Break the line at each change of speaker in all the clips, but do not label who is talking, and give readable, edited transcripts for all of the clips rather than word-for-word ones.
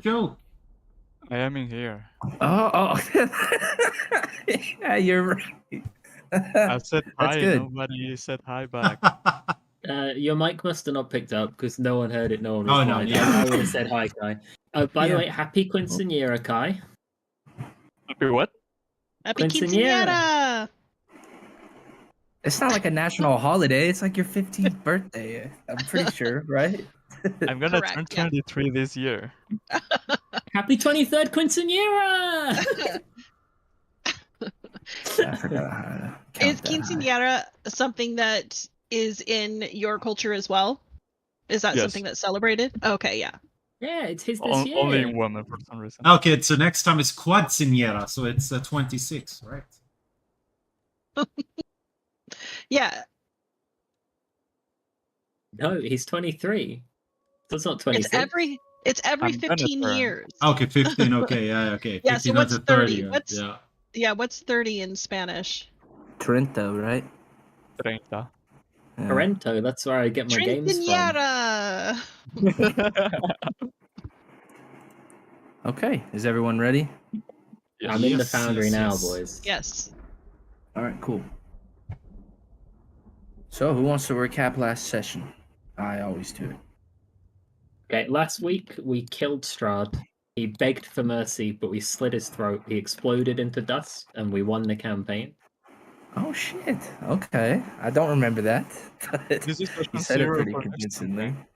joke?
I am in here.
Oh. Yeah, you're right.
I said
That's
hi,
good.
nobody said hi back.
Your mic must have not picked up because no one heard it. No one
Oh,
replied.
no, yeah.
I would have said hi, Kai. By the
Yeah.
way, happy quinceañera, Kai.
Happy what?
Happy
Quinceañera.
quinceañera!
It's not like a national holiday. It's like your 15th birthday. I'm pretty sure, right?
I'm gonna
Correct,
turn
yeah.
23 this year.
Happy 23rd quinceañera.
I forgot how to count
Is
that high.
quinceañera something that is in your culture as well? Is that
Yes.
something that's celebrated? Okay, yeah.
Yeah, it's his this year.
Only in women for some reason.
Okay, so next time it's quadcinera, so it's 26, right?
Yeah,
No, he's 23. That's not 26.
it's every
I'm gonna
15
turn.
years.
Okay, 15, okay, yeah, okay.
Yeah, so
15
what's
to 30?
30? What's-
Yeah.
Yeah, what's 30 in Spanish?
Trento, right?
30.
Yeah.
Parento, that's where I get my games from.
Quinceañera!
Okay, is everyone ready?
I'm in the
Yes,
foundry
yes,
now,
yes.
boys.
Yes.
All right, cool. So, who wants to recap last session? I always do it.
Okay, last week we killed Strahd. He begged for mercy, but we slit his throat. He exploded into dust, and we won the campaign.
Oh shit! Okay, I don't remember that. But
This is
you said it
0
pretty
for next
convincingly.
campaign.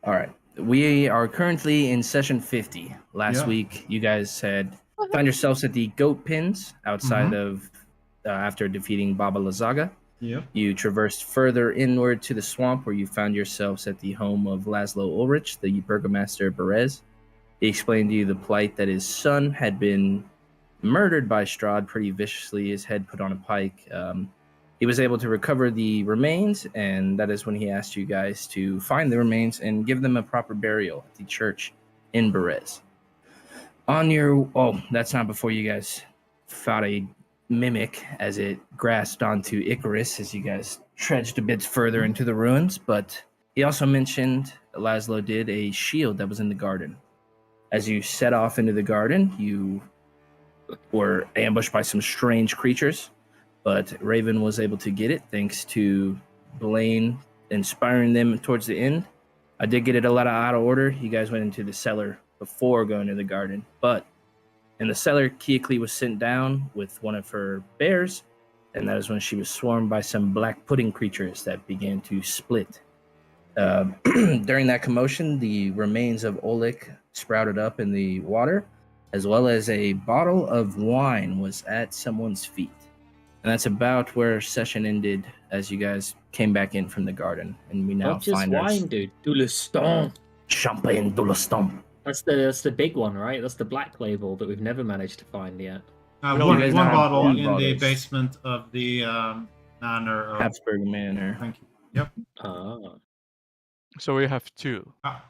All right, we are currently in session 50. Last
Yeah.
week, you guys had found yourselves at the goat pins outside of after defeating Baba Lazaga.
Yeah.
You traversed further inward to the swamp where you found yourselves at the home of Laszlo Ulrich, the burgomaster Berez. He explained to you the plight that his son had been murdered by Strahd pretty viciously, his head put on a pike. He was able to recover the remains, and that is when he asked you guys to find the remains and give them a proper burial at the church in Berez. That's not before you guys fought a mimic as it grasped onto Icarus as you guys trudged a bit further into the ruins, but he also mentioned, Laszlo did, a shield that was in the garden. As you set off into the garden, you were ambushed by some strange creatures, but Raven was able to get it thanks to Blaine inspiring them towards the end. I did get it a lot out of order. You guys went into the cellar before going to the garden, but in the cellar, Keoklee was sent down with one of her bears, and that is when she was swarmed by some black pudding creatures that began to split. During that commotion, the remains of Oleg sprouted up in the water, as well as a bottle of wine was at someone's feet. And that's about where session ended as you guys came back in from the garden. And we now
Not just
find
wine, dude. Douliston.
Champagne de l'Estompe.
That's the big one, right? That's the black label that we've never managed to find yet.
No,
One
you guys
one
have
bottle
one
in the
bottles.
basement of the manor of...
Habsburg Manor.
Thank you. Yep.
Ah.
So we have two.
Ah.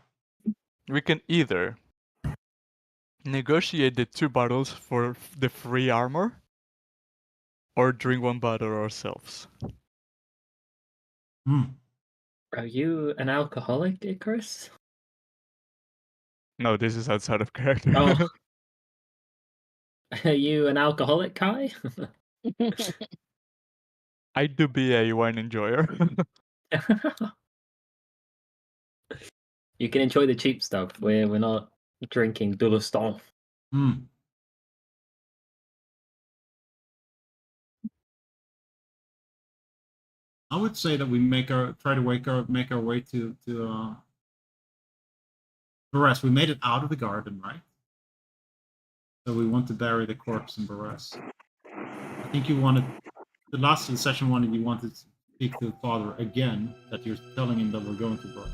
We can either negotiate the 2 bottles for the free armor, or drink 1 bottle ourselves.
Are you an alcoholic, Icarus?
No, this is outside of character.
Oh. Are you an alcoholic, Kai?
I do be a wine enjoyer.
You can enjoy the cheap stuff. We're not drinking Douliston.
I would say that we make our way to Barres. We made it out of the garden, right? So we want to bury the corpse in Barres. I think you wanted the last of the session you wanted to speak to the father again, that you're telling him that we're going to Barres.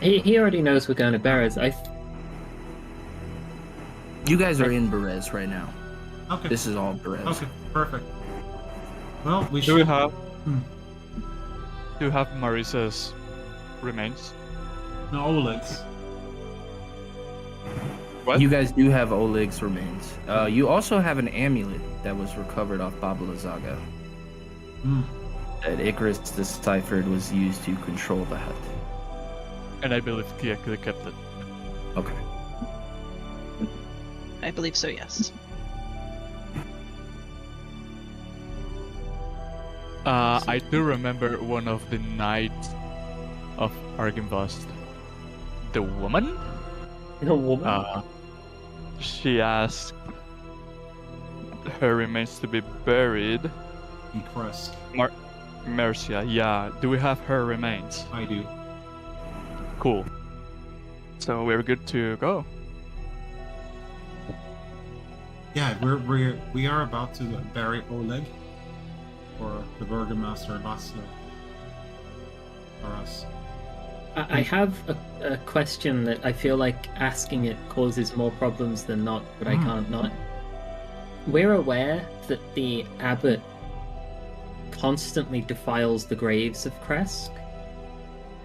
He already knows we're going to Barres.
You guys are in Berez right now.
Okay.
This is all Berez.
Okay, perfect. Well, we
Do
should...
we have Marisa's remains?
No, Oleg's.
What?
You guys do have Oleg's remains. You also have an amulet that was recovered off Baba Lazaga. That Icarus deciphered was used to control the hut.
And I believe Tia could have kept it.
Okay.
I believe so, yes.
I do remember one of the nights of Argynvost. The woman?
A woman?
She asked her remains to be buried.
In Kresk.
Mercia, yeah. Do we have her remains?
I do.
Cool. So we're good to go.
Yeah, we are about to bury Oleg, or the Burgomaster Laszlo, for us.
I have a question that I feel like asking it causes more problems than not, but I can't not. We're aware that the abbot constantly defiles the graves of Kresk.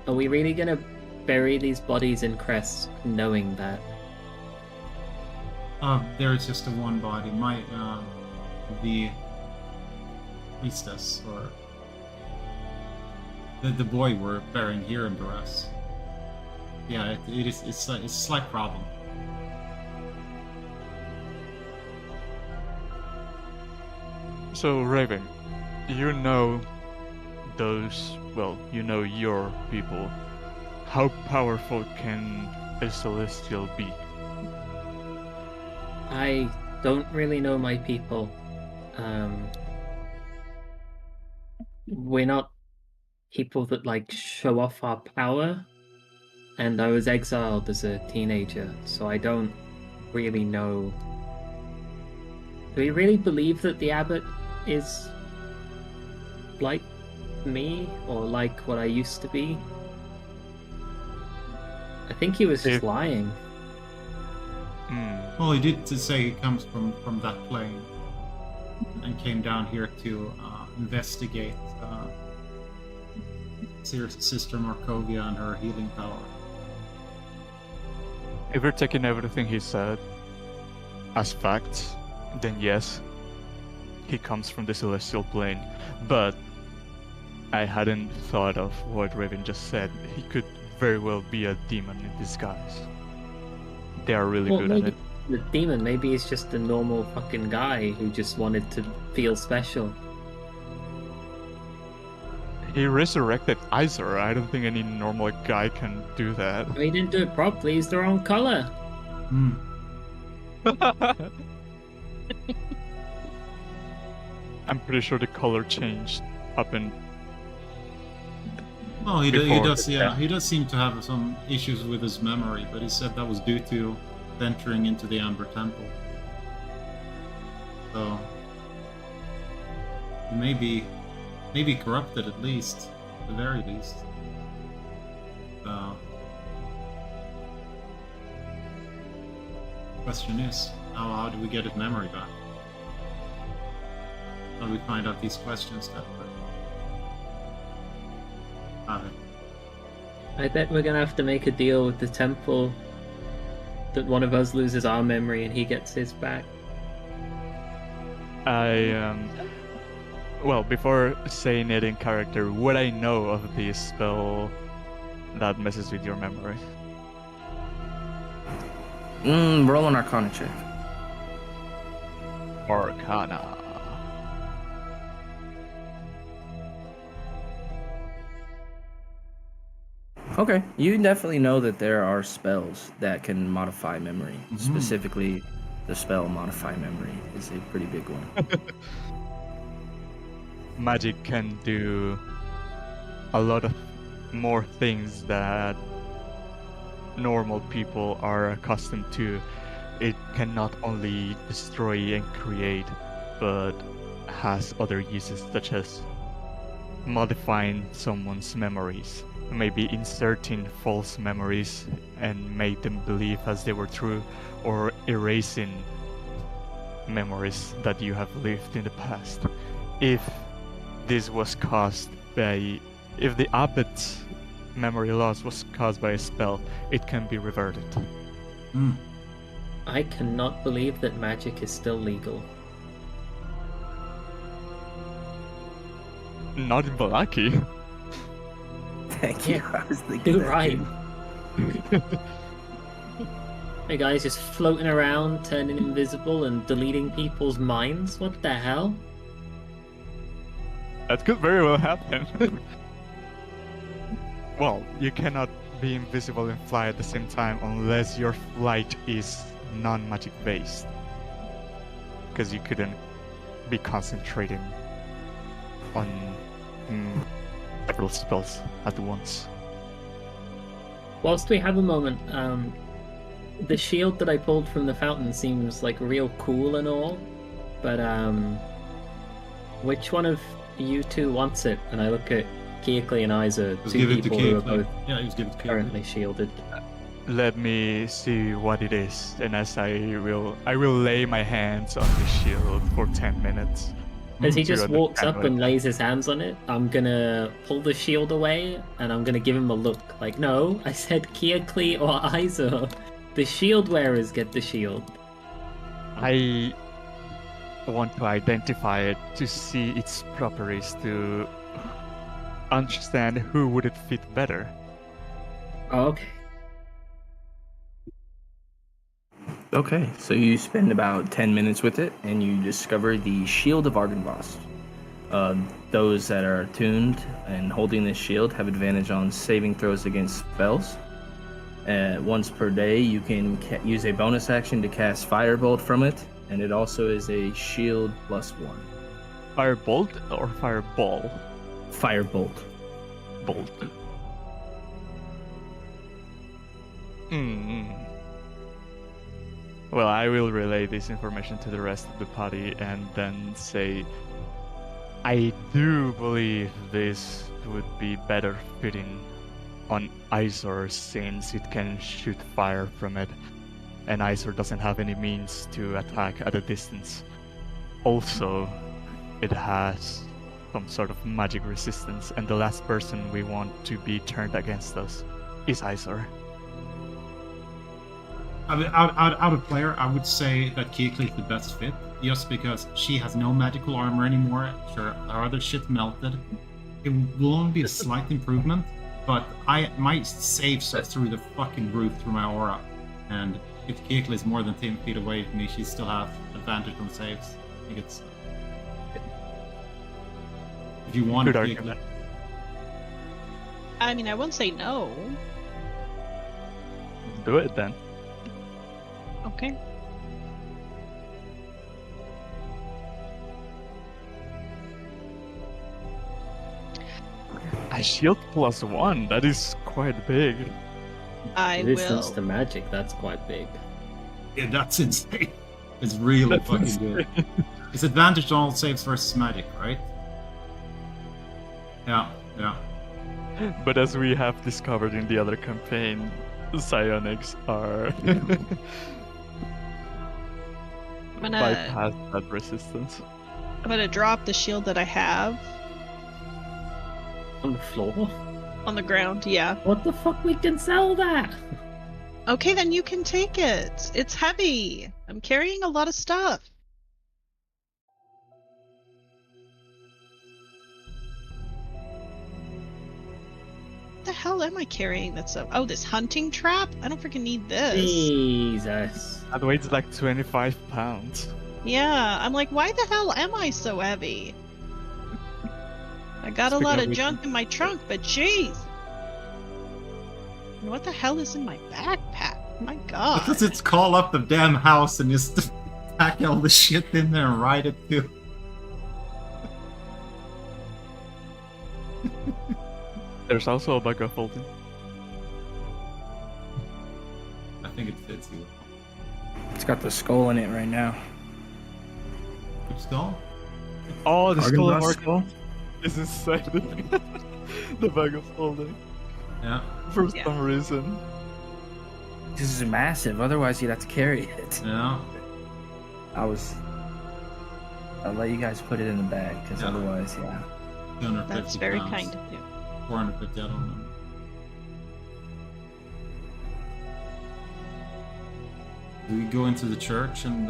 Are we really going to bury these bodies in Kresk knowing that?
There is just the one body. The priestess, or the boy we're burying here in Barras. Yeah, it's a slight problem.
So Raven, you know those, well, you know your people. How powerful can a celestial be?
I don't really know my people. We're not people that like show off our power, and I was exiled as a teenager, so I don't really know. Do we really believe that the abbot is like me, or like what I used to be? I think he was just lying.
Well, he did to say he comes from that plane and came down here to investigate Sister Markovia and her healing power.
If we're taking everything he said as facts, then yes, he comes from the celestial plane. But I hadn't thought of what Raven just said. He could very well be a demon in disguise. They are really good at it.
The demon, maybe he's just a normal fucking guy who just wanted to feel special.
He resurrected Izor. I don't think any normal guy can do that.
He didn't do it properly, he's the wrong color.
I'm pretty sure the color changed up in.
Well, he
Before,
does. Yeah,
yeah.
he does seem to have some issues with his memory, but he said that was due to venturing into the Amber Temple. So he may be corrupted at least, at the very least. Question is, how do we get his memory back? How do we find out these questions that have it?
I bet we're gonna have to make a deal with the temple that one of us loses our memory and he gets his back.
Well, before saying it in character, would I know of this spell that messes with your memory?
Roll an Arcana check.
Arcana.
Okay, you definitely know that there are spells that can modify memory. Specifically, the spell Modify Memory is a pretty big one.
Magic can do a lot of more things that normal people are accustomed to. It can not only destroy and create, but has other uses such as modifying someone's memories, maybe inserting false memories and make them believe as they were true, or erasing memories that you have lived in the past. If this was caused by, if the abbot's memory loss was caused by a spell, it can be reverted.
I cannot believe that magic is still legal.
Not in Valaki.
Thank you.
Yeah,
I was thinking
do
that
right.
too.
Hey guys, just floating around, turning invisible and deleting people's minds? What the hell?
That could very well happen. Well, you cannot be invisible and fly at the same time unless your flight is non-magic based. Because you couldn't be concentrating on several spells at once.
Whilst we have a moment, the shield that I pulled from the fountain seems like real cool and all, but which one of you two wants it? And I look at Keakley and Isa,
Just
two
give it to
people who are
Keakley.
both
Yeah, just give it to Keakley.
currently shielded.
Let me see what it is, and as I will lay my hands on the shield for 10 minutes.
As he
to
just walks
understand
up
what
and
it
lays his hands on it, I'm gonna pull the shield away and I'm gonna give him a look. Like, no, I said Keakley or Isa. The shield wearers get the shield.
I want to identify it to see its properties, to understand who would it fit better.
Oh, okay.
Okay, so you spend about 10 minutes with it, and you discover the Shield of Argynvost. Those that are attuned and holding this shield have advantage on saving throws against spells. Once per day, you can use a bonus action to cast Firebolt from it, and it also is a shield +1.
Firebolt or fireball?
Firebolt.
Bolt. Well, I will relay this information to the rest of the party and then say, I do believe this would be better fitting on Izor since it can shoot fire from it, and Izor doesn't have any means to attack at a distance. Also, it has some sort of magic resistance, and the last person we want to be turned against us is Izor.
I mean, out of player, I would say that Keakley is the best fit, just because she has no magical armor anymore. Sure, her other shit melted. It will only be a slight improvement, but my saves are through the fucking roof through my aura. And if Keakley is more than 10 feet away from me, she still has advantage on saves. I think it's... If you want
Good
Keakley...
argument.
I mean, I won't say no.
Do it then.
Okay.
A shield +1, that is quite big.
I
Resistance
will.
to magic, that's quite big.
Yeah, that's insane. It's really
That's
fucking good. It's advantage on all saves versus magic, right? Yeah, yeah.
But as we have discovered in the other campaign, psionics are
I'm gonna
bypass that resistance.
drop the shield that I have
On the floor?
on the ground. Yeah.
What the fuck? We can sell that!
Okay, then you can take it. It's heavy. I'm carrying a lot of stuff. What the hell am I carrying that's so... Oh, this hunting trap? I don't freaking need this.
Jesus.
That weighs like 25 pounds.
Yeah, I'm like, why the hell am I so heavy? I got a
Speaking
lot
of
of
which-
junk in my trunk, but jeez. And what the hell is in my backpack? My god.
Because it's call up the damn house and just pack all the shit in there and ride it too.
There's also a bug of folding.
I think it fits you.
It's got the skull in it right now.
Which skull?
Oh, the skull of
Argynvost
Ark
skull?
is inside the bag of folding.
Yeah.
For
Yeah.
some reason.
This is massive, otherwise you'd have to carry it.
Yeah.
I'll let you guys put it in the bag, because
Yeah.
otherwise, yeah.
250
That's very
pounds.
kind of you.
450, I don't know. Do we go into the church and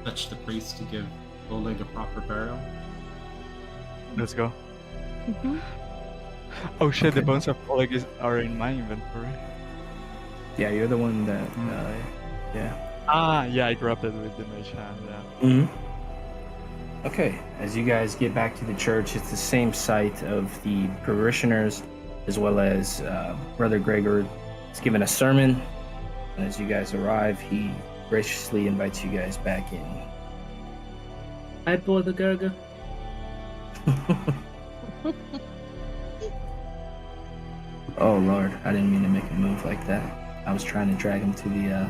fetch the priest to give Oleg a proper burial?
Let's go.
Mm-hmm.
Oh shit, the
Okay.
bones of Oleg are in my inventory.
Yeah, you're the one that. Yeah.
Ah, yeah, I grabbed it with the mage hand. Yeah.
Mm-hmm. Okay, as you guys get back to the church, it's the same site of the parishioners, as well as Brother Gregor is giving a sermon. And as you guys arrive, he graciously invites you guys back in.
Hi, Brother Gerger.
Oh Lord, I didn't mean to make a move like that. I was trying to drag him to the.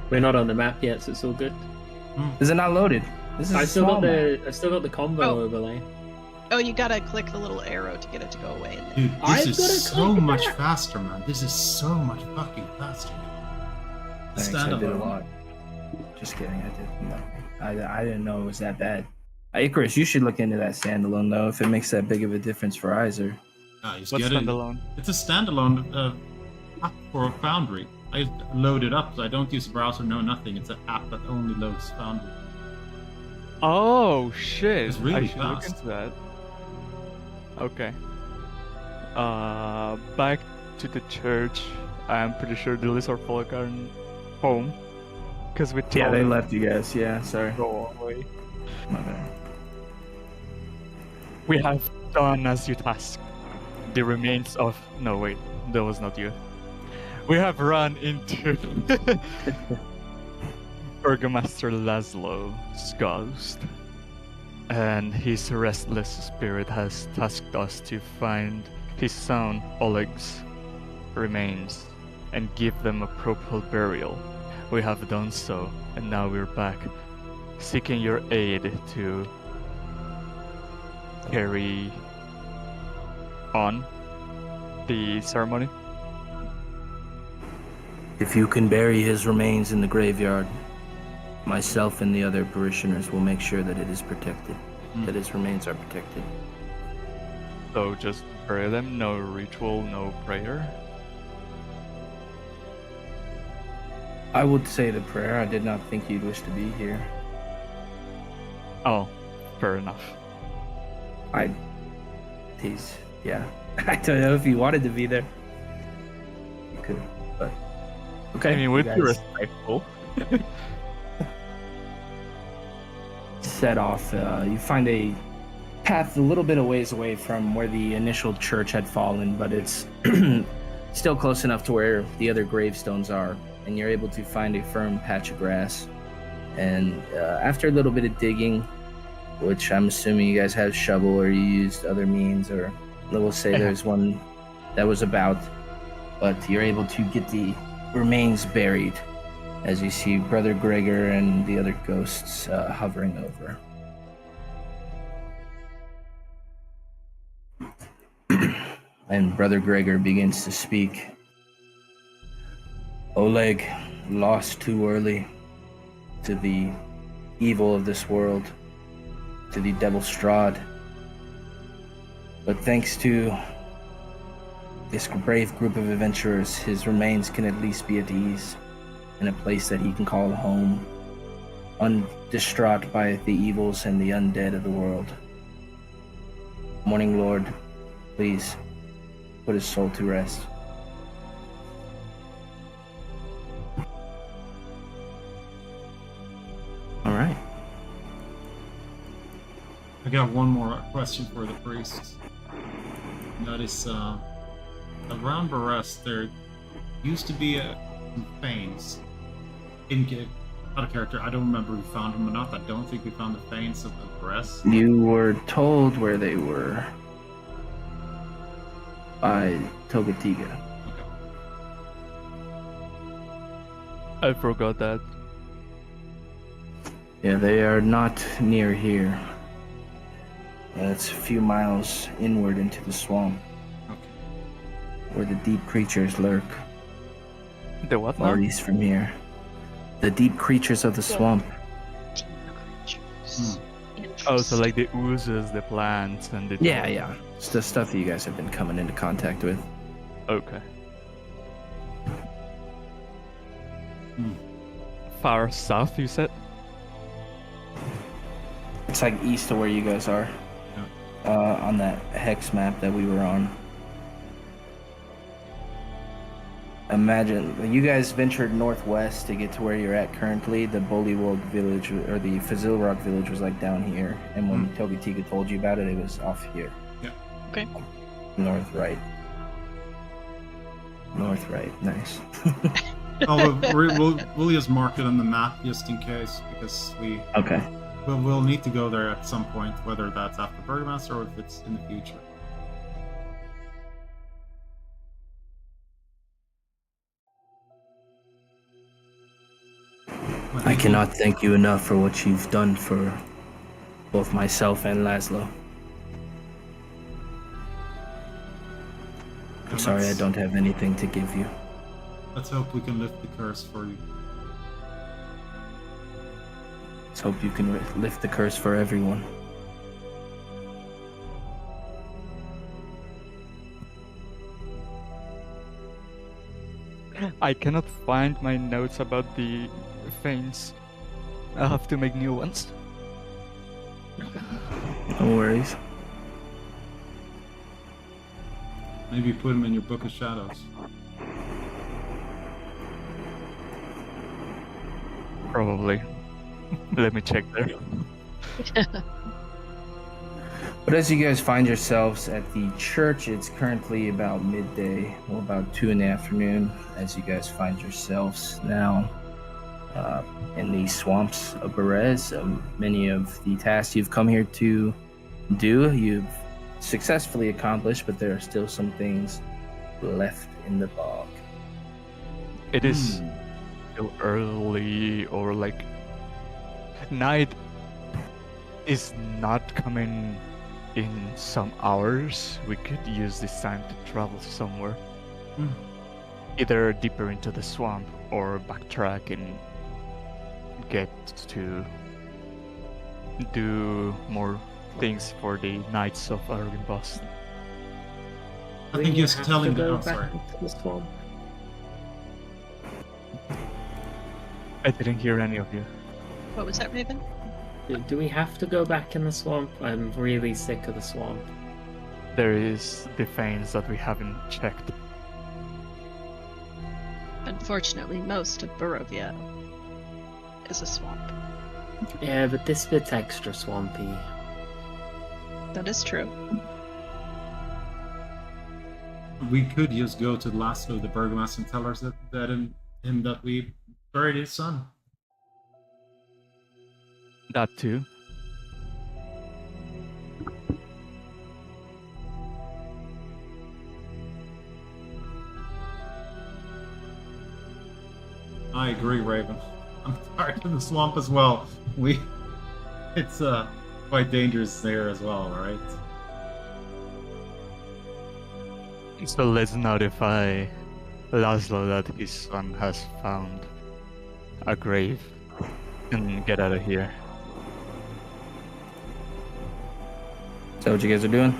We're not on the map yet, so it's all good.
Is it not loaded? This is
I
a
still
small
got
map.
the I still got the combo
Oh.
overlay.
Oh, you gotta click the little arrow to get it to go away. And then...
Dude,
I've
this
gotta
is so
click
much
that.
faster, man. This is so much fucking faster.
Thanks, I did a
Standalone.
lot. Just kidding, I did nothing. I didn't know it was that bad. Icarus, you should look into that standalone though, if it makes that big of a difference for Iser.
Ah, you just
What's
get it.
standalone?
It's a standalone app for Foundry. I load it up, so I don't use the browser, no nothing. It's an app that only loads Foundry.
Oh shit!
It's really
I should look
fast.
into that. Okay. Back to the church. I'm pretty sure the lizard folk are home, because we told
Yeah, they
them
left you guys. Yeah, sorry.
to go away.
My bad.
We have done as you tasked. The remains of no wait, that was not you. We have run into Burgomaster Laszlo's ghost, and his restless spirit has tasked us to find his son Oleg's remains and give them a proper burial. We have done so, and now we're back, seeking your aid to carry on the ceremony.
If you can bury his remains in the graveyard, myself and the other parishioners will make sure that it is protected, that his remains are protected.
So just bury them, no ritual, no prayer.
I would say the prayer. I did not think you'd wish to be here.
Oh, fair enough.
Yeah. I don't know if you wanted to be there. You could, but okay.
I mean,
you
we'd be
guys
respectful.
set off. You find a path a little bit a ways away from where the initial church had fallen, but it's still close enough to where the other gravestones are, and you're able to find a firm patch of grass. And after a little bit of digging, which I'm assuming you guys have shovel or you used other means, or we'll say there's one that was about, but you're able to get the remains buried as you see Brother Gregor and the other ghosts hovering over. And Brother Gregor begins to speak. Oleg lost too early to the evil of this world, to the Devil Strahd. But thanks to this brave group of adventurers, his remains can at least be at ease in a place that he can call home, undistraught by the evils and the undead of the world. Morning Lord, please put his soul to rest. All right.
I got one more question for the priests. And that is, around Barest, there used to be some fanes. Out of character, I don't remember if we found them or not. I don't think we found the fanes of Barest.
You were told where they were by Togatiga.
Okay.
I forgot that.
Yeah, they are not near here. It's a few miles inward into the swamp,
Okay.
where the deep creatures lurk,
The what
or
now?
at least from here. The deep creatures of the swamp.
Oh, so like the oozes, the plants, and the...
Yeah. It's the stuff that you guys have been coming into contact with.
Okay.
Hmm.
Far south, you said?
It's like east of where you guys are. On that hex map that we were on. Imagine you guys ventured northwest to get to where you're at currently. The Bullywog village or the Fazilrock village was like down here, and when Togetika told you about it, it was off here.
Yeah.
Okay.
North right. North right. Nice.
Oh, we'll just mark it on the map just in case, because
Okay.
we'll need to go there at some point, whether that's after Burgomaster or if it's in the future.
I cannot thank you enough for what you've done for both myself and Laszlo. I'm sorry I don't have anything to give you.
Let's hope we can lift the curse for you.
Let's hope you can lift the curse for everyone.
I cannot find my notes about the things. I'll have to make new ones.
No worries.
Maybe put them in your Book of Shadows.
Probably. Let me check there.
But as you guys find yourselves at the church, it's currently about midday, or about 2 in the afternoon, as you guys find yourselves now in the swamps of Berez. Many of the tasks you've come here to do, you've successfully accomplished, but there are still some things left in the bog.
It is still early, or like night is not coming in some hours. We could use this time to travel somewhere. Either deeper into the swamp or backtrack and get to do more things for the Knights of Argynvost.
I think
you
just
have
telling
to go
them. Oh,
back
sorry.
into the swamp.
I didn't hear any of you.
What was that, Raven?
Do we have to go back in the swamp? I'm really sick of the swamp.
There is the veins that we haven't checked.
Unfortunately, most of Barovia is a swamp.
Yeah, but this bit's extra swampy.
That is true.
We could just go to Laszlo, the Burgomaster, and tell us that we buried his son.
That too.
I agree, Raven. I'm tired of the swamp as well. It's quite dangerous there as well, right?
So let's notify Laszlo that his son has found a grave and get out of here.
Is that what you guys are doing?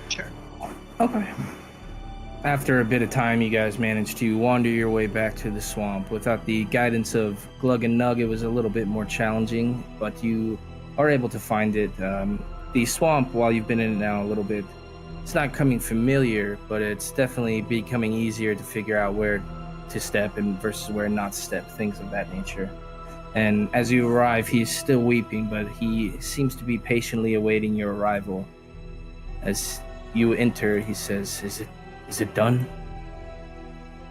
Sure.
Okay. After a bit of time, you guys managed to wander your way back to the swamp. Without the guidance of Glug and Nug, it was a little bit more challenging, but you are able to find it. The swamp, while you've been in it now a little bit, it's not coming familiar, but it's definitely becoming easier to figure out where to step and versus where not to step, things of that nature. And as you arrive, he's still weeping, but he seems to be patiently awaiting your arrival. As you enter, he says, Is it done?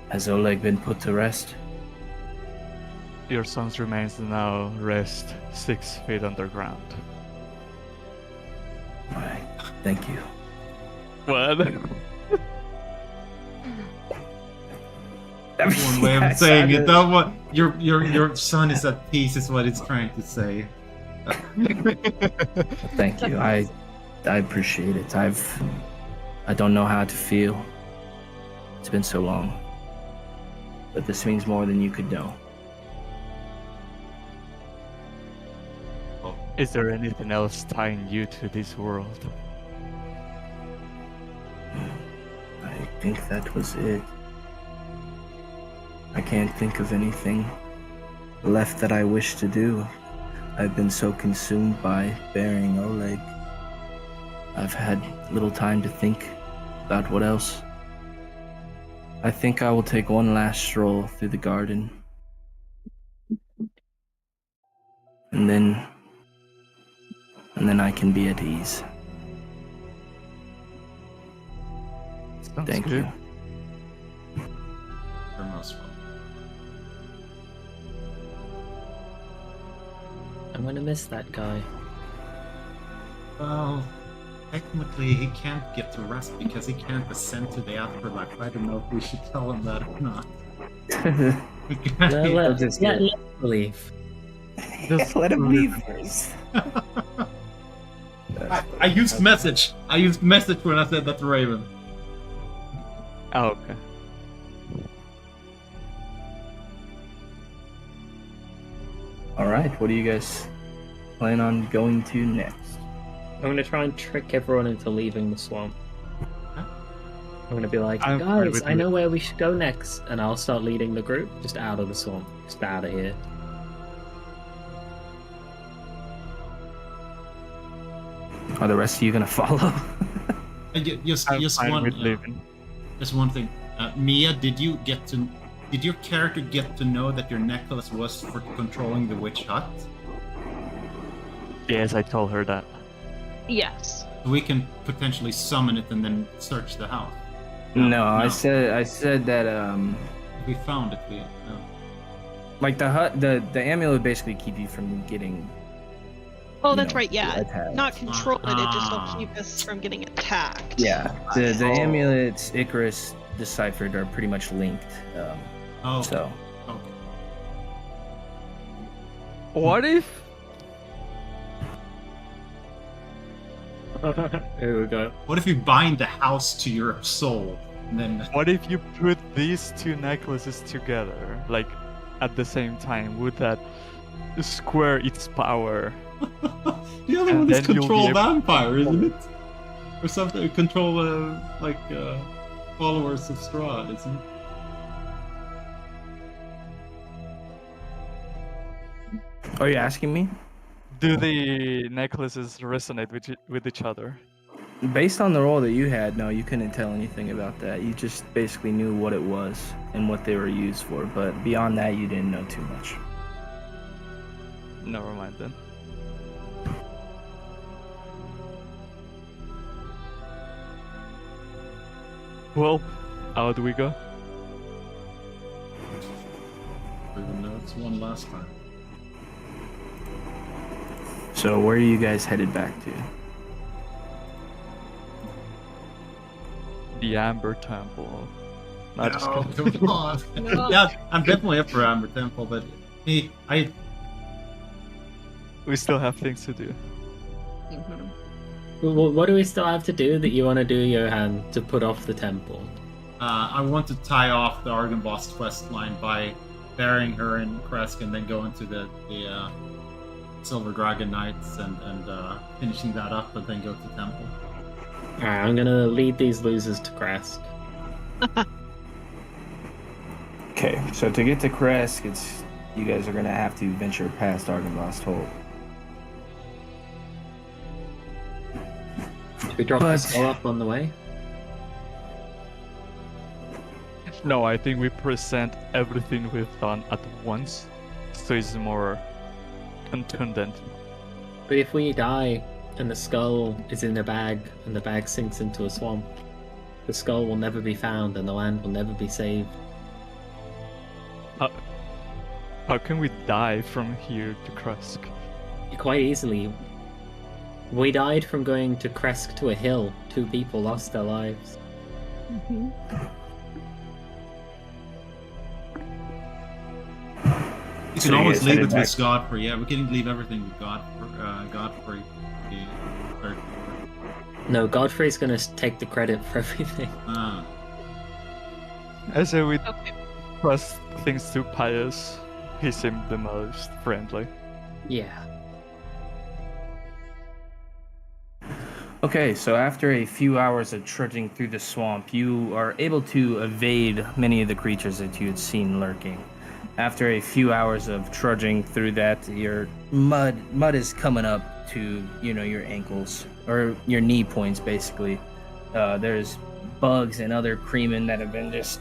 Has Oleg been put to rest?
Your son's remains now rest 6 feet underground.
Alright, thank you.
What?
One way of saying it. That what your son is at peace is what it's trying to say.
Thank you. I appreciate it. I don't know how to feel. It's been so long. But this means more than you could know.
Is there anything else tying you to this world?
I think that was it. I can't think of anything left that I wish to do. I've been so consumed by burying Oleg. I've had little time to think about what else. I think I will take one last stroll through the garden. And then I can be at ease.
Sounds
Thank
good.
you.
You're most welcome.
I'm gonna miss that guy.
Well, technically he can't get to rest because he can't ascend to the afterlife. I don't know if we should tell him that or not.
Let
just
let
get-
him leave.
Just
Let him
leave
leave first.
I used message. I used message when I said that to Raven.
Oh, okay.
All right, what do you guys plan on going to next?
I'm gonna try and trick everyone into leaving the swamp. I'm gonna be like,
I'm fine
guys,
with
I
it.
know where we should go next, and I'll start leading the group just out of the swamp, just out of here.
Are the rest of you gonna follow?
Just
I'm fine
one.
with leaving.
Just one thing. Mia, did your character get to know that your necklace was for controlling the witch hut?
Yes, I told her that.
Yes.
So we can potentially summon it and then search the house.
No, I said that
If we found it, no.
like the hut, the amulet would basically keep you from getting.
Oh,
you
that's
know,
right. Yeah.
attacked.
Not control it. It just will
Ah.
keep us from getting attacked.
Yeah, the
Oh.
amulets Icarus deciphered are pretty much linked.
Oh,
So
okay.
What if?
Here we go.
What if you bind the house to your soul, and then
What if you put these two necklaces together, like at the same time? Would that square its power?
the other
And
one is
then you'll
control
be able to
vampire, isn't
control
it? Or something? Control followers of Strahd, isn't it?
are you asking me?
Do the necklaces resonate with each other?
Based on the role that you had, no, you couldn't tell anything about that. You just basically knew what it was and what they were used for, but beyond that, you didn't know too much.
Never mind then. Well, out we go.
Even though it's one last time.
So where are you guys headed back to?
The Amber Temple. Not just
No,
kidding.
come on.
No.
Yeah, I'm definitely up for Amber Temple, but hey,
We still have things to do.
What do we still have to do that you want to do, Johan, to put off the temple?
I want to tie off the Argynvost quest line by burying her in Kresk and then going to the Silver Dragon Knights and finishing that up, and then go to Temple.
Alright, I'm gonna lead these losers to Kresk.
Okay, so to get to Kresk, you guys are gonna have to venture past Argynvost Hold.
Should we drop the skull up on the way?
No, I think we present everything we've done at once, so it's more contundent.
But if we die and the skull is in a bag and the bag sinks into a swamp, the skull will never be found and the land will never be saved.
How can we die from here to Kresk?
Quite easily. We died from going to Kresk to a hill. 2 people lost their lives.
Mm-hmm.
You
So
can
you
always
guys
leave
headed
it with Godfrey. Yeah, we can leave everything with Godfrey.
No, Godfrey's gonna take the credit for everything.
I say we
Okay.
trust things to Pius. He seemed the most friendly.
Yeah.
Okay, so after a few hours of trudging through the swamp, you are able to evade many of the creatures that you had seen lurking. After a few hours of trudging through that, your mud is coming up to, your ankles or your knee points basically. There's bugs and other creamin that have been just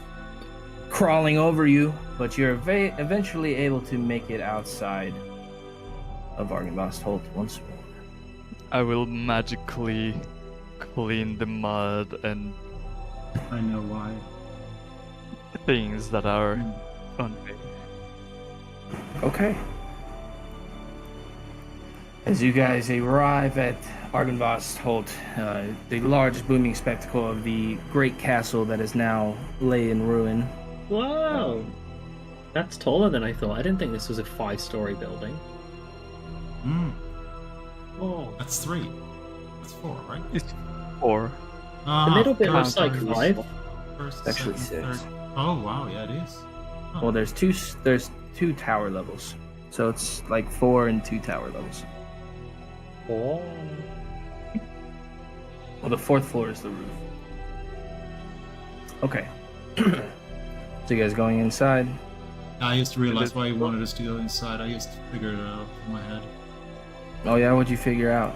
crawling over you, but you're eventually able to make it outside of Argynvost Holt once more.
I will magically clean the mud and
I know why.
things that are on me.
Okay. As you guys arrive at Argynvost Holt, the large booming spectacle of the great castle that is now lay in ruin.
Whoa! That's taller than I thought. I didn't think this was a 5-story building. Oh.
That's 3. That's 4, right?
It's 4.
The middle bit looks like
first,
5.
First,
Actually
second,
6.
third. Oh wow, yeah, it is. Huh.
Well, there's two tower levels, so it's like 4 and 2 tower levels.
Oh.
Well, the 4th floor is the roof. Okay. So you guys going inside?
I used to realize why he wanted us to go inside. I used to figure it out in my head.
Oh yeah, what'd you figure out?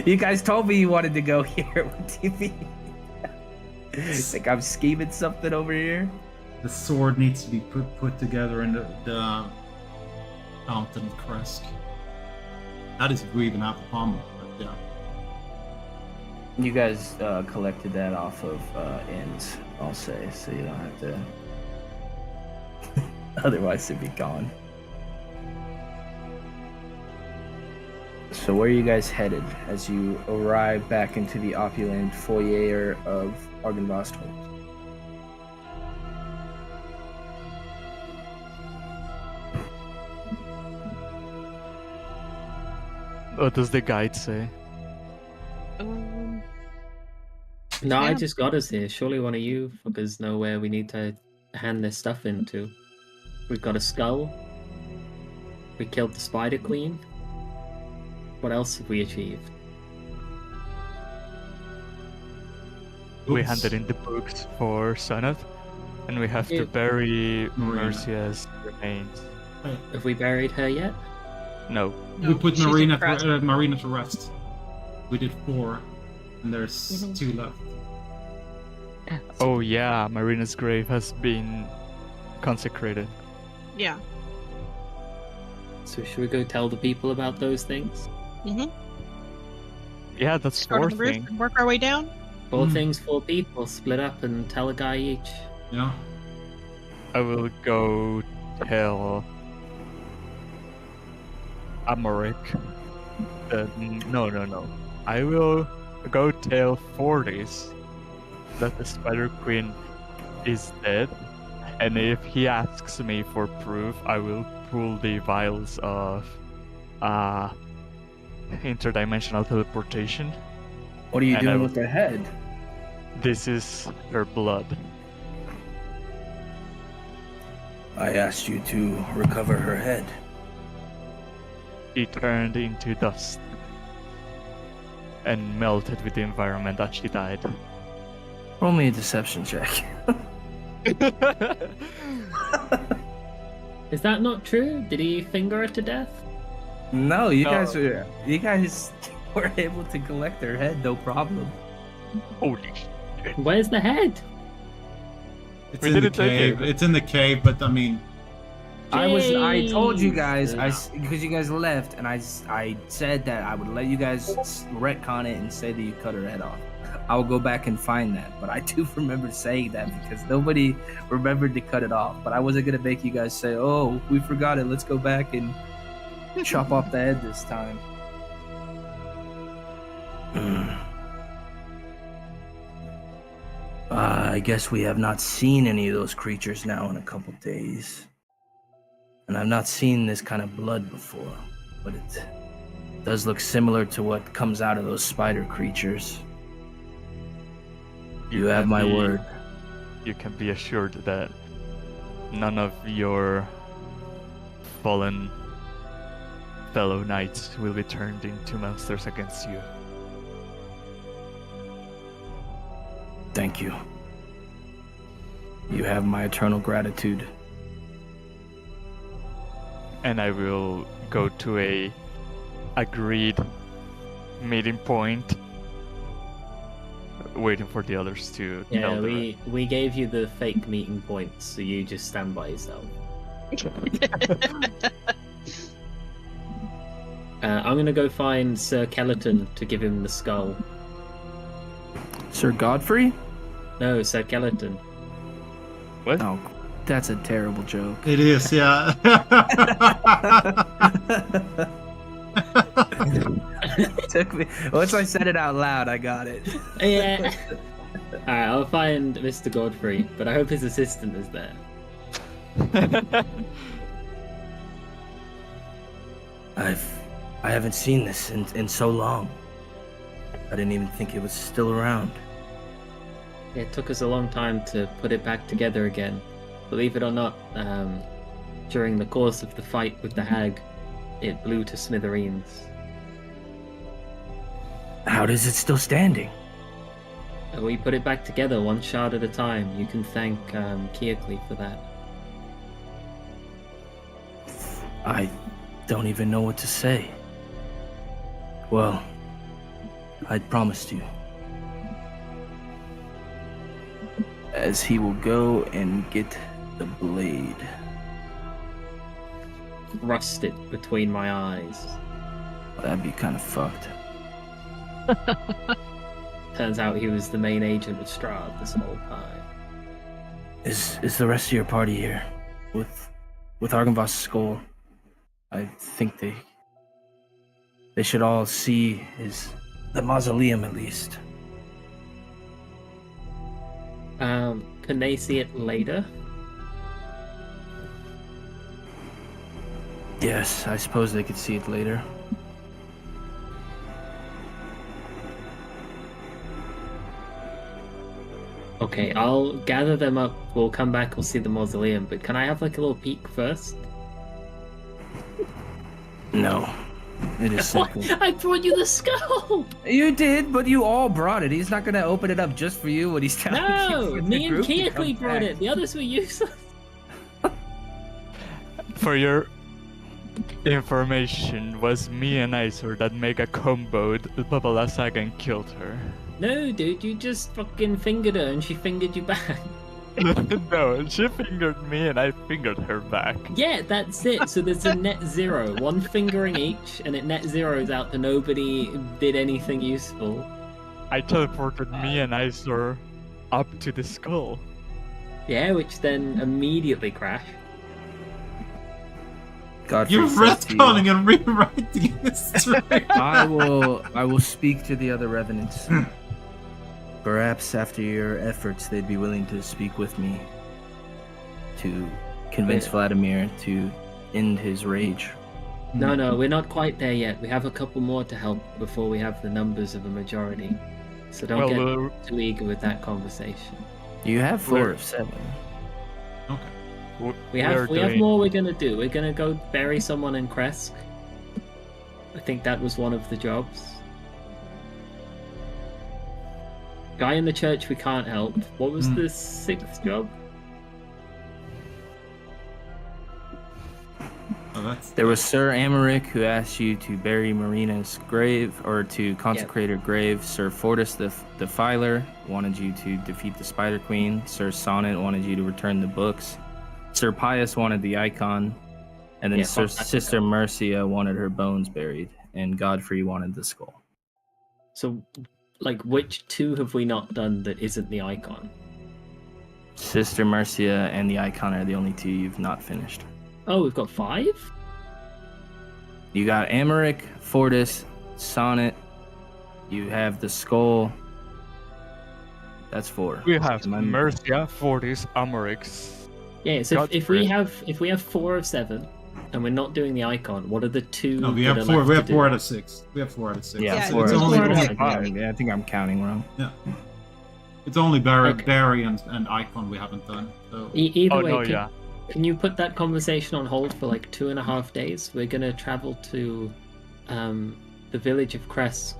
You guys told me you wanted to go here. What do you mean? Think I'm scheming something over here?
The sword needs to be put together in the Fountain of Kresk. That is if we even have the pommel, but yeah.
You guys collected that off of inns, I'll say, so you don't have to. Otherwise, it'd be gone. So where are you guys headed as you arrive back into the opulent foyer of Argynvost Holt?
What does the guide say?
No, I
Yeah.
just got us here. Surely one of you fuckers know where we need to hand this stuff into. We've got a skull. We killed the Spider Queen. What else have we achieved?
We
Oops.
handed in the books for Sunath, and we have to
Yeah.
bury
Marina.
Mercia's remains.
Have we buried her yet?
No.
We put
she's
Marina
in
Marina to rest. We did 4, and there's 2 left.
Oh yeah, Marina's grave has been consecrated.
Yeah.
So should we go tell the people about those things?
Yeah, that's
Start on
4
the roof
thing.
and work our way down.
4
Hmm.
things, 4 people. Split up and tell a guy each.
Yeah.
I will go tell Amoric. No. I will go tell Fortis that the Spider Queen is dead, and if he asks me for proof, I will pull the vials of interdimensional teleportation.
What are you
And I
doing
will-
with the head?
This is her blood.
I asked you to recover her head.
She turned into dust and melted with the environment that she died.
Roll me a deception check.
Is that not true? Did he finger her to death?
No, you
No.
guys were able to collect her head, no problem.
Holy shit.
Where's the head?
It's
We
in the
didn't take
cave.
it.
It's in the cave, but I mean,
I told you guys,
Jesus.
because you guys left, and I said that I would let you guys retcon it and say that you cut her head off. I will go back and find that, but I do remember saying that because nobody remembered to cut it off. But I wasn't gonna make you guys say, "Oh, we forgot it. Let's go back and chop off the head this time." I guess we have not seen any of those creatures now in a couple days. And I've not seen this kind of blood before, but it does look similar to what comes out of those spider creatures. You have
can
my
be-
word.
You can be assured that none of your fallen fellow knights will be turned into monsters against you.
Thank you. You have my eternal gratitude.
And I will go to a agreed meeting point waiting for the others to
Yeah,
tell the
we gave you the fake meeting points, so you just stand by yourself. I'm gonna go find Sir Kellerton to give him the skull.
Sir Godfrey?
No, Sir Kellerton.
What?
Oh, that's a terrible joke.
It is, yeah.
Took me. Once I said it out loud, I got it.
Yeah. Alright, I'll find Mr. Godfrey, but I hope his assistant is there.
I haven't seen this in so long. I didn't even think it was still around.
It took us a long time to put it back together again. Believe it or not, during the course of the fight with the hag, it blew to smithereens.
How is it still standing?
We put it back together one shard at a time. You can thank Keokli for that.
I don't even know what to say. Well, I'd promised you. As he will go and get the blade.
Thrust it between my eyes.
Well, that'd be kind of fucked.
Turns out he was the main agent of Strahd this whole time.
Is the rest of your party here? With Argynvoss's skull? I think they should all see the mausoleum at least.
Can they see it later?
Yes, I suppose they could see it later.
Okay, I'll gather them up. We'll come back, we'll see the mausoleum. But can I have like a little peek first?
No. It is simple.
I brought you the skull!
You did, but you all brought it. He's not going to open it up just for you when he's telling you.
No!
for the
Me and
group to
Keokli
come
brought
back.
it. The others were useless.
For your information, was me and Isor that mega comboed Babala Saga and killed her.
No, dude, you just fucking fingered her and she fingered you back.
No, she fingered me and I fingered her back.
Yeah, that's it. So there's a net zero. One fingering each, and it net zeroes out to nobody did anything useful.
I teleported me and Isor up to the skull.
Yeah, which then immediately crashed.
Godfrey
You're
says to you,
retconning and rewriting history.
I will speak to the other revenants. Perhaps after your efforts, they'd be willing to speak with me to convince
Yeah.
Vladimir to end his rage.
No, we're not quite there yet. We have a couple more to help before we have the numbers of a majority. So don't
Well,
get too eager with that conversation.
You have 4
We're-
of 7.
Okay.
We have more we're gonna do. We're gonna go bury someone in Kresk. I think that was one of the jobs. Guy in the church we can't help. What was the 6th job?
Oh, that's
There was Sir Amaric who asked you to bury Marina's grave, or to consecrate her grave. Sir Fortis the Defiler wanted you to defeat the Spider Queen. Sir Sonnet wanted you to return the books. Sir Pius wanted the icon. And then
Yeah,
Sir
fuck that
Sister Mercia wanted her bones buried. And Godfrey wanted the skull.
So, like, which 2 have we not done that isn't the icon?
Sister Mercia and the icon are the only 2 you've not finished.
Oh, we've got 5?
You got Amaric, Fortis, Sonnet. You have the skull. That's 4.
We have
Am I-
Mercia, Fortis, Amorix.
Yeah, so if
Godfrey.
we have 4 of 7, and we're not doing the icon, what are the 2?
No, we
that
have
are
4.
left
We
to
have
do?
4 out of 6. We have 4 out of 6.
Yeah,
Yeah,
4
it's
out of
only
four out of
5.
six.
Yeah, I think I'm counting wrong.
It's only Barry,
Okay.
Barry and Icon we haven't done. So
Either
Oh
way,
no, yeah.
can you put that conversation on hold for like 2.5 days? We're gonna travel to the village of Kresk,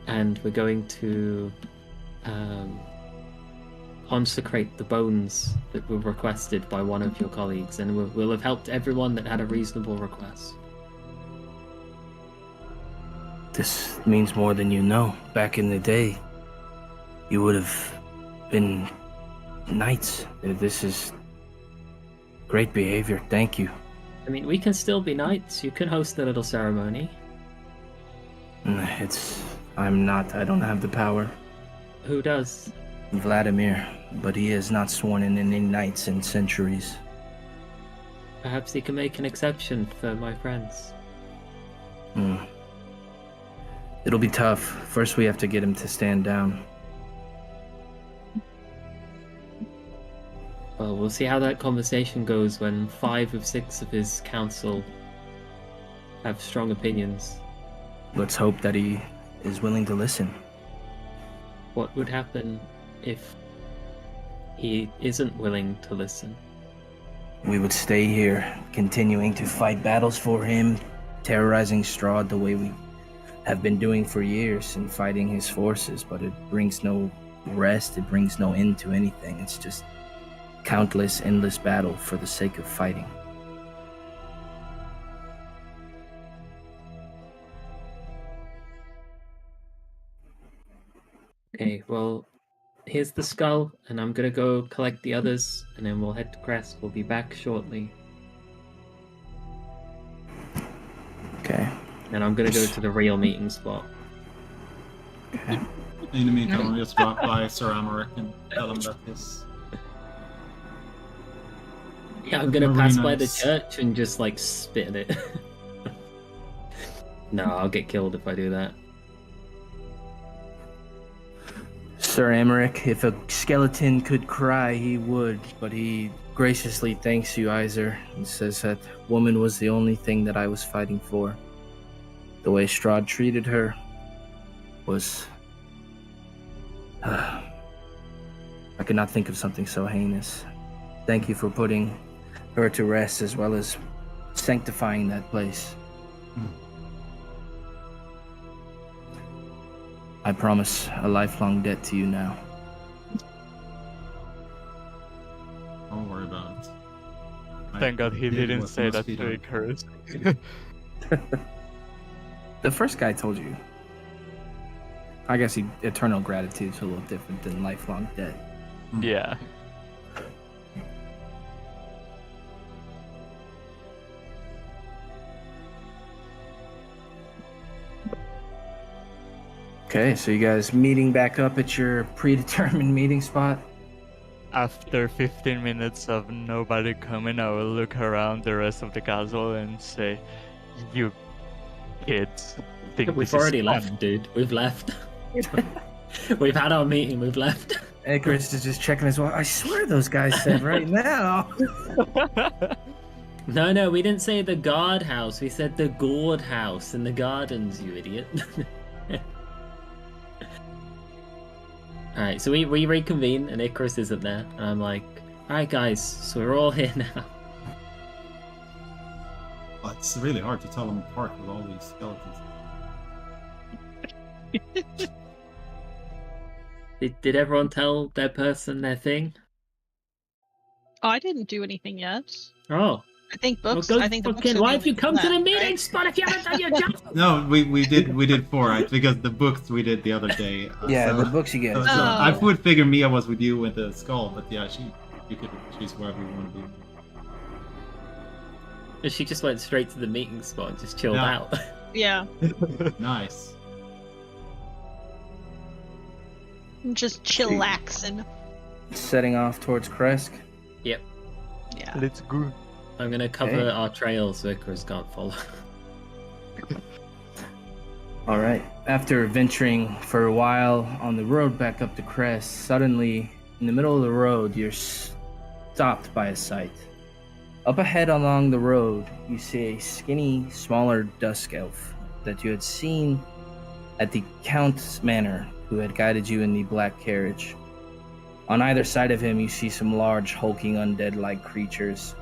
and we're going to consecrate the bones that were requested by one of your colleagues, and we'll have helped everyone that had a reasonable request.
This means more than you know. Back in the day, You would have been knights. This is great behavior. Thank you.
I mean, we can still be knights. You can host a little ceremony.
I don't have the power.
Who does?
Vladimir, but he has not sworn in any knights in centuries.
Perhaps he can make an exception for my friends.
It'll be tough. First, we have to get him to stand down.
Well, we'll see how that conversation goes when 5 of 6 of his council have strong opinions.
Let's hope that he is willing to listen.
What would happen if he isn't willing to listen?
We would stay here, continuing to fight battles for him, terrorizing Strahd the way we have been doing for years and fighting his forces, but it brings no rest, it brings no end to anything. It's just countless, endless battle for the sake of fighting.
Okay, well, here's the skull, and I'm gonna go collect the others, and then we'll head to Crest. We'll be back shortly.
Okay.
And I'm gonna go to the real meeting spot.
Okay.
In the meantime, I'll just drop by Sir Amaric and tell him that this.
Yeah, I'm gonna
Very
pass by the
nice.
church and just like spit at it. No, I'll get killed if I do that.
Sir Amaric, if a skeleton could cry, he would, but he graciously thanks you, Iser, and says that woman was the only thing that I was fighting for. The way Strahd treated her was... I could not think of something so heinous. Thank you for putting her to rest as well as sanctifying that place. I promise a lifelong debt to you now.
Don't worry about it.
Thank God he
did
didn't
what
say
must
that
be
to
done.
Icarus.
The first guy told you. I guess eternal gratitude is a little different than lifelong debt.
Yeah.
Okay, so you guys meeting back up at your predetermined meeting spot?
After 15 minutes of nobody coming, I will look around the rest of the castle and say, "You kids think
We've
this
already
is
left, dude. We've left. We've had our meeting. We've left.
Icarus is just checking his watch. I swear those guys said right now.
fun?"
No, we didn't say the guard house. We said the gourd house in the gardens, you idiot. Alright, so we reconvene and Icarus isn't there. And I'm like, alright guys, so we're all here now.
Well, it's really hard to tell them apart with all these skeletons.
Did everyone tell their person their thing?
Oh, I didn't do anything yet.
Oh.
I think books.
Well, go
I think the books
fucking,
are
why
the
have you
only
come
thing
to the
left,
meeting
right?
spot if you haven't done your job?
No, we did 4, right? Because the books we did the other day.
Yeah,
so,
the books you get.
so
Oh.
I would figure Mia was with you with the skull, but yeah, you could choose wherever you want to be.
She just went straight to the meeting spot and just chilled
Yeah.
out.
Yeah,
Nice.
I'm just chillaxing.
Setting off towards Kresk.
Yeah.
Let's go.
I'm gonna cover
Okay.
our trail so Icarus can't follow.
All right. After venturing for a while on the road back up to Crest, suddenly, in the middle of the road, you're stopped by a sight. Up ahead along the road, you see a skinny, smaller dusk elf that you had seen at the Count's manor, who had guided you in the black carriage. On either side of him, you see some large, hulking, undead-like creatures,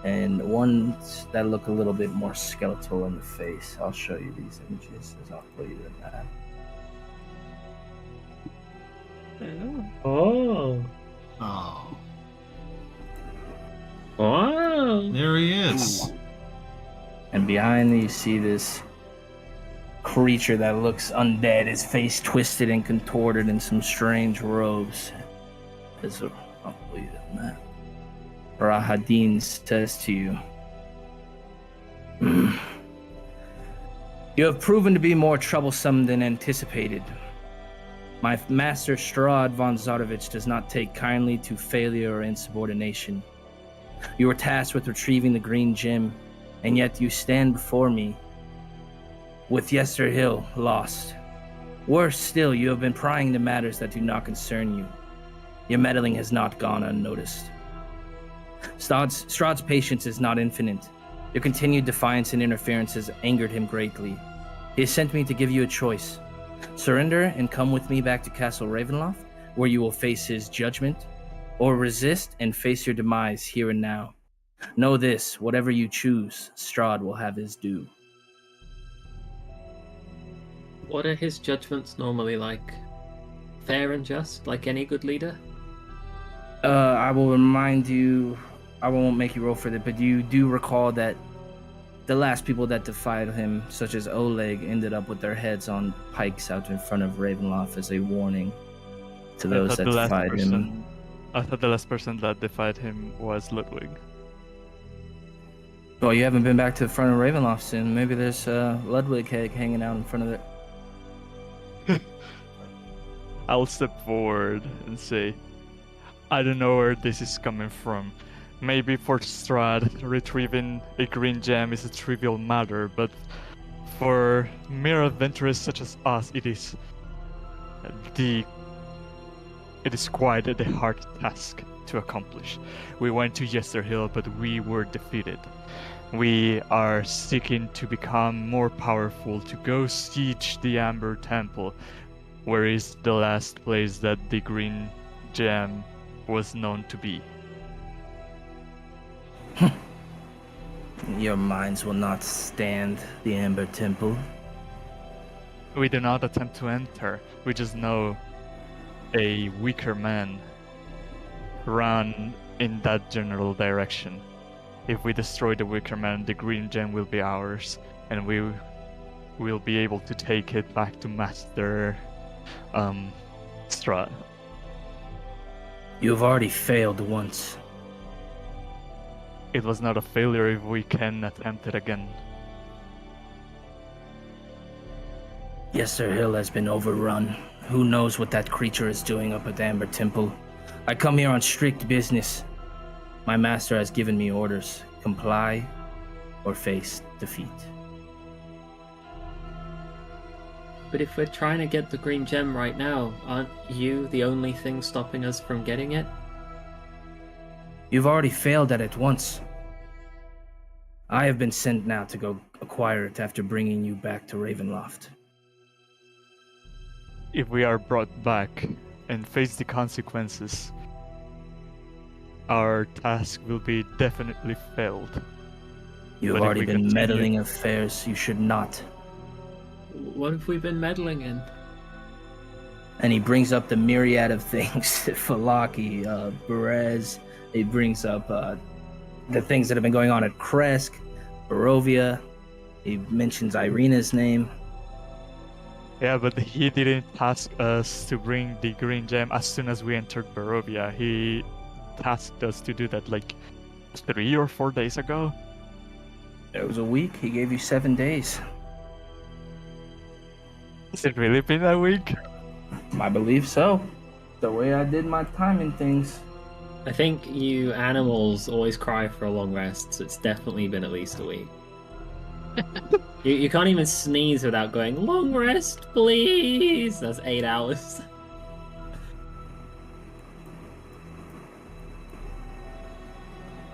and ones that look a little bit more skeletal in the face. I'll show you these images as I'll put you in that.
Oh.
Oh,
Oh.
there he is.
And behind you see this creature that looks undead, his face twisted and contorted in some strange robes. I'll believe it, man. Rahadin says to you, "You have proven to be more troublesome than anticipated. My master Strahd von Zartovich does not take kindly to failure or insubordination. You were tasked with retrieving the green gem, and yet you stand before me with Yester Hill lost. Worse still, you have been prying into matters that do not concern you. Your meddling has not gone unnoticed. Strahd's patience is not infinite. Your continued defiance and interference has angered him greatly. He has sent me to give you a choice. Surrender and come with me back to Castle Ravenloft, where you will face his judgment, or resist and face your demise here and now. Know this, whatever you choose, Strahd will have his due."
What are his judgments normally like? Fair and just, like any good leader?
I will remind you, I won't make you roll for it, but you do recall that the last people that defied him, such as Oleg, ended up with their heads on pikes out in front of Ravenloft as a warning to those that defied him.
I thought the last person that defied him was Ludwig.
Well, you haven't been back to the front of Ravenloft soon. Maybe there's Ludwig hanging out in front of it.
I'll step forward and say, I don't know where this is coming from. Maybe for Strahd, retrieving a green gem is a trivial matter, but for mere adventurers such as us, it is quite a hard task to accomplish. We went to Yester Hill, but we were defeated. We are seeking to become more powerful, to go siege the Amber Temple, where is the last place that the green gem was known to be.
Your minds will not stand the Amber Temple.
We do not attempt to enter. We just know a weaker man run in that general direction. If we destroy the weaker man, the green gem will be ours, and we will be able to take it back to Master Strahd.
You have already failed once.
It was not a failure if we can attempt it again.
Yester Hill has been overrun. Who knows what that creature is doing up at the Amber Temple? I come here on strict business. My master has given me orders. Comply or face defeat.
But if we're trying to get the green gem right now, aren't you the only thing stopping us from getting it?
You've already failed at it once. I have been sent now to go acquire it after bringing you back to Ravenloft.
If we are brought back and face the consequences, our task will be definitely failed.
You have
But if
already
we
been
continue-
meddling affairs you should not.
What have we been meddling in?
And he brings up the myriad of things, Falaki, Berez. He brings up the things that have been going on at Kresk, Barovia. He mentions Irina's name.
Yeah, but he didn't task us to bring the green gem as soon as we entered Barovia. He tasked us to do that like 3 or 4 days ago.
It was a week. He gave you 7 days.
Has it really been a week?
I believe so. The way I did my timing things.
I think you animals always cry for a long rest, so it's definitely been at least a week. You can't even sneeze without going, long rest, please! That's 8 hours.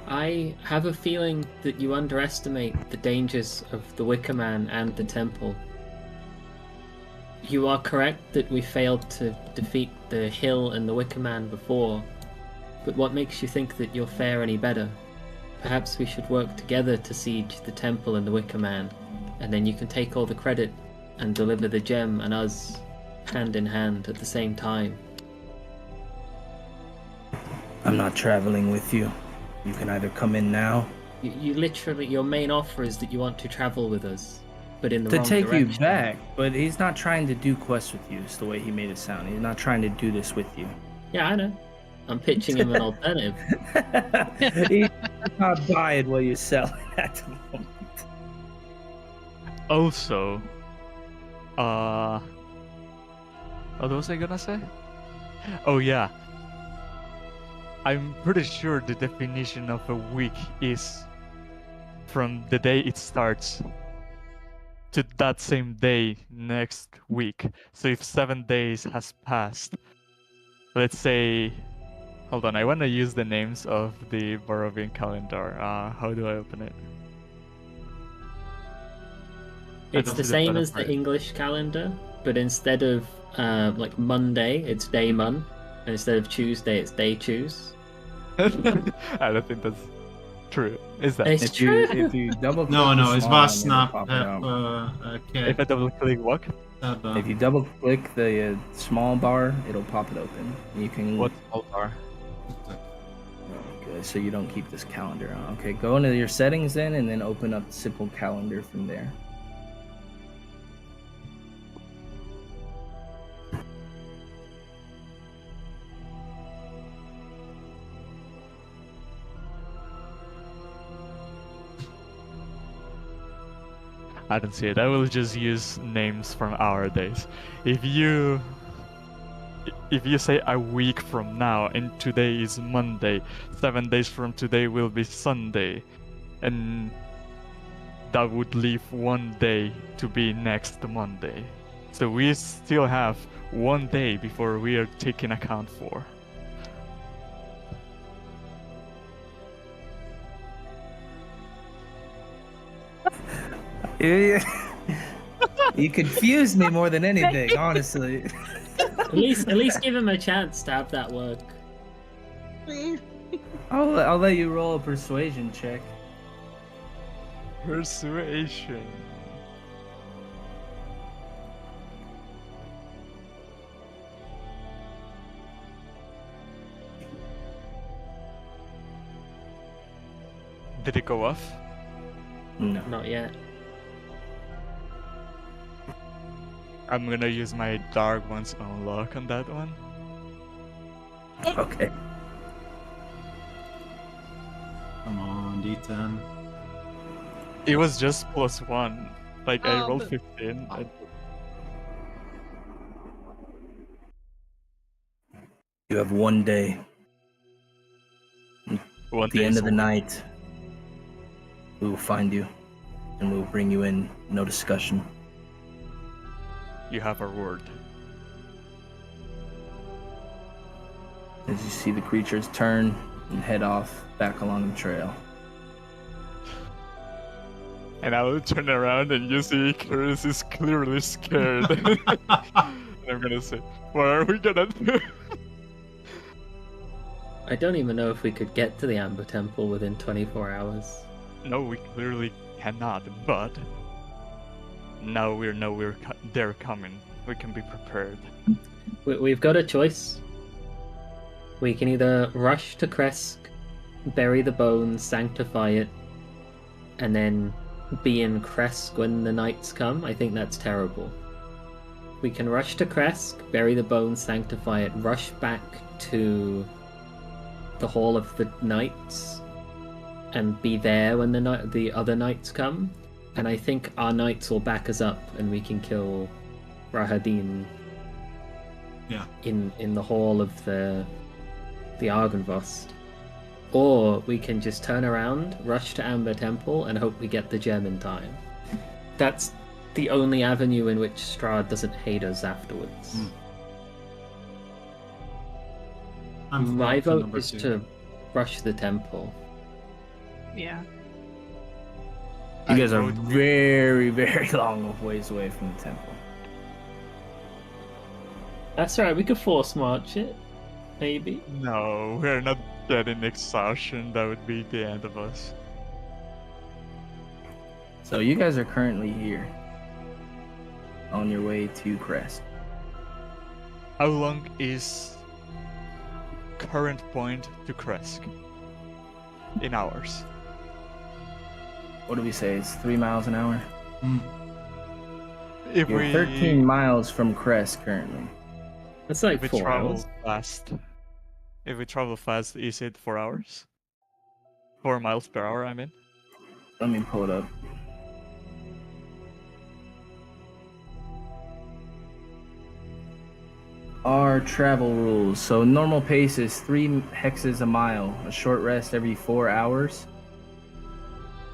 I have a feeling that you underestimate the dangers of the Wicker Man and the Temple. You are correct that we failed to defeat the Hill and the Wicker Man before, but what makes you think that you'll fare any better? Perhaps we should work together to siege the Temple and the Wicker Man, and then you can take all the credit and deliver the gem and us hand in hand at the same time.
I'm not traveling with you. You can either come in now.
You literally, your main offer is that you want to travel with us. but in the
To
wrong
take
direction.
you back, but he's not trying to do quests with you. Is the way he made it sound. He's not trying to do this with you.
Yeah, I know. I'm pitching him an alternative.
He's not buying what you're selling at the moment.
Also, what was I gonna say? Oh yeah, I'm pretty sure the definition of a week is from the day it starts to that same day next week. So if 7 days has passed, let's say, hold on, I want to use the names of the Barovian calendar. How do I open it?
It's
don't
the
see the
same
button
as
for
the
it.
English calendar, but instead of like Monday, it's day mon, and instead of Tuesday, it's day choose.
I don't think that's true. Is that?
It's true.
If you double click
No,
the
no, it's
small
bara
one, it'll
snabbt
pop it out.
okay.
If I double click what?
If you double click the small bar, it'll pop it open. You can.
What all are?
Good, so you don't keep this calendar on. Okay, go into your settings then, and then open up simple calendar from there.
I don't see it. I will just use names from our days. If you say a week from now and today is Monday, 7 days from today will be Sunday, and that would leave 1 day to be next Monday. So we still have 1 day before we are taking account for.
You confused me more than anything, honestly.
At least give him a chance to have that work.
I'll let you roll a persuasion check.
Persuasion. Did it go off?
No.
Not yet.
I'm gonna use my Dark One's unlock on that one.
Okay.
Come on, D10.
It was just +1. Like I
Oh,
rolled
but-
15.
You have 1 day.
One
At the
day
end
is
of the
all.
night, we will find you, and we will bring you in. No discussion.
You have our word.
As you see the creatures turn and head off back along the trail.
And I will turn around and you see Chris is clearly scared. And I'm gonna say, what are we gonna do?
I don't even know if we could get to the Amber Temple within 24 hours.
No, we clearly cannot, but now we know they're coming. We can be prepared.
We've got a choice. We can either rush to Kresk, bury the bones, sanctify it, and then be in Kresk when the knights come. I think that's terrible. We can rush to Kresk, bury the bones, sanctify it, rush back to the Hall of the Knights, and be there when the other knights come. And I think our knights will back us up, and we can kill Rahadin.
Yeah.
In the hall of the Argynvost. Or we can just turn around, rush to Amber Temple, and hope we get the gem in time. That's the only avenue in which Strahd doesn't hate us afterwards. My
for
vote
number
is
2.
to rush the temple.
Yeah.
You guys are
vote-
very, very long ways away from the temple.
That's right, we could force march it. Maybe.
No, we're not getting exhaustion. That would be the end of us.
So you guys are currently here, on your way to Crest.
How long is current point to Kresk? In hours.
What do we say? It's 3 miles an hour.
If
You're
we
13 miles from Crest currently.
That's like
if we
4
travel
hours.
fast, is it 4 hours? 4 miles per hour, I mean.
Let me pull it up. Our travel rules. So normal pace is 3 hexes a mile. A short rest every 4 hours.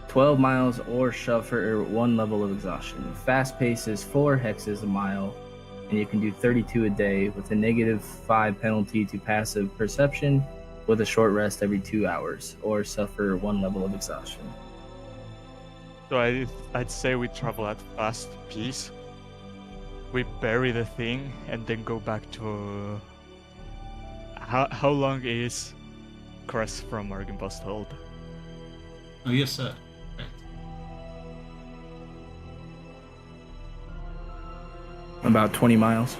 12 miles or shove for 1 level of exhaustion. Fast pace is 4 hexes a mile, and you can do 32 a day with a -5 penalty to passive perception, with a short rest every 2 hours, or suffer 1 level of exhaustion.
So I'd say we travel at fast pace. We bury the thing and then go back to. How long is Crest from Argenbosthold?
Oh, yes, sir. Right.
About 20 miles.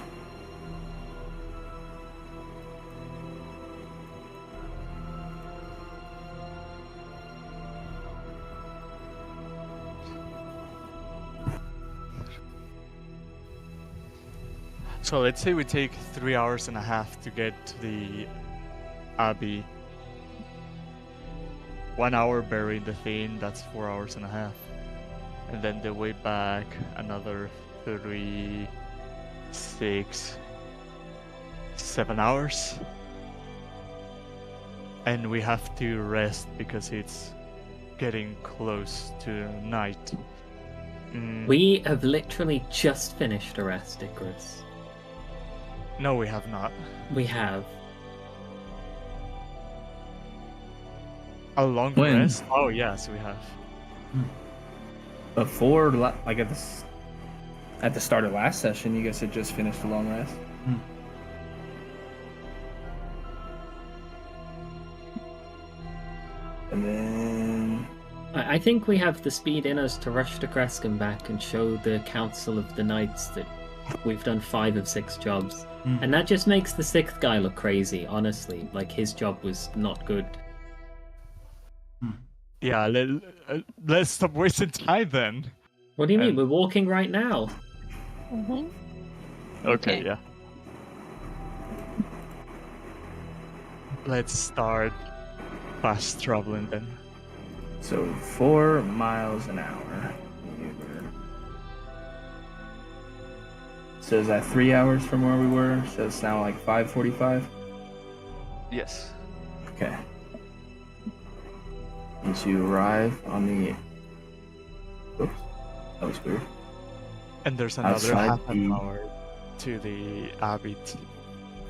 So let's say we take 3 hours and a half to get to the Abbey. 1 hour burying the thing, that's 4 hours and a half. And then the way back, another 3, 6, 7 hours. And we have to rest because it's getting close to night.
We have literally just finished a rest, Icarus.
No, we have not.
We have.
A long
When?
rest? Oh, yes, we have.
Before, like at the start of last session, you guys had just finished a long rest. And then
I think we have the speed in us to rush to Kreskin back and show the Council of the Knights that we've done 5 of 6 jobs. And that just makes the 6th guy look crazy, honestly. Like, his job was not good.
Yeah, let's stop wasting time then.
What do you mean? We're walking right now.
Mm-hmm.
Okay,
Okay.
yeah. Let's start fast traveling then.
so 4 miles an hour. So is that 3 hours from where we were? So it's now like 5:45.
Yes.
Okay. Once you arrive on the. Oops, that was weird.
And there's another
Outside
half an
the-
hour to the Abbey.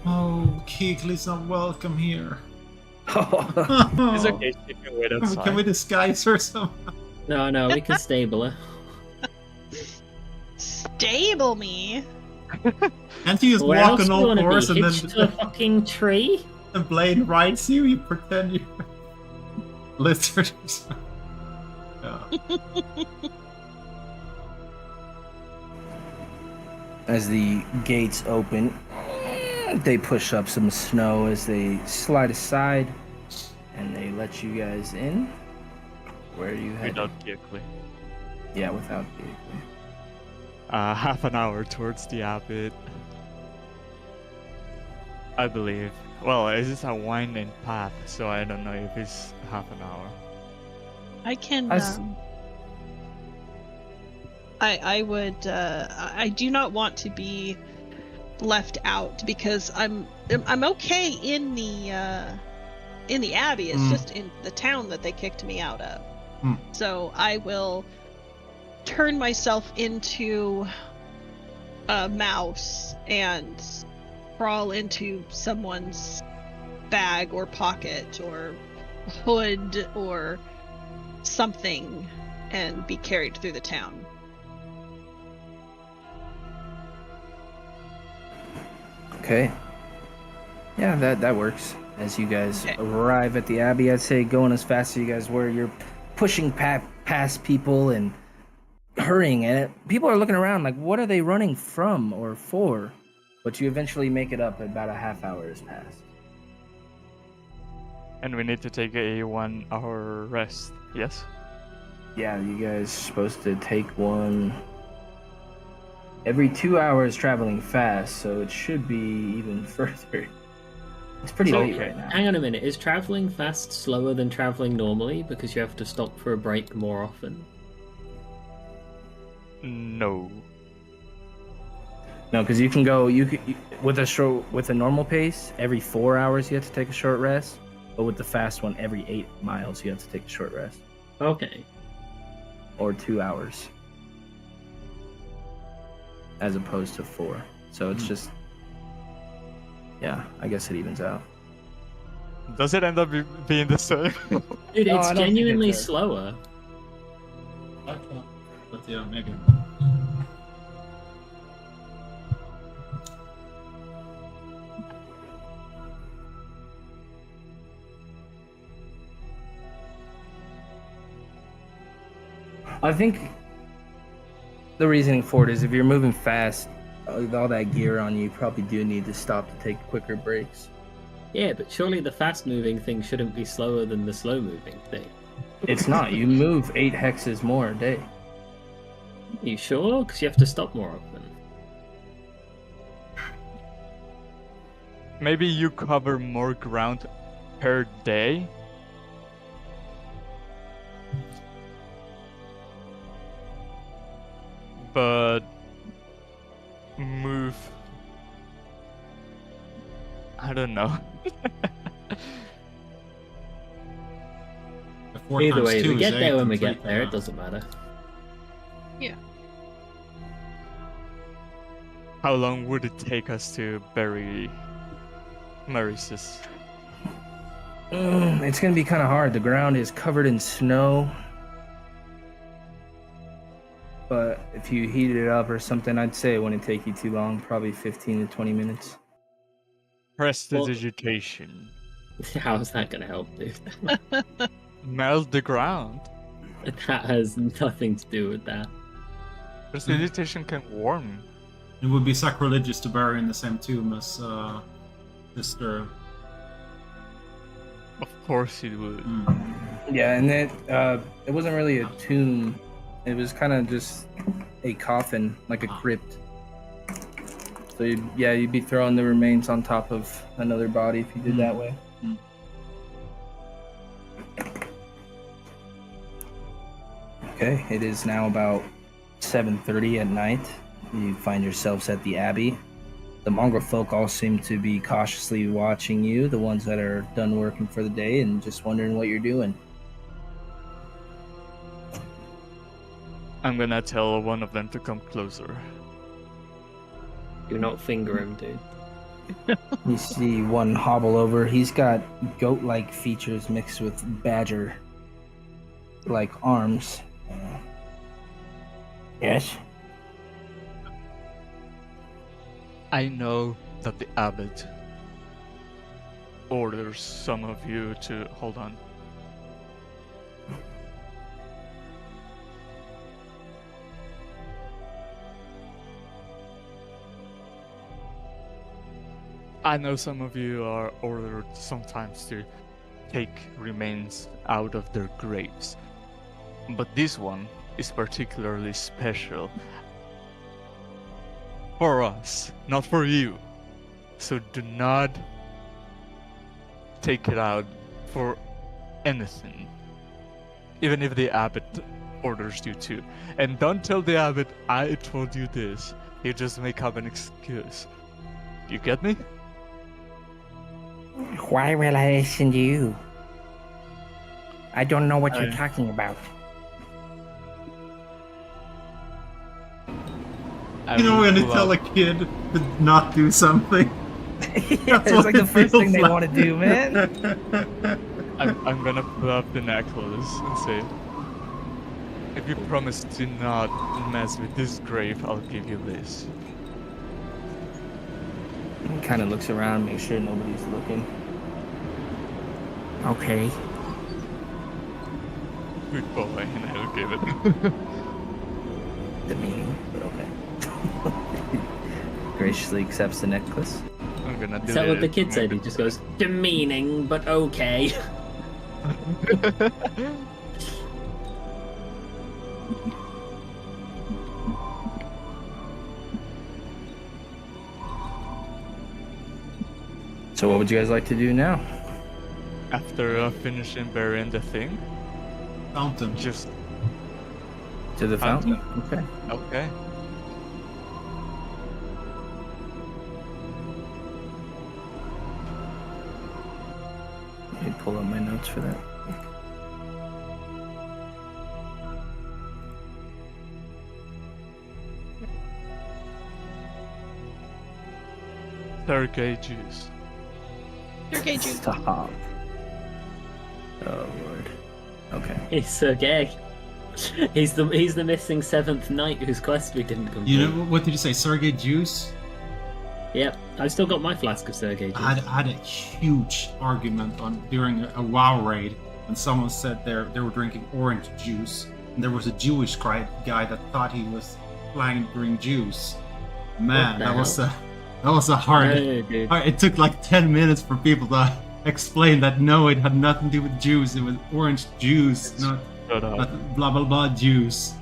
Oh, Keighley's not welcome here.
It's okay, she can wait outside.
Can we disguise her somehow?
No, we can stable her.
Stable me.
Can't you just
Where
walk
else
on
do you
all
want to
fours
be?
and
Hitched to a
then
fucking tree?
the blade rides you? You pretend you're a lizard or something. Yeah.
As the gates open, they push up some snow as they slide aside, and they let you guys in. Where are you headed?
Without vehicle.
Yeah, without vehicle.
Half an hour towards the Abbey. I believe. Well, it's a winding path, so I don't know if it's half an hour.
I can.
I
I do not want to be left out because I'm okay in the Abbey. It's just in the town that they kicked me out of. So I will turn myself into a mouse and crawl into someone's bag or pocket or hood or something and be carried through the town.
Okay. Yeah, that works. As you guys arrive at the Abbey, I'd say going as fast as you guys were, you're pushing past people and hurrying, and people are looking around like, what are they running from or for? But you eventually make it up. About a half hour has passed.
And we need to take a 1 hour rest, yes?
Yeah, you guys supposed to take one. Every 2 hours traveling fast, so it should be even further. It's pretty
So,
late right now.
Hang on a minute. Is traveling fast slower than traveling normally because you have to stop for a break more often?
No.
No, because you can go. With a normal pace, every 4 hours you have to take a short rest. But with the fast one, every 8 miles you have to take a short rest,
Okay.
or 2 hours, as opposed to 4. So it's just, yeah, I guess it evens out.
Does it end up being the same?
Dude,
No,
it's
I don't think
genuinely
it does.
slower.
But yeah, maybe.
I think the reasoning for it is if you're moving fast, with all that gear on you, you probably do need to stop to take quicker breaks.
Yeah, but surely the fast-moving thing shouldn't be slower than the slow-moving thing.
It's not. You move 8 hexes more a day.
You sure? Because you have to stop more often.
Maybe you cover more ground per day? But move, I don't know.
The 4
Either
times
way,
2
we
is
get
8
there when
and
we
3
get there. It
times-
doesn't matter.
How long would it take us to bury Maurice's?
It's gonna be kind of hard. The ground is covered in snow. But if you heat it up or something, I'd say it wouldn't take you too long. Probably 15 to 20 minutes.
Prestidigitation.
How is that going to help, dude?
Melt the ground.
That has nothing to do with that.
Prestidigitation can warm.
It would be sacrilegious to bury in the same tomb as Mr.
Of course it would.
Yeah, and it wasn't really a tomb. It was kind of just a coffin, like a crypt. So you'd be throwing the remains on top of another body if you did that way. Okay, it is now about 7:30 at night. You find yourselves at the Abbey. The mongrel folk all seem to be cautiously watching you, the ones that are done working for the day and just wondering what you're doing.
I'm gonna tell one of them to come closer.
Do not finger him, dude.
You see one hobble over. He's got goat-like features mixed with badger-like arms. Yes?
I know that the abbot orders some of you to hold on. I know some of you are ordered sometimes to take remains out of their graves, but this one is particularly special for us, not for you. So do not take it out for anything, even if the abbot orders you to. And don't tell the abbot I told you this. You just make up an excuse. You get me?
Why will I listen to you? I don't know what you're talking about.
I
You know
will
when you
pull
tell a
out-
kid to not do something?
Yeah,
That's
it's
what
like the
it
first thing
feels
they
like.
want to do, man.
I'm gonna pull up the necklace and say, if you promise to not mess with this grave, I'll give you this.
He kind of looks around, make sure nobody's looking.
Okay.
Good boy, and I'll give it.
Demeaning, but okay. Graciously accepts the necklace.
I'm gonna do
Is that what the kid said? He just goes, demeaning, but okay.
So what would you guys like to do now?
After finishing burying the thing,
Fountain.
just
To the fountain? Okay.
okay.
Let me pull up my notes for that.
Sergey juice.
Sergey juice.
Stop. Oh lord. Okay.
It's Sergey. He's the missing seventh knight whose quest we didn't complete.
You know, what did you say? Sergey Juice?
Yep, I've still got my flask of Sergey juice.
I had a huge argument during a WoW raid when someone said they were drinking orange juice, and there was a Jewish guy that thought he was planning to drink juice. Man, that was a hard.
No, dude.
It took like 10 minutes for people to explain that no, it had nothing to do with juice. It was orange juice, not blah blah blah juice.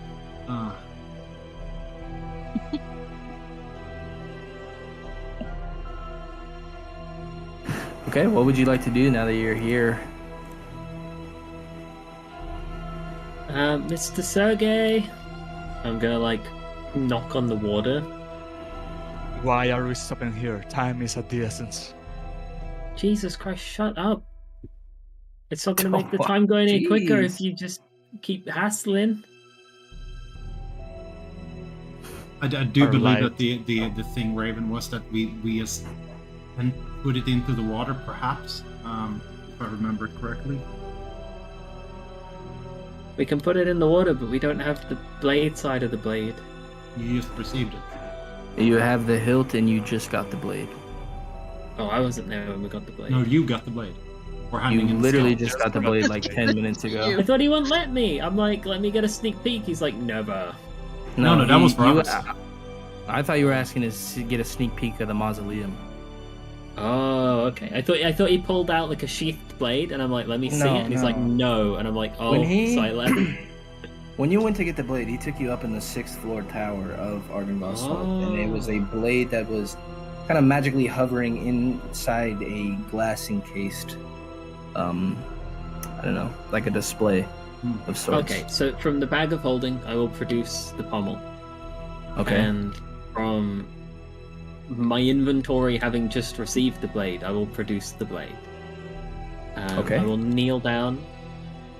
Okay, what would you like to do now that you're here?
Mr. Sergey, I'm gonna knock on the water.
Why are we stopping here? Time is of the essence.
Jesus Christ, shut up. It's not gonna make the time go any quicker if you just keep hassling.
I do
Our
believe
light.
that the thing, Raven, was that we just and put it into the water, perhaps, if I remember correctly.
We can put it in the water, but we don't have the blade side of the blade.
You just received it.
You have the hilt and you just got the blade.
Oh, I wasn't there when we got the blade.
No, you got the blade. We're
You
handing in the
literally
skull.
just got the blade like 10 minutes ago.
I thought he wouldn't let me. I'm like, let me get a sneak peek. He's like, never.
No, that was for us.
I thought you were asking to get a sneak peek of the mausoleum.
Oh, okay. I thought he pulled out like a sheathed blade, and I'm like, let me see
No,
it. And he's like, no. And I'm like, oh, so I let him.
When you went to get the blade, he took you up in the 6th floor tower of Argynvost, and it was a blade that was kind of magically hovering inside a glass encased, I don't know, like a display of sorts.
Okay, so from the bag of holding, I will produce the pommel.
Okay.
And from my inventory, having just received the blade, I will produce the blade.
Okay.
I will kneel down,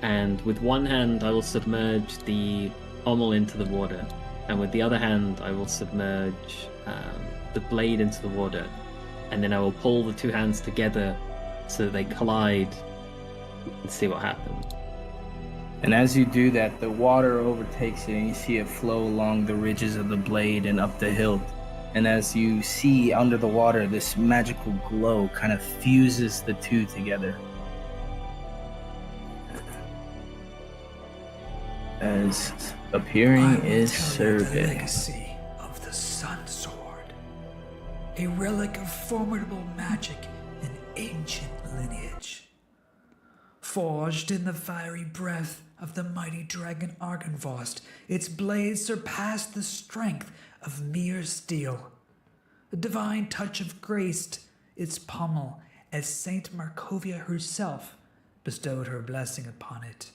and with one hand, I will submerge the pommel into the water, and with the other hand, I will submerge the blade into the water, and then I will pull the two hands together so that they collide and see what happens.
And as you do that, the water overtakes it, and you see it flow along the ridges of the blade and up the hilt. And as you see under the water, this magical glow kind of fuses the two together. As appearing is
The
Sergey.
legacy of the Sun Sword, a relic of formidable magic and ancient lineage. Forged in the fiery breath of the mighty dragon Argynvost, its blades surpassed the strength of mere steel. A divine touch of graced its pommel as Saint Markovia herself bestowed her blessing upon it.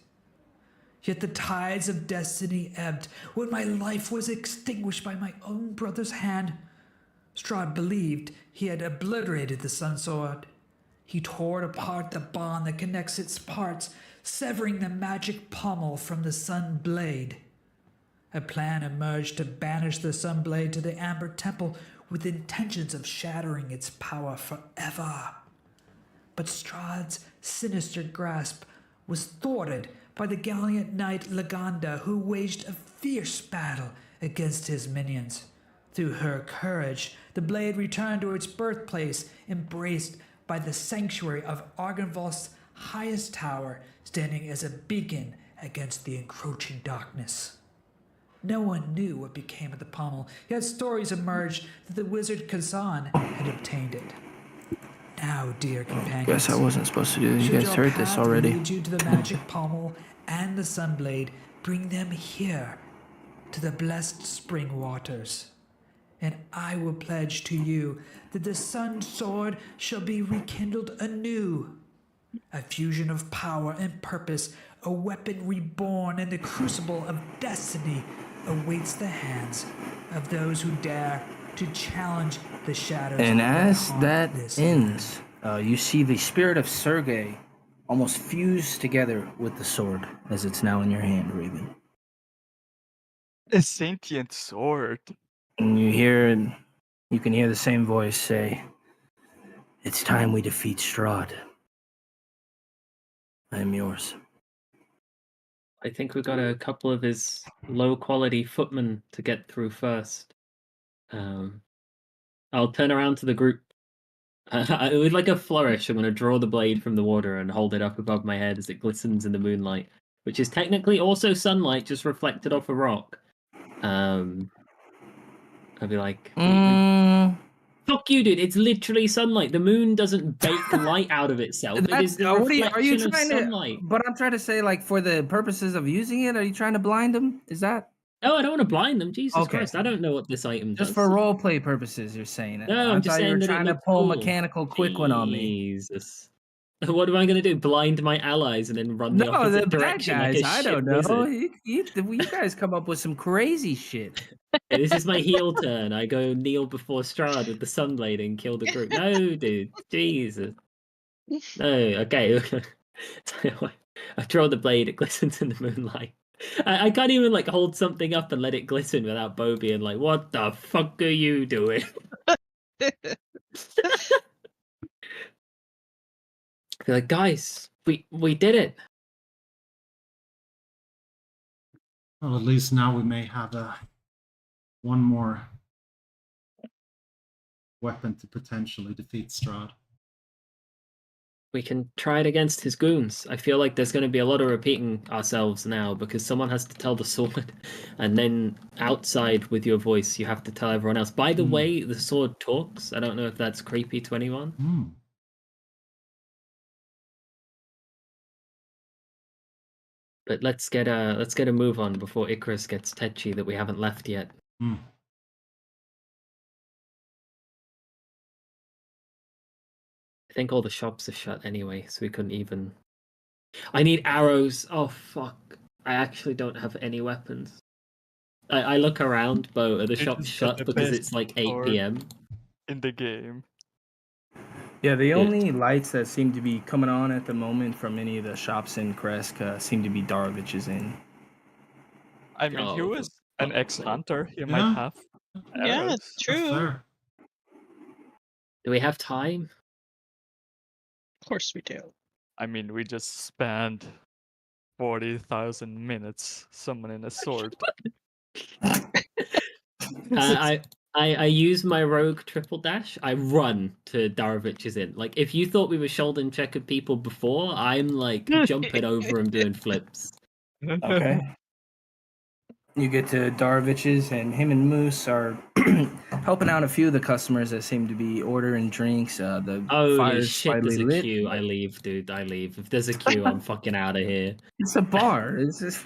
Yet the tides of destiny ebbed when my life was extinguished by my own brother's hand. Strahd believed he had obliterated the Sun Sword. He tore apart the bond that connects its parts, severing the magic pommel from the Sun Blade. A plan emerged to banish the Sun Blade to the Amber Temple with intentions of shattering its power forever. But Strahd's sinister grasp was thwarted by the gallant knight Laganda, who waged a fierce battle against his minions. Through her courage, the blade returned to its birthplace, embraced by the sanctuary of Argynvost's highest tower, standing as a beacon against the encroaching darkness. No one knew what became of the pommel, yet stories emerged that the wizard Kazan had obtained it. Now, dear companions,
Guess I wasn't supposed to do this. You
should
guys
your
heard this
path
already.
lead you to the magic pommel and the Sunblade, bring them here to the blessed spring waters. and I will pledge to you that the Sun Sword shall be rekindled anew. A fusion of power and purpose, a weapon reborn in the crucible of destiny, awaits the hands of those who dare to challenge the shadows.
And
that
as
haunt
that
this
ends, you see the spirit of Sergei almost fuse together with the sword as it's now in your hand, Raven.
A sentient sword.
And you can hear the same voice say, "It's time we defeat Strahd. I am yours."
I think we got a couple of his low-quality footmen to get through first. I'll turn around to the group. With like a flourish, I'm going to draw the blade from the water and hold it up above my head as it glistens in the moonlight, which is technically also sunlight, just reflected off a rock. I'll be like, fuck you, dude. It's literally sunlight. The moon doesn't bake light out of itself. It is the reflection of sunlight.
But I'm trying to say, like, for the purposes of using it, are you trying to blind them? Is that?
Oh, I don't want to blind them. Jesus
Okay.
Christ. I don't know what this item does.
Just for role play purposes, you're saying it.
No, I'm just
thought you
saying
were
that it
trying to
looks
pull
cool.
mechanical quick one on me.
Jesus. What am I going to do? Blind my allies and then run the
No,
opposite
the bad
direction
guys.
like a
I
shit
don't know.
wizard?
You guys come up with some crazy shit.
Okay, this is my heel turn. I go kneel before Strahd with the sunblade and kill the group. No, dude. Jesus. No, okay. I draw the blade, it glistens in the moonlight. I can't even like hold something up and let it glisten without Bo being like, "What the fuck are you doing?" They're like, "Guys, we did it."
Well, at least now we may have one more weapon to potentially defeat Strahd.
We can try it against his goons. I feel like there's going to be a lot of repeating ourselves now because someone has to tell the sword, and then outside with your voice, you have to tell everyone else. By the way, the sword talks. I don't know if that's creepy to anyone. But let's get a move on before Icarus gets tetchy that we haven't left yet. I think all the shops are shut anyway, so we couldn't even. I need arrows. Oh fuck! I actually don't have any weapons. I look around, but are the shops shut because it's like 8 p.m.
in the game?
Yeah, the only lights that seem to be coming on at the moment from any of the shops in Kresk seem to be Darovich's in.
I mean, he was an ex-hunter. He might have
Yeah,
arrows.
true.
Do we have time?
Of course we do.
I mean, we just spent 40,000 minutes summoning a sword.
I use my rogue triple dash. I run to Darovich's inn. Like, if you thought we were shoulder checkered people before, I'm like jumping over him doing flips.
Okay. You get to Darovich's, and him and Moose are helping out a few of the customers that seem to be ordering drinks. The
Holy
fire's
shit,
slightly
there's a
lit.
queue. I leave, dude. I leave. If there's a queue, I'm fucking out of here.
It's a bar. It's just.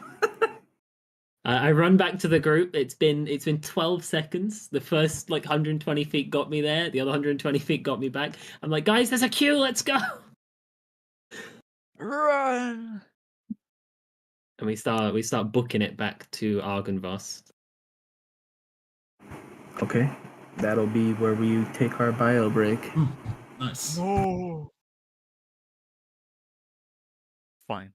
I run back to the group. It's been 12 seconds. The first like 120 feet got me there. The other 120 feet got me back. I'm like, guys, there's a queue. Let's go.
Run.
And we start booking it back to Argynvost.
Okay, that'll be where we take our bio break.
Nice.
No. Fine.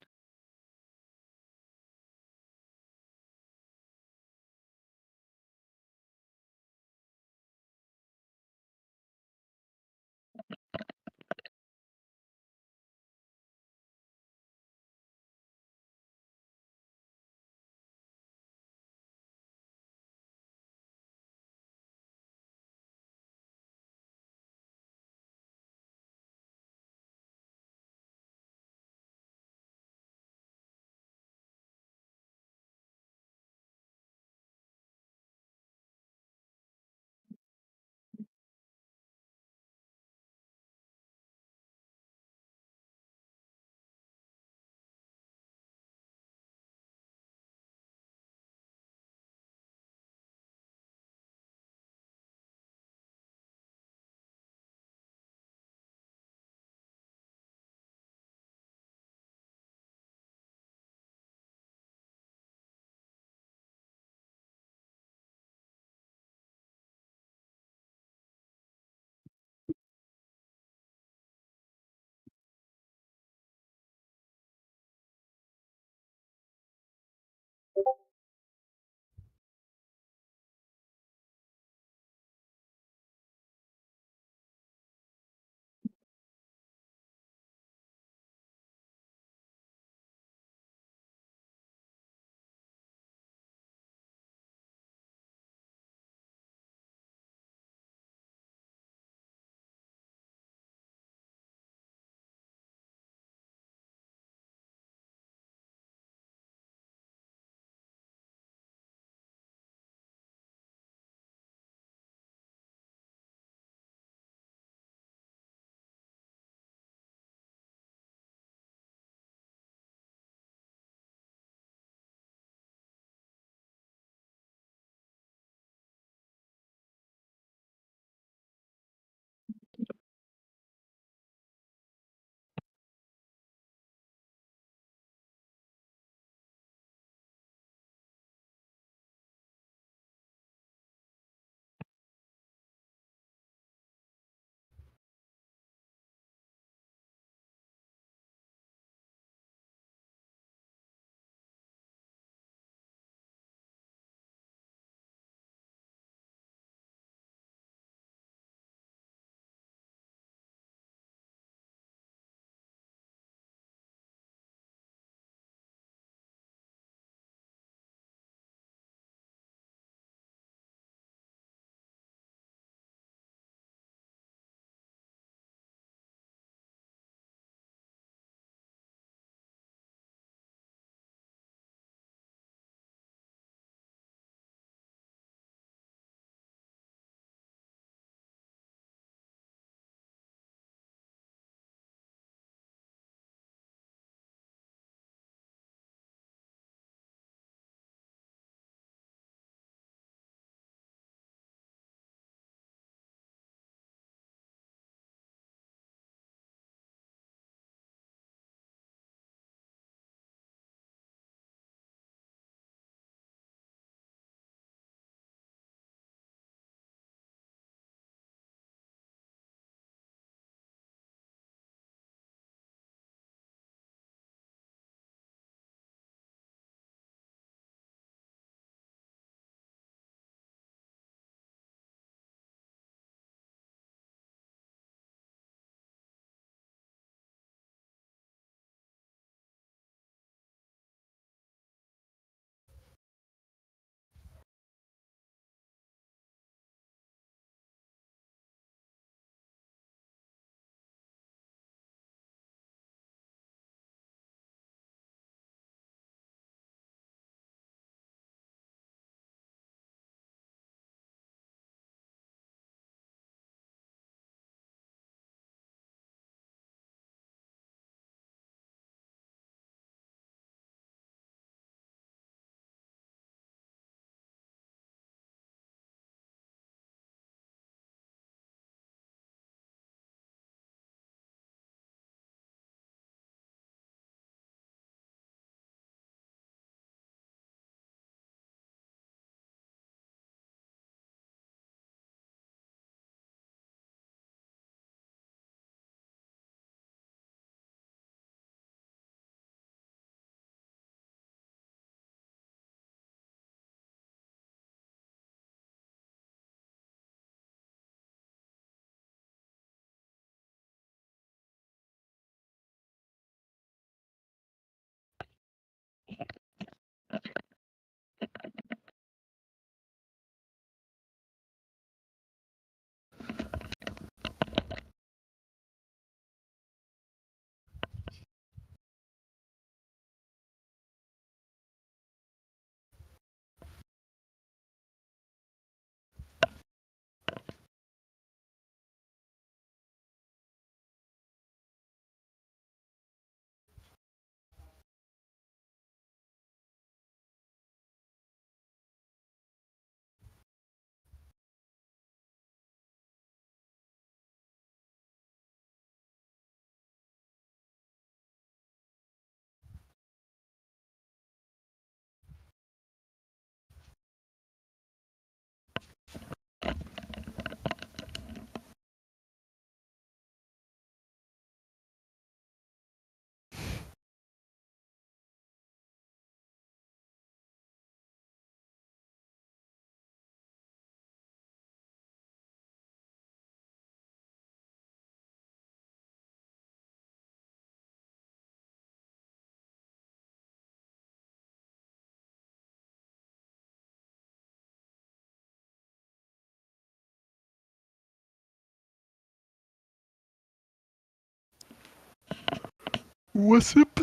What's up?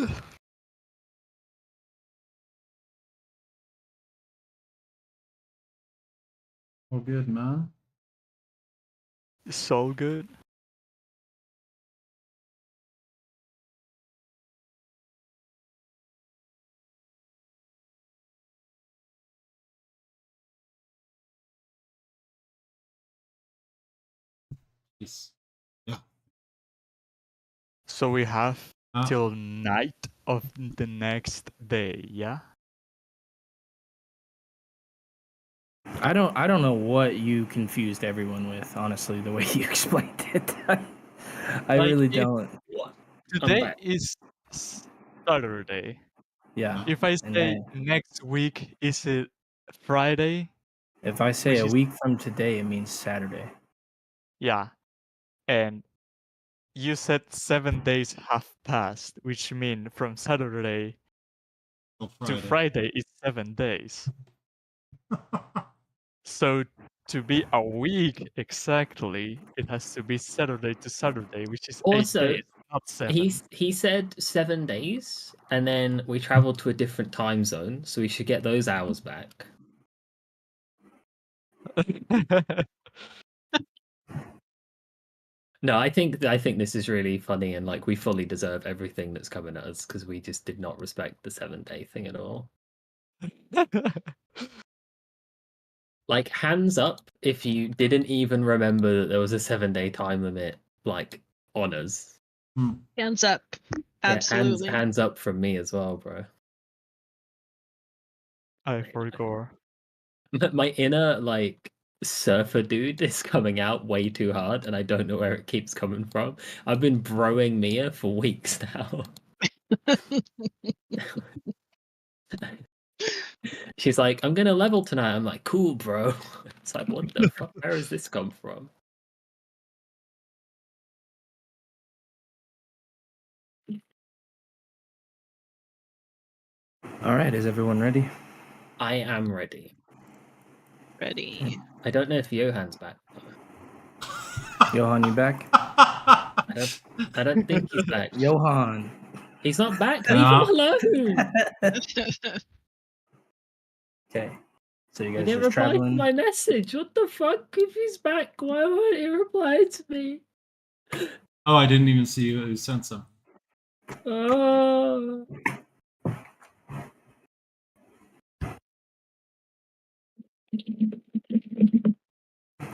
All good, man.
It's all good.
Yes. Yeah.
So we have
Ah.
till night of the next day, yeah?
I don't know what you confused everyone with, honestly, the way you explained it. I
Like,
really
if
don't.
today
back.
is Saturday.
Yeah.
If I
And
say
then
next week, is it Friday?
if I say
Which
a
is
week from today, it means Saturday.
yeah. And you said 7 days have passed, which mean from Saturday
Till
to
Friday.
Friday is 7 days. So to be a week exactly, it has to be Saturday to Saturday, which is 8
Also,
days, not 7.
he said 7 days, and then we traveled to a different time zone, so we should get those hours back. No, I think this is really funny, and like we fully deserve everything that's coming at us because we just did not respect the 7-day thing at all. Like, hands up if you didn't even remember that there was a 7-day time limit, like, on us.
Hands up. Absolutely.
Yeah, hands up from me as well, bro.
I forgot.
My inner, like, surfer dude is coming out way too hard, and I don't know where it keeps coming from. I've been broing Mia for weeks now. She's like, I'm gonna level tonight. I'm like, cool, bro. It's like, what the fuck? Where has this come from?
All right, is everyone ready?
I am ready.
Ready.
I don't know if Johan's back.
Johan, you back?
I don't think he's back.
Johan.
He's not back. Leave him alone.
Okay. So you
He
guys
didn't
just
reply to
traveling?
my message. What the fuck? If he's back, why won't he reply to me?
Oh, I didn't even see you sent some.
Oh.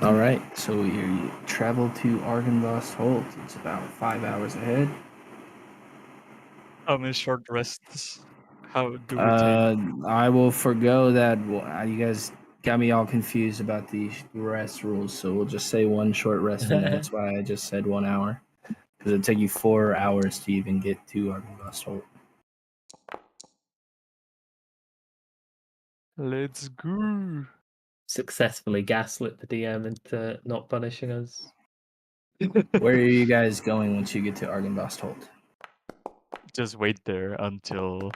All right. So you travel to Argynvost Holt. It's about 5 hours ahead.
How many short rests? How do we take?
I will forgo that. You guys got me all confused about the rest rules, so we'll just say one short rest in there. That's why I just said 1 hour, because it'll take you 4 hours to even get to Argynvost Holt.
Let's go.
Successfully gaslit the DM into not punishing us.
Where are you guys going once you get to Argynvost Holt?
Just wait there until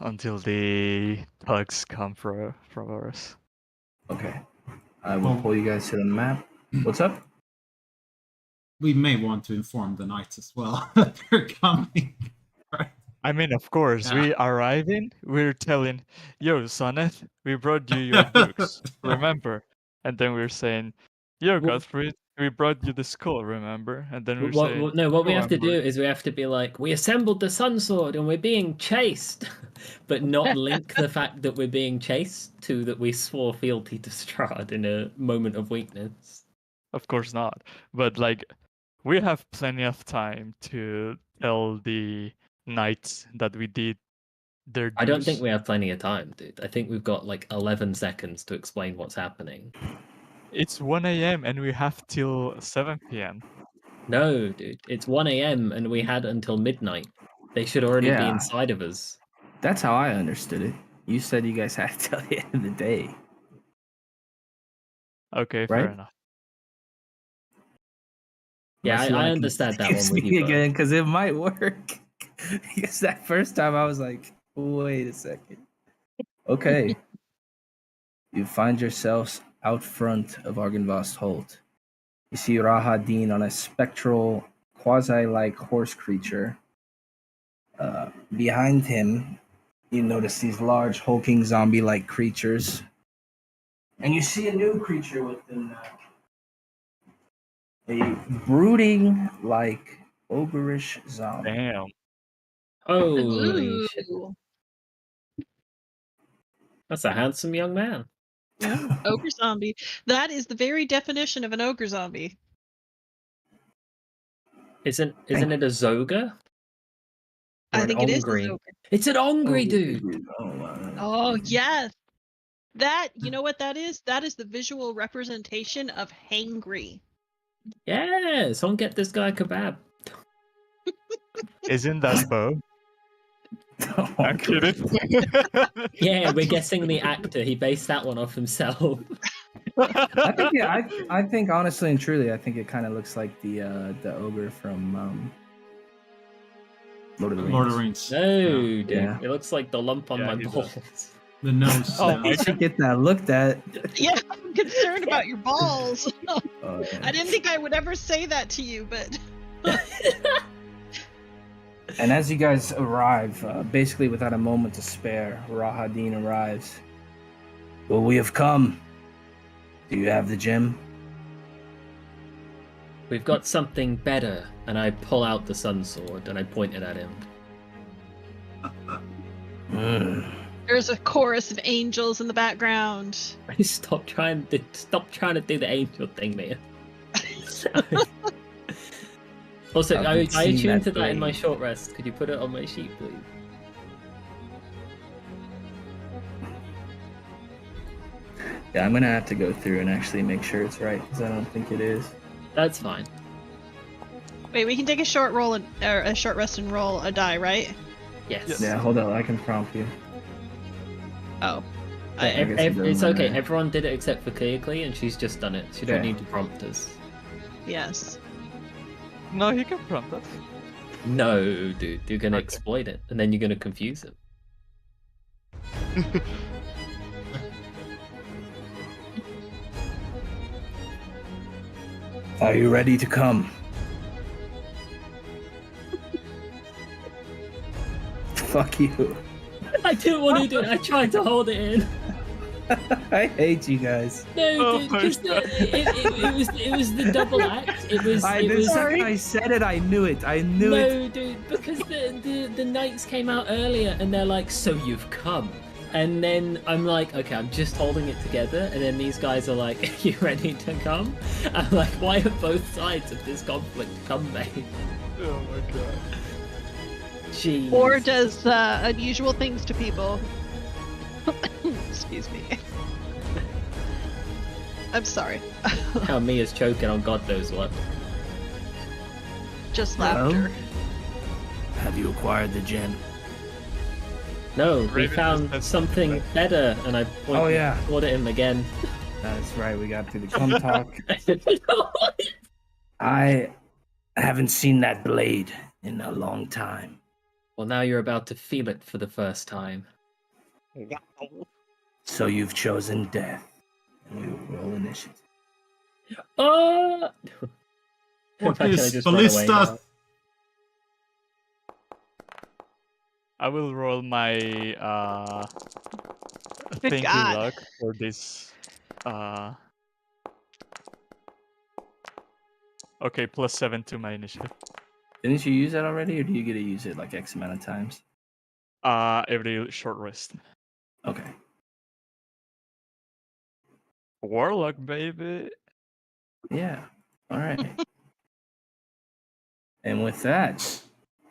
the thugs come from us.
Okay. I will pull you guys to the map. What's up?
We may want to inform the knights as well that they're coming. Right?
I mean, of course, we arriving, we're telling, yo, Sonnet, we brought you your books, remember? And then we're saying, yo, Gottfried, we brought you the skull, remember? And then we're saying,
what we
"Oh,
have to do
Amber."
is we have to be like, we assembled the Sun Sword and we're being chased, but not link the fact that we're being chased to that we swore fealty to Strahd in a moment of weakness.
Of course not. But like, we have plenty of time to tell the knights that we did their dues.
I don't think we have plenty of time, dude. I think we've got like 11 seconds to explain what's happening.
It's 1 a.m. and we have till 7 p.m.
No, dude. It's 1 a.m. and we had until midnight. They should already be inside of us.
That's how I understood it. You said you guys had till the end of the day.
Okay,
right?
fair enough.
Yeah, I understand that one with you
again, because it might work. Because that first time I was like, wait a second. Okay. You find yourselves out front of Argynvost Holt. You see Rahadin on a spectral quasi-like horse creature. Behind him, you notice these large hulking zombie-like creatures. And you see a new creature within that. A brooding, like, ogreish zombie.
Damn.
Holy shit.
Ooh.
That's a handsome young man.
Yeah, ogre zombie. That is the very definition of an ogre zombie.
Isn't it a Zoga? Or
I
an
think it is an
Ongri?
ogre.
It's an Ongri, dude.
Oh yes, that you know what that is? That is the visual representation of hangry.
Yeah, someone get this guy a kebab.
Isn't that Bo? I'm kidding.
Yeah, we're guessing the actor. He based that one off himself.
I think, yeah, I think honestly and truly, I think it kind of looks like the ogre from Lord of the Rings.
Lord of the Rings.
No,
Yeah.
dude.
Yeah.
It looks like the lump on
Yeah,
my
he does.
balls.
The nose.
Oh,
yeah.
You should get that looked at.
Yeah, I'm concerned about your balls.
Oh, yeah.
I didn't think I would ever say that to you, but
And as you guys arrive, basically without a moment to spare, Rahadin arrives. Well, we have come. Do you have the gem?
We've got something better. And I pull out the sun sword and I point it at him.
there's a chorus of angels in the background.
Stop trying to do the angel thing, man. Also,
I've
I
been seeing
attuned to
that
that in my
blade.
short rest. Could you put it on my sheet, please?
Yeah, I'm gonna have to go through and actually make sure it's right because I don't think it is.
That's fine.
Wait, we can take a short roll and or a short rest and roll a die, right?
Yes.
Yeah, hold on, I can prompt you.
Oh,
I guess it doesn't
It's okay.
matter.
Everyone did it except for Clearly, and she's just done it. She don't
Okay.
need to prompt us.
yes.
No, he can prompt us.
No, dude. You're gonna
Okay.
exploit it, and then you're gonna confuse him.
Are you ready to come? Fuck you.
I didn't want to do it. I tried to hold it in.
I hate you guys.
No,
Oh
dude,
my
'cause it was the double act.
The second I said it, I knew it. I knew it.
No, dude, because the knights came out earlier and they're like, so you've come. And then I'm like, okay, I'm just holding it together. And then these guys are like, are you ready to come? I'm like, why are both sides of this conflict come, mate?
Oh my god.
Jeez.
Or does unusual things to people. Excuse me. I'm sorry.
How Mia's choking on God knows what.
Just
Hello?
laughter.
Have you acquired the gem?
No, we
Raven
found
just-
something better. And I
Oh, yeah.
pointed at him again.
That's right, we got through the cum talk. I haven't seen that blade in a long time.
Well, now you're about to feel it for the first time.
So you've chosen death. And we will roll initiative.
Oh!
What
Can I
is
just run away
ballista?
now?
I will roll my thinking
God.
luck for this. Okay, +7 to my initiative.
Didn't you use that already, or do you get to use it like X amount of times?
Every short rest.
Okay.
Warlock, baby.
Yeah. All right. And with that,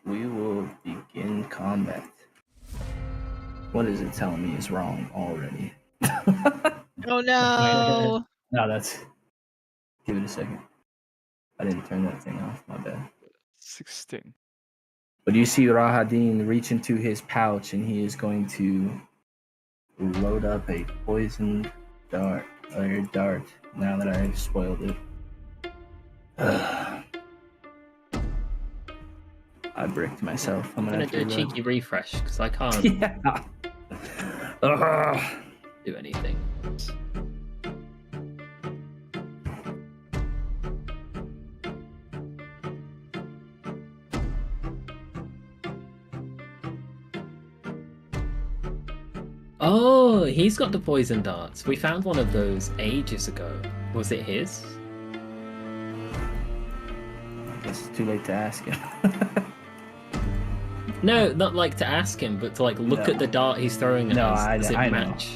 we will begin combat. What is it telling me is wrong already?
Oh no.
No, that's. Give it a second. I didn't turn that thing off. My bad.
16.
But you see Rahadin reach into his pouch, and he is going to load up a poisoned dart. Now that I've spoiled it. I bricked myself. I'm
I'm
gonna
gonna do a
have to
cheeky refresh because I can't
Yeah. Ugh.
do anything. Oh, he's got the poison darts. We found one of those ages ago. Was it his?
It's too late to ask him.
No, not like to ask him, but to like look
No.
at the dart he's throwing at
No,
us.
I
Does it
know.
match?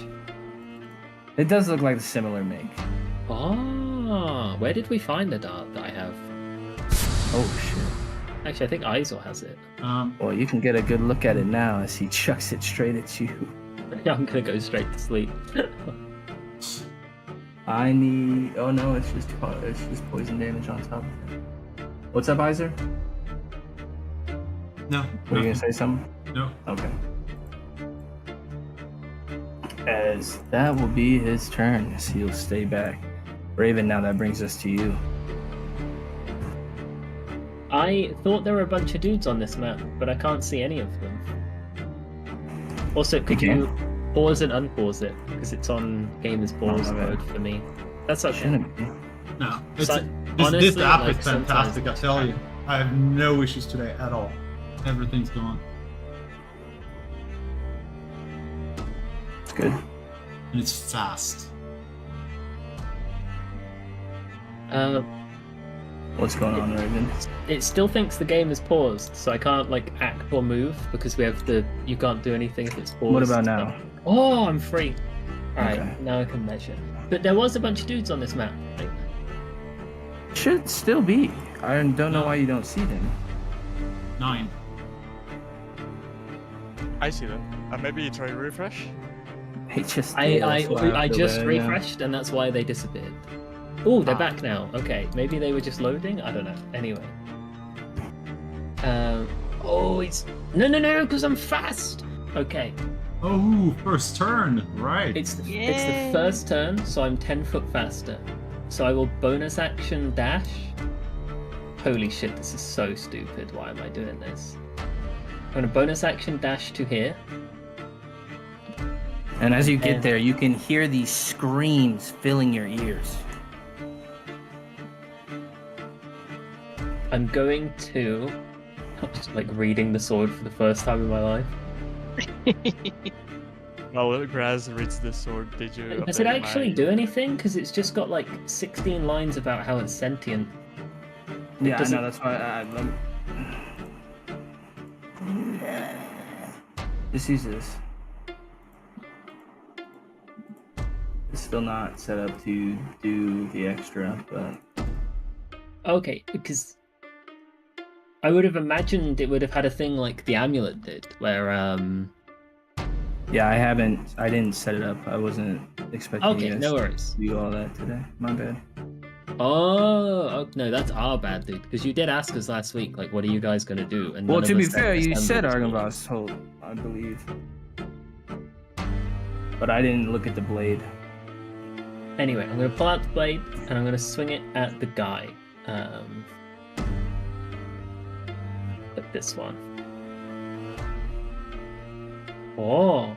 It does look like a similar make.
Oh, where did we find the dart that I have?
Oh shit.
Actually, I think Isel has it.
Well, you can get a good look at it now as he chucks it straight at you.
I'm gonna go straight to sleep.
I need. Oh no, it's just poison damage on top of it. What's up, Iser?
No.
Were you gonna say something?
No.
Okay. As that will be his turn, as he'll stay back. Raven, now that brings us to you.
I thought there were a bunch of dudes on this map, but I can't see any of them. Also, could you pause and unpause it? Because it's on Gamer's Pause mode for me. That's okay.
Shouldn't be.
No.
So,
this
honestly,
app
like,
is fantastic, I
sometimes
tell
it's
you. I have no issues today at all. Everything's gone.
It's good.
And it's fast.
What's going on, Raven?
It still thinks the game is paused, so I can't like act or move because we have the you can't do anything if it's paused.
What about now?
Oh, I'm free. Alright,
Okay.
now I can measure. But there was a bunch of dudes on this map. Right?
Should still be. I don't know why you don't see them.
9.
I see them. Maybe try refresh.
They just.
I just refreshed and that's why they disappeared. Oh, they're back now. Okay, maybe they were just loading. I don't know. Anyway. Oh, it's no, because I'm fast. Okay,
Oh, first turn. Right.
it's the
Yay.
first turn, so I'm 10 foot faster. So I will bonus action dash. Holy shit, this is so stupid. Why am I doing this? I'm gonna bonus action dash to here.
And as you get
And-
there, you can hear these screams filling your ears.
I'm going to. I'm just like reading the sword for the first time in my life.
Well, Graz reads the sword. Did you?
Does it
update
actually
my-
do anything? Because it's just got like 16 lines about how it's sentient.
Yeah, I
doesn't-
know. That's why Just use this. It's still not set up to do the extra, but
Okay, because I would have imagined it would have had a thing like the amulet did, where
yeah, I didn't set it up. I wasn't expecting
Okay,
you guys
no worries.
to do all that today. My bad.
Oh no, that's our bad, dude. Because you did ask us last week, like, what are you guys gonna do? And
Well,
none
to
of
be
us
fair, you said
assembled.
Argonboss hold, I believe. But I didn't look at the blade.
Anyway, I'm gonna pull out the blade and I'm gonna swing it at the guy. At this one. Oh.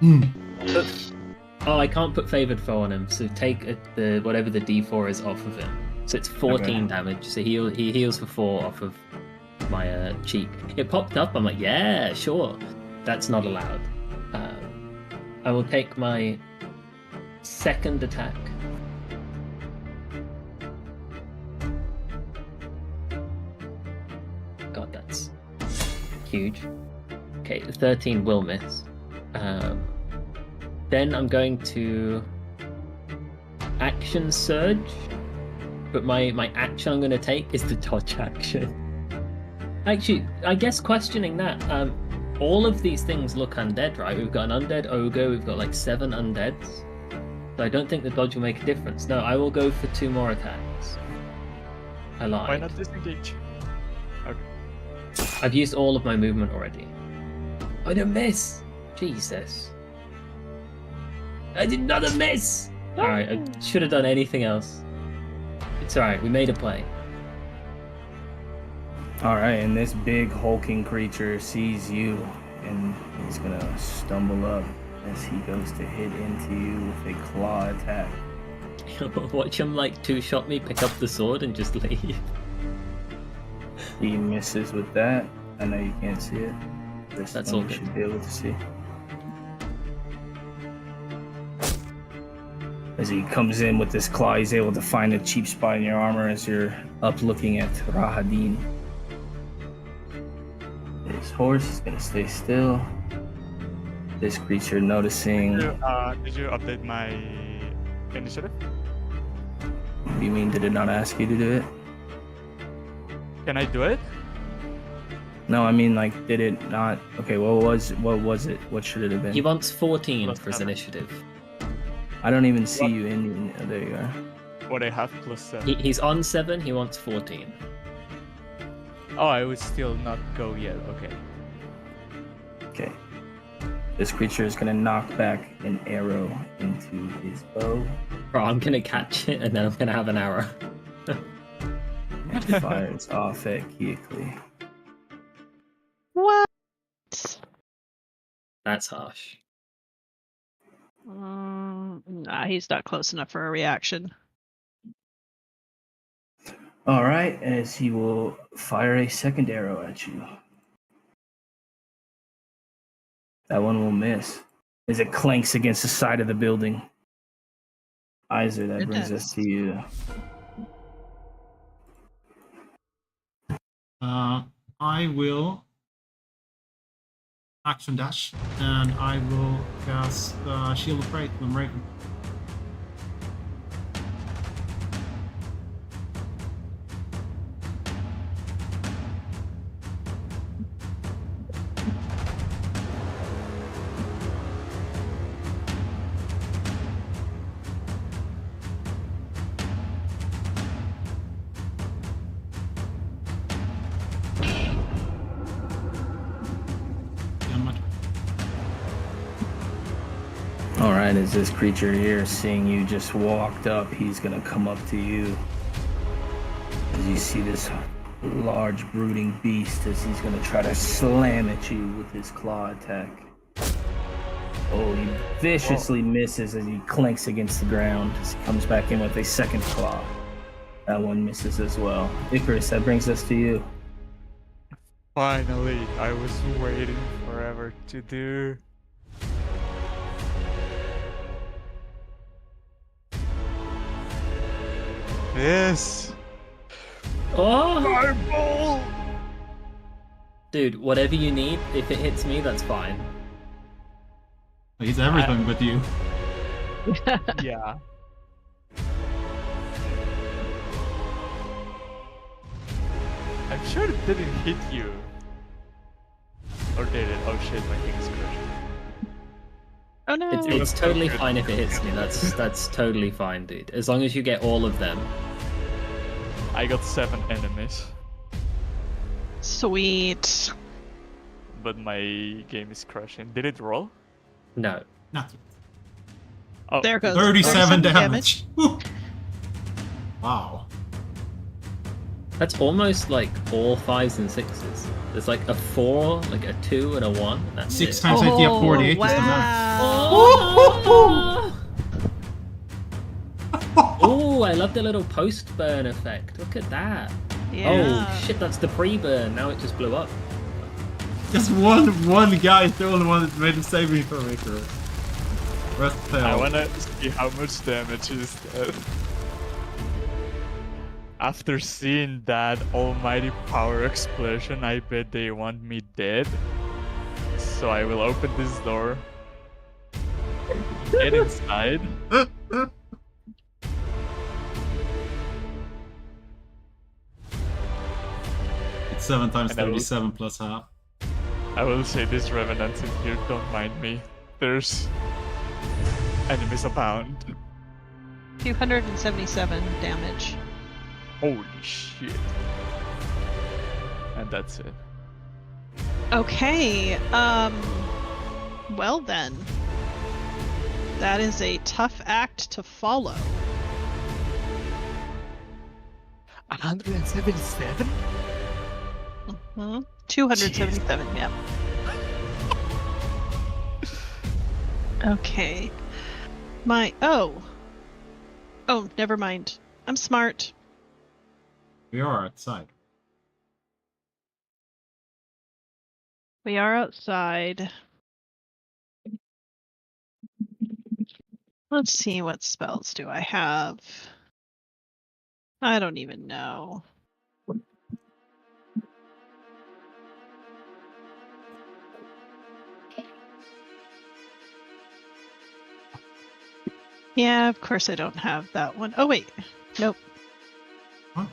Oh, I can't put favored foe on him. So take the whatever the D4 is off of him. So it's 14 damage. So he heals for 4 off of my cheek. It popped up. I'm like, yeah, sure. That's not allowed. I will take my second attack. God, that's huge. Okay, 13 will miss. Then I'm going to action surge, but my action I'm going to take is the dodge action. Actually, I guess questioning that, all of these things look undead, right? We've got an undead ogre, we've got like 7 undeads. So I don't think the dodge will make a difference. No, I will go for 2 more attacks. I lied.
Why not disengage?
I've used all of my movement already. I didn't miss! Jesus. I did not miss! Alright, I should have done anything else. It's alright, we made a play.
Alright, and this big hulking creature sees you, and he's gonna stumble up as he goes to hit into you with a claw attack.
Watch him like 2-shot me, pick up the sword, and just leave.
He misses with that. I know you can't see it. This
That's
one
all
you
good.
should be able to see. As he comes in with this claw, he's able to find a cheap spot in your armor as you're up looking at Rahadin. His horse is gonna stay still. This creature noticing.
Did you update my initiative?
You mean did it not ask you to do it?
Can I do it?
No, I mean like did it not? Okay, what was it? What should it have been?
He wants 14 for his
+7.
initiative.
I don't even see you in. Oh, there you are.
What I have +7.
He's on 7, he wants 14.
Oh, I would still not go yet. Okay.
Okay. This creature is gonna knock back an arrow into his bow.
Bro, I'm gonna catch it and then I'm gonna have an arrow.
And fires off at Keekly.
What?
That's harsh.
Nah, he's not close enough for a reaction.
All right, as he will fire a second arrow at you. That one will miss as it clanks against the side of the building. Iser, that brings us to you.
I will action dash, and I will cast Shield of Faith on Raven.
All right, as this creature here, seeing you just walked up, he's gonna come up to you. As you see this large brooding beast, as he's gonna try to slam at you with his claw attack. Oh, he viciously misses as he clinks against the ground. As he comes back in with a second claw. That one misses as well. Icarus, that brings us to you.
Finally, I was waiting forever to do. This.
Oh!
Fireball!
Dude, whatever you need, if it hits me, that's fine.
He's everything but you.
Yeah. I'm sure it didn't hit you. Or did it? Oh shit, my thing is crushed.
Oh no!
It's totally fine if it hits me. That's totally fine, dude. As long as you get all of them.
I got 7 enemies,
Sweet.
but my game is crashing. Did it roll?
No.
Not yet.
Oh,
There goes
37 damage. Woo. Wow.
That's almost like all 5s and 6s. There's like a 4, like a 2, and a 1. And that's
6
it.
times 50 up 48 is the max.
Wow.
Oh, I love the little post-burn effect. Look at that.
Yeah.
Oh, shit, that's the pre-burn. Now it just blew up.
Just one guy is the only one that made a saving throw, Icarus. Rest failed.
I wanna see how much damage is that. After seeing that almighty power explosion, I bet they want me dead. So I will open this door. Get inside.
It's 7 times
And I will-
37 plus half.
I will say this, revenants in here, don't mind me. There's enemies abound.
277 damage.
Holy shit. And that's it.
Okay, well then. That is a tough act to follow.
177?
277, yeah. Okay. Oh, never mind. I'm smart.
We are outside.
We are outside. Let's see, what spells do I have? I don't even know. Yeah, of course I don't have that one. Oh, wait. Nope.
Huh?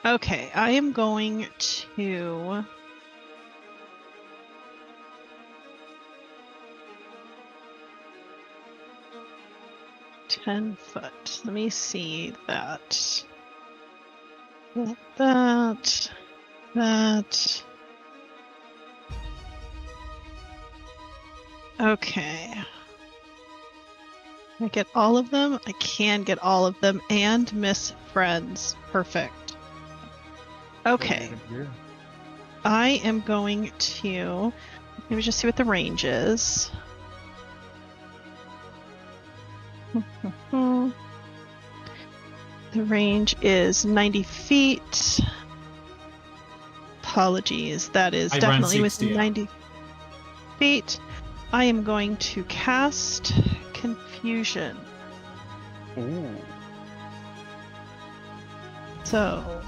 Okay, I am going to... $10 Let me see that. That. Okay. I get all of them? I can get all of them and miss friends. Perfect. Okay. I am going to maybe just see what the range is. The range is 90 feet. Apologies. That is
I
definitely
ran 60,
within 90 feet. I am going to cast Confusion.
Ooh.
So,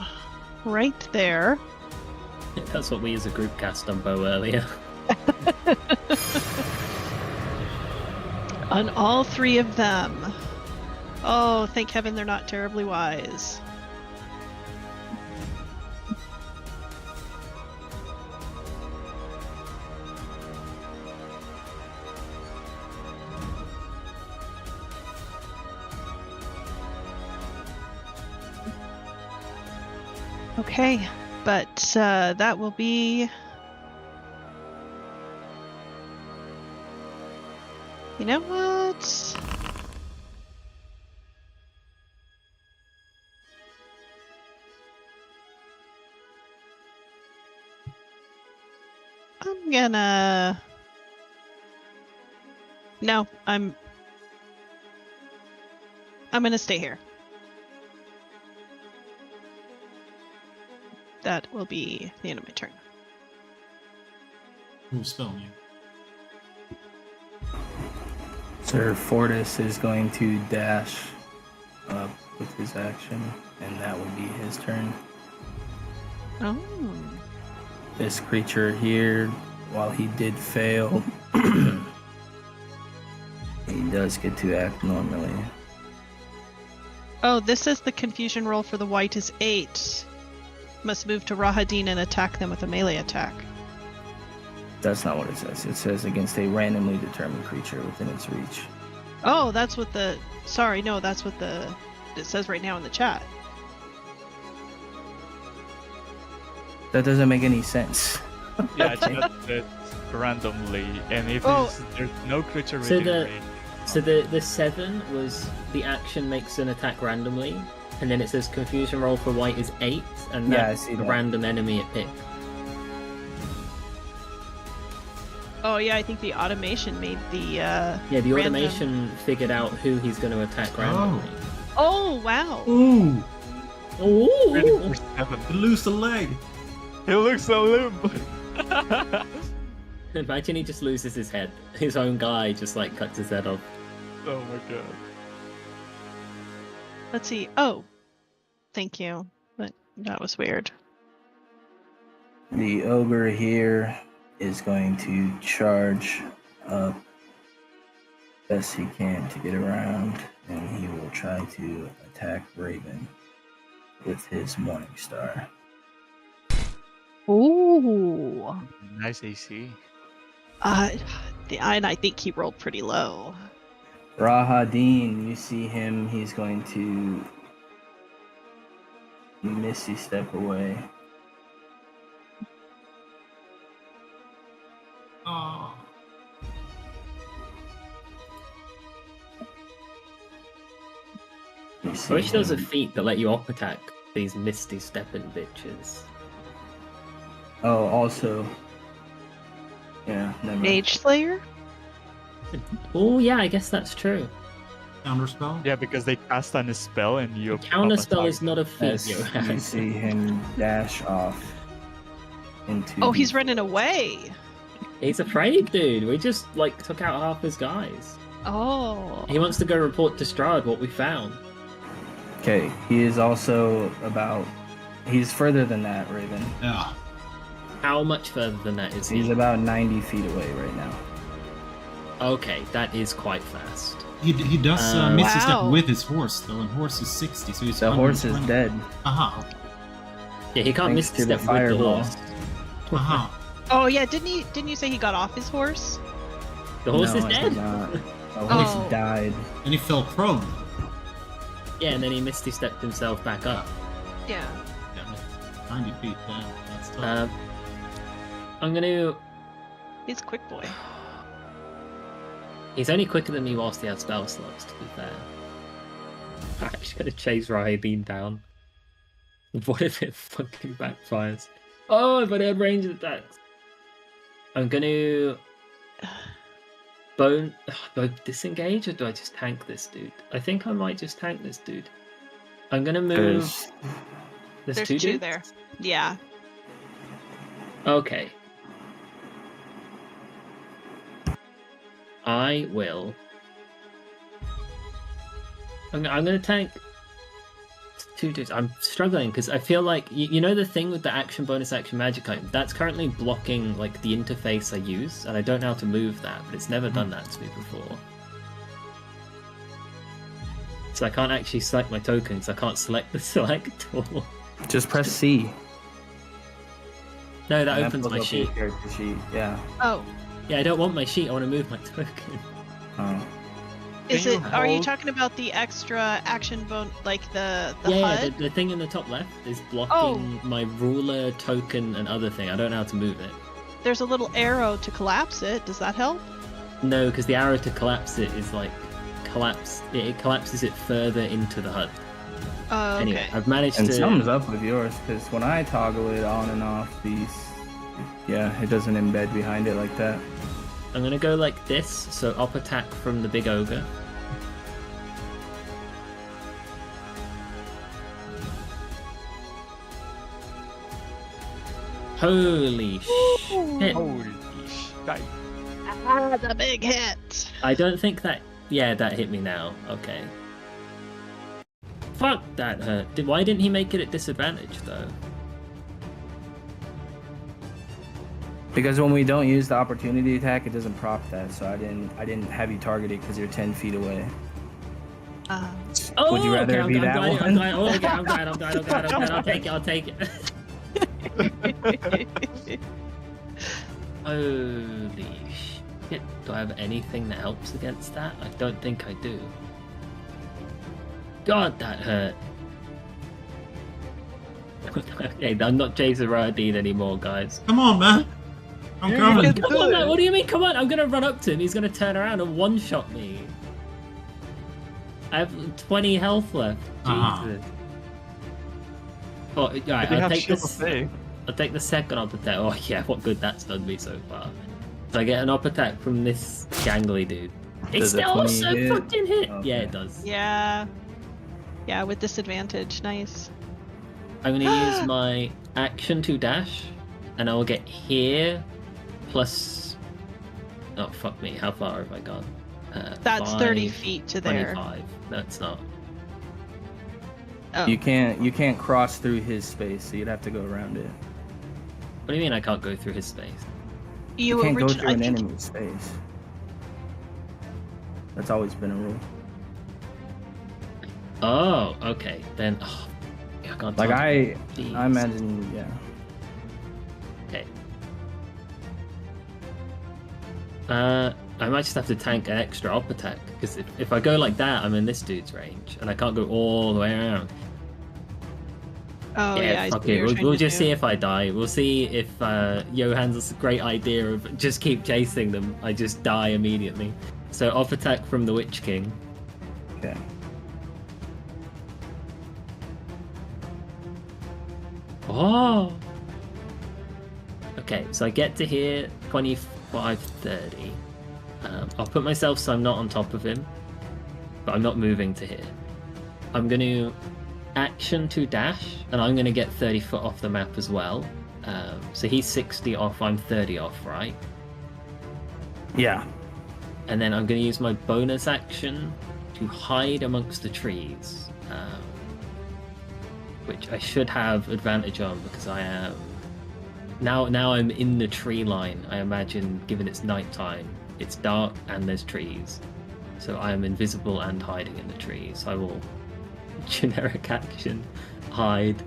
right there.
That's what we as a group cast on Bo earlier.
On all three of them. Oh, thank heaven they're not terribly wise. Okay, but that will be... You know what? I'm gonna... No, I'm gonna stay here. That will be the end of my turn.
Cool spell, man.
Sir Fortis is going to dash up with his action, and that will be his turn.
Oh.
This creature here, while he did fail, he does get to act normally.
Oh, this is the confusion roll for the white is 8. Must move to Rahadin and attack them with a melee attack.
That's not what it says. It says against a randomly determined creature within its reach.
Oh, that's what the... Sorry, no, that's what the... It says right now in the chat.
That doesn't make any sense.
Yeah, it's randomly, and if there's no creature
So
within range.
So the 7 was the action makes an attack randomly, and then it says confusion roll for white is 8, and
Yeah, I
that's
see
the
that.
random enemy it picked.
Oh, yeah, I think the automation made the...
Yeah, the
random-
automation figured out who he's going to attack randomly.
Oh, wow.
Ooh!
Ooh!
7.
You lose the leg!
He looks so limp!
Imagine he just loses his head. His own guy just like cuts his head off.
Oh my god.
Let's see. Oh. Thank you. But that was weird.
The ogre here is going to charge up best he can to get around, and he will try to attack Raven with his Morning Star.
Ooh.
Nice AC.
And I think he rolled pretty low.
Rahadin, you see him, he's going to Misty step away.
Oh.
You
I
see
wish there was a
him-
feat that let you op attack these misty stepping bitches.
Oh, also. Yeah, never mind.
Mage Slayer?
Oh yeah, I guess that's true.
Counterspell?
Yeah, because they cast on a spell and you
Counterspell is not a feat,
As you
Johan.
see him dash off into.
Oh, he's running away.
He's afraid, dude. We just like took out half his guys.
Oh.
He wants to go report to Strahd what we found.
Okay, he is also about. He's further than that, Raven.
Yeah.
How much further than that is he?
He's about 90 feet away right now.
Okay, that is quite fast.
He does miss a step
Wow.
with his horse though, and horse is 60, so he's
The horse is
120.
dead.
Aha.
Yeah, he can't
Thanks
miss
to
the
the
step with the
fireball.
horse.
Aha.
Oh yeah, didn't you say he got off his horse?
The horse
No,
is
I did
dead.
not. The horse
Oh.
died.
And he fell prone.
Yeah, and then he misty stepped himself back up.
Yeah.
Damn it. 90 feet down. That's tough.
I'm gonna.
He's a quick boy.
He's only quicker than me whilst he has spell slots, to be fair. I'm actually gonna chase Rahideen down. What if it fucking backfires? Oh, but it had range attacks. I'm gonna do I disengage or do I just tank this dude? I think I might just tank this dude. I'm gonna move.
There's
two
two
dudes?
there. Yeah.
Okay. I will. I'm gonna tank two dudes. I'm struggling because I feel like you know the thing with the action bonus action magic item that's currently blocking like the interface I use, and I don't know how to move that, but it's never done that to me before. So I can't actually select my tokens. I can't select the select tool.
Just press C.
No, that
And
opens
pulls
my
up your
sheet.
character sheet. Yeah.
Oh.
Yeah, I don't want my sheet. I want to move my token.
Oh.
Is
Can
it?
you
Are you
hold-
talking about the extra action bone, like the
Yeah,
HUD?
the thing in the top left is blocking my ruler, token, and other thing. I don't know how to move it.
There's a little arrow to collapse it. Does that help?
No, because the arrow to collapse it is like it collapses it further into the HUD.
Oh, okay.
Anyway, I've managed
And
to.
something's up with yours, because when I toggle it on and off, it doesn't embed behind it like that.
I'm gonna go like this, so up attack from the big ogre. Holy shit!
Holy shit.
Ah, the big hit.
I don't think that. Yeah, that hit me now. Okay. Fuck, that hurt. Why didn't he make it at disadvantage though?
Because when we don't use the opportunity attack, it doesn't proc that. So I didn't have you targeted because you're 10 feet away.
Oh,
Would you rather
okay,
be that
I'm
one?
glad. Oh, okay, I'm glad. I'll take it. Holy shit! Do I have anything that helps against that? I don't think I do. God, that hurt. Okay, I'm not chasing Rahideen anymore, guys.
Come on, man. I'm coming.
Come on, man. What do you mean? Come on! I'm gonna run up to him. He's gonna turn around and one-shot me. I have 20 health left.
Uh-huh.
Jesus. Oh, alright,
They
I'll
have
take
shield of
this.
faith.
I'll take the second up attack. Oh yeah, what good that's done me so far. So I get an up attack from this gangly dude. It
Does a
still
20
also
hit?
fucking hit.
Okay.
Yeah, it does.
Yeah. Yeah, with disadvantage. Nice.
I'm gonna use my action to dash, and I will get here plus. Oh fuck me! How far have I gone?
That's 30
5,
feet to there.
25. No, it's not.
Oh.
You can't cross through his space, so you'd have to go around it.
What do you mean I can't go through his space?
You can't go through
I
an
think
enemy's space. That's always been a rule.
Oh, okay. Then, oh, I can't.
Like
target.
I
Jeez.
imagine, yeah.
Okay. I might just have to tank an extra up attack because if I go like that, I'm in this dude's range, and I can't go all the way around.
Oh yeah. I see
fuck
what
it.
you're
We'll,
trying
we'll
to
just
do.
see if I die. We'll see if Johann's great idea of just keep chasing them. I just die immediately. So up attack from the Witch King.
Okay.
Oh. Okay, so I get to here 25, 30. I'll put myself so I'm not on top of him, but I'm not moving to here. I'm going to action to dash, and I'm going to get 30 foot off the map as well. So he's 60 off, I'm 30 off, right?
Yeah.
And then I'm going to use my bonus action to hide amongst the trees, which I should have advantage on because I am now I'm in the tree line. I imagine, given it's nighttime, it's dark and there's trees, so I am invisible and hiding in the trees. I will generic action hide.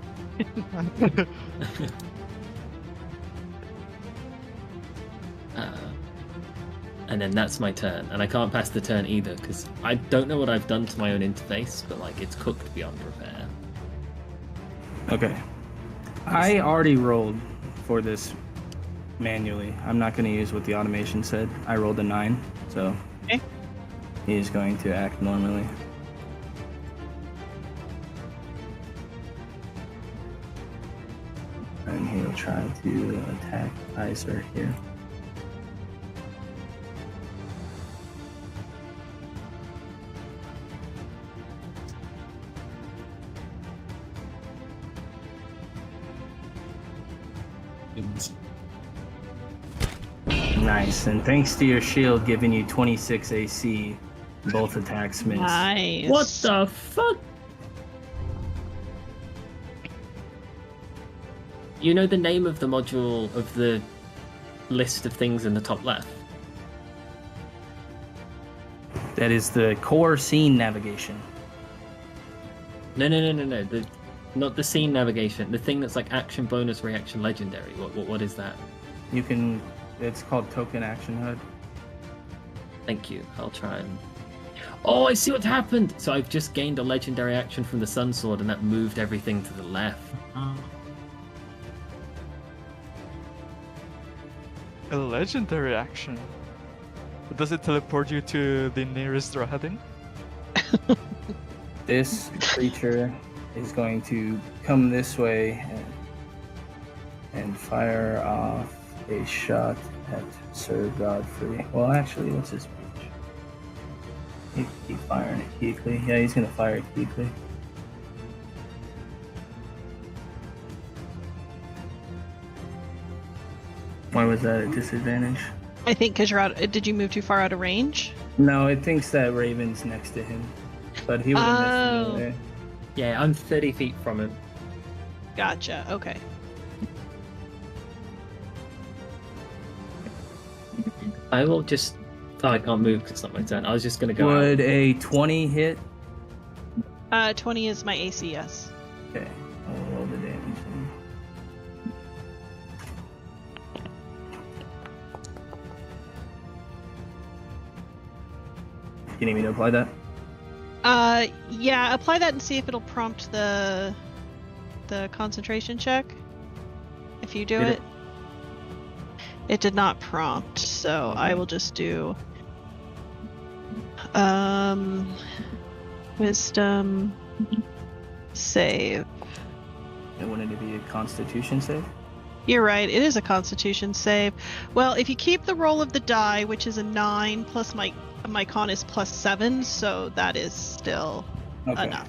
And then that's my turn, and I can't pass the turn either because I don't know what I've done to my own interface, but like it's cooked beyond repair.
Okay. I already rolled for this manually. I'm not going to use what the automation said. I rolled a 9, so
Okay.
he's going to act normally. And he'll try to attack Iser here. Nice, and thanks to your shield giving you 26 AC, both attacks miss.
Nice.
What the fuck? You know the name of the module of the list of things in the top left?
That is the core scene navigation.
No. Not the scene navigation. The thing that's like action, bonus, reaction, legendary. What is that?
You can. It's called token action HUD.
Thank you. I'll try and. Oh, I see what happened. So I've just gained a legendary action from the Sun Sword, and that moved everything to the left.
A legendary action. Does it teleport you to the nearest Rahadin?
This creature is going to come this way and fire off a shot at Sir Godfrey. Well, actually, what's his speech? He can keep firing at Keithley. Yeah, he's going to fire at Keithley. Why was that a disadvantage?
I think because you're out. Did you move too far out of range?
No, it thinks that Raven's next to him, but he would have missed
Oh.
anyway.
Yeah, I'm 30 feet from him.
Gotcha. Okay.
I will just. Oh, I can't move because it's not my turn. I was just going to go out.
Would a 20 hit?
20 is my AC. Yes.
Okay, I'll roll the damage. You need me to apply that?
Yeah. Apply that and see if it'll prompt the concentration check. If you do
Did
it. It did not prompt, so I will just do wisdom save.
I wanted to be a Constitution save.
You're right, it is a Constitution save. Well, if you keep the roll of the die, which is a 9 plus my con is +7, so that is still enough.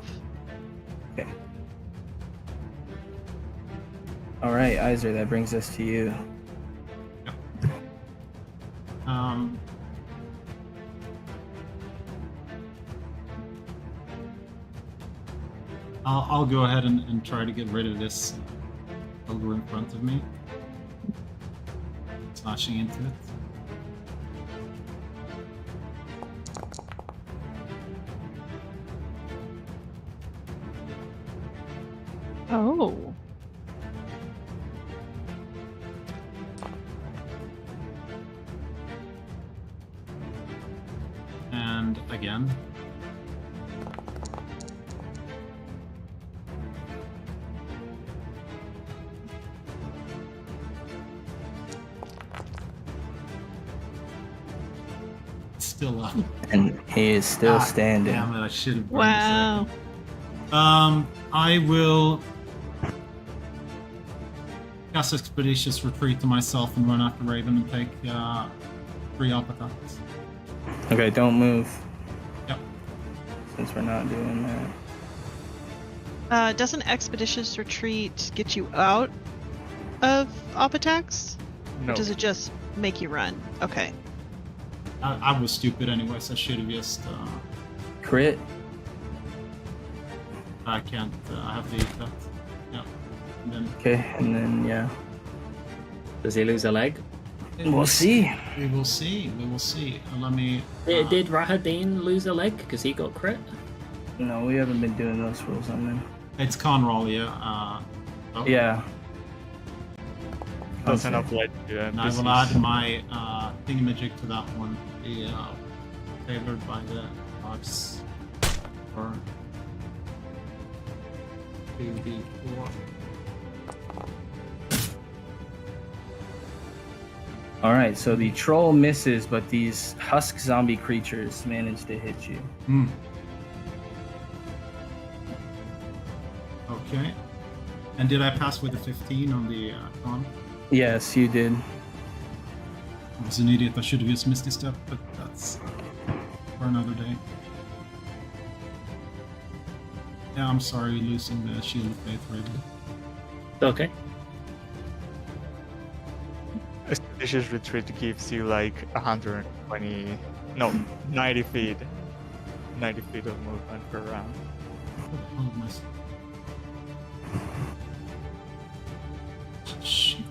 Okay. All right, Iser, that brings us to you.
I'll go ahead and try to get rid of this ogre in front of me. Slashing into it.
Oh.
And again. Still up.
And he is still standing.
Damn it, I should have.
Wow.
I will cast Expeditious Retreat to myself and run after Raven and take 3 up attacks.
Okay, don't move.
Yep.
Since we're not doing that.
Doesn't Expeditious Retreat get you out of op attacks?
No.
Or does it just make you run? Okay.
I was stupid anyways. I should have just.
Crit.
I can't. I have to eat that. Yeah. And then
Okay, and then yeah.
Does he lose a leg?
We'll see.
We will see. We will see. Let me.
Did Rahadin lose a leg because he got crit?
No, we haven't been doing those rules on them.
It's con roll, yeah. Oh.
Yeah.
That's
Okay.
enough light to
And I will add my thingamajig to that one. The favored by the odds for 2d4.
All right, so the troll misses, but these husk zombie creatures manage to hit you.
Hmm. Okay. And did I pass with a 15 on the con?
Yes, you did.
I was an idiot. I should have just missed this step, but that's for another day. Yeah, I'm sorry losing the Shield of Faith, Raven.
Okay.
Expeditious retreat gives you like 120, no, 90 feet. 90 feet of movement per round.
Oh, my... Shit.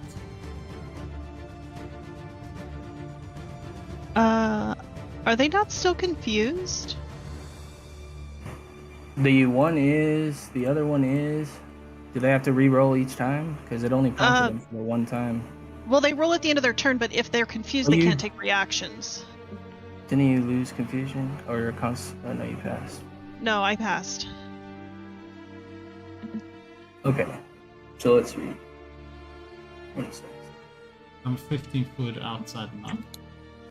Are they not still confused?
The one is, the other one is. Do they have to re-roll each time? Because it only prompted them for one time.
Well, they roll at the end of their turn, but if they're confused,
Oh,
they
you-
can't take reactions.
Didn't you lose confusion or your Oh no, you passed.
No, I passed.
Okay, so let's read. What is this?
I'm 15 foot outside the map.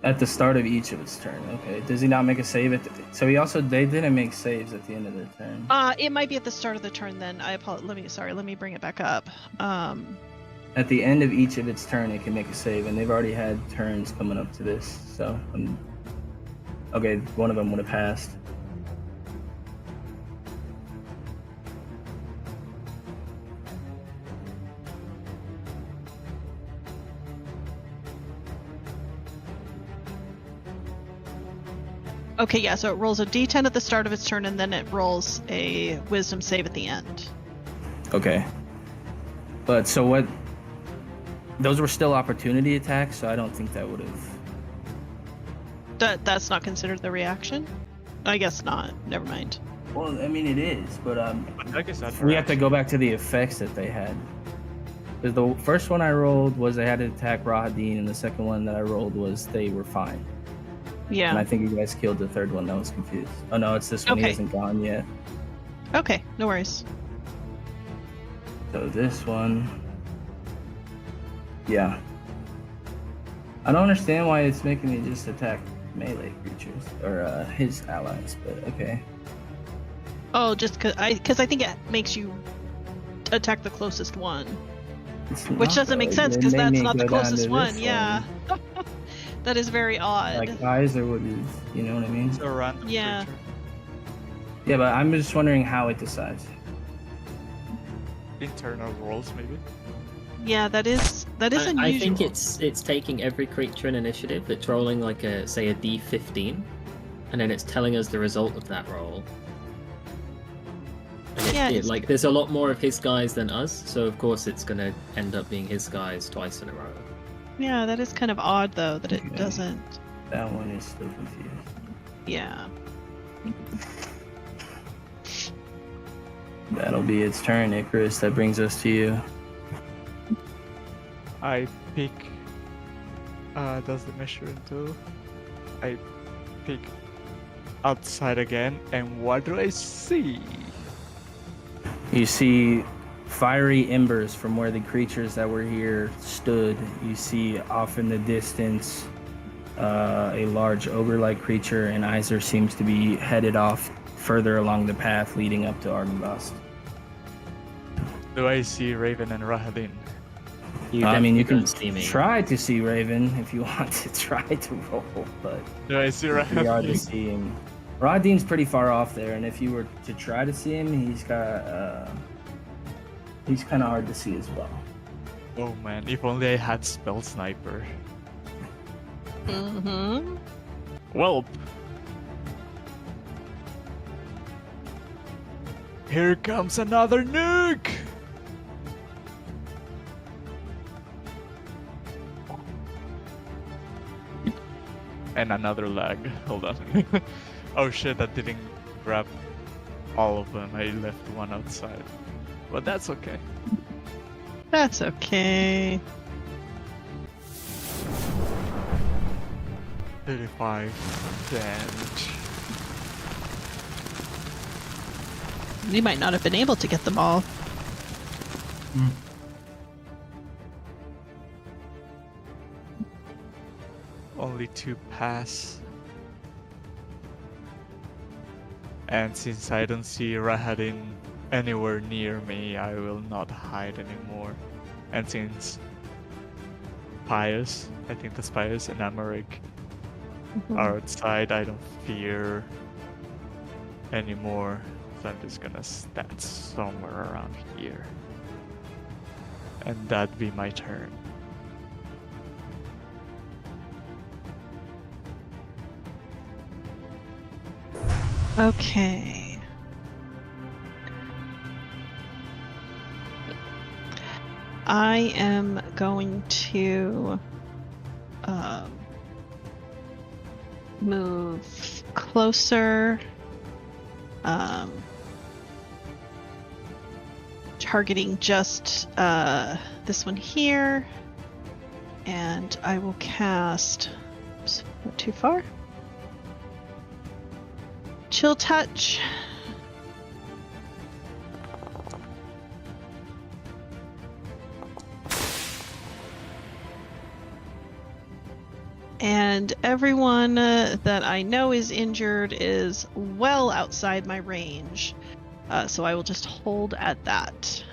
At the start of each of its turn. Okay. Does he not make a save at so they didn't make saves at the end of their turn.
It might be at the start of the turn then. I apologize. Let me bring it back up.
At the end of each of its turn, it can make a save, and they've already had turns coming up to this. So, okay, one of them would have passed.
Okay, yeah, so it rolls a d10 at the start of its turn, and then it rolls a wisdom save at the end.
Okay. But so what? Those were still opportunity attacks, so I don't think that would have.
That's not considered the reaction? I guess not. Never mind.
Well, I mean it is, but
I guess that's
we have to go back to the effects that they had. Because the first one I rolled was they had to attack Rahadin, and the second one that I rolled was they were fine.
Yeah.
And I think you guys killed the third one that was confused. Oh no, it's this one. He
Okay.
hasn't gone yet.
Okay, no worries.
So this one. Yeah. I don't understand why it's making me just attack melee creatures or his allies, but okay.
Oh, just because I think it makes you attack the closest one.
It's
Which
not,
doesn't make
though.
sense
It
because
made
that's
me
not the
go down
closest
to
one.
this
Yeah. That is very odd.
Like eyes or what is, you know what I mean?
It's a random
Yeah.
creature.
Yeah, but I'm just wondering how it decides.
Internal rolls, maybe.
Yeah, that is unusual.
I think it's taking every creature in initiative, it's rolling like a D15, and then it's telling us the result of that roll. And
Yeah, it's-
like there's a lot more of his guys than us, so of course it's gonna end up being his guys twice in a row.
Yeah, that is kind of odd though that it
Okay.
doesn't.
That one is still confused.
Yeah.
That'll be its turn, Icarus. That brings us to you.
I pick. Does the measure into? I pick outside again, and what do I see?
You see fiery embers from where the creatures that were here stood. You see off in the distance a large ogre-like creature, and Iser seems to be headed off further along the path leading up to Ardenbast.
Do I see Raven and Rahadin?
I mean, you
definitely
can
don't see me.
try to see Raven if you want to try to roll, but
Do I see
we are to
Rahadin?
see him. Radin's pretty far off there, and if you were to try to see him, he's kind of hard to see as well.
Oh man, if only I had spell sniper.
Mm-hmm.
Welp. Here comes another nuke! And another lag. Hold on. Oh shit, that didn't grab all of them. I left one outside. But that's okay.
That's okay.
35 damage.
You might not have been able to get them all.
Hmm.
Only 2 pass. And since I don't see Rahadin anywhere near me, I will not hide anymore. And since Pius, I think that's Pius and Amaric are outside, I don't fear anymore. So I'm just gonna stand somewhere around here. And that'd be my turn.
Okay. I am going to move closer, targeting just this one here, and I will cast. Oops, not too far. Chill touch. And everyone that I know is injured is well outside my range. So I will just hold at that.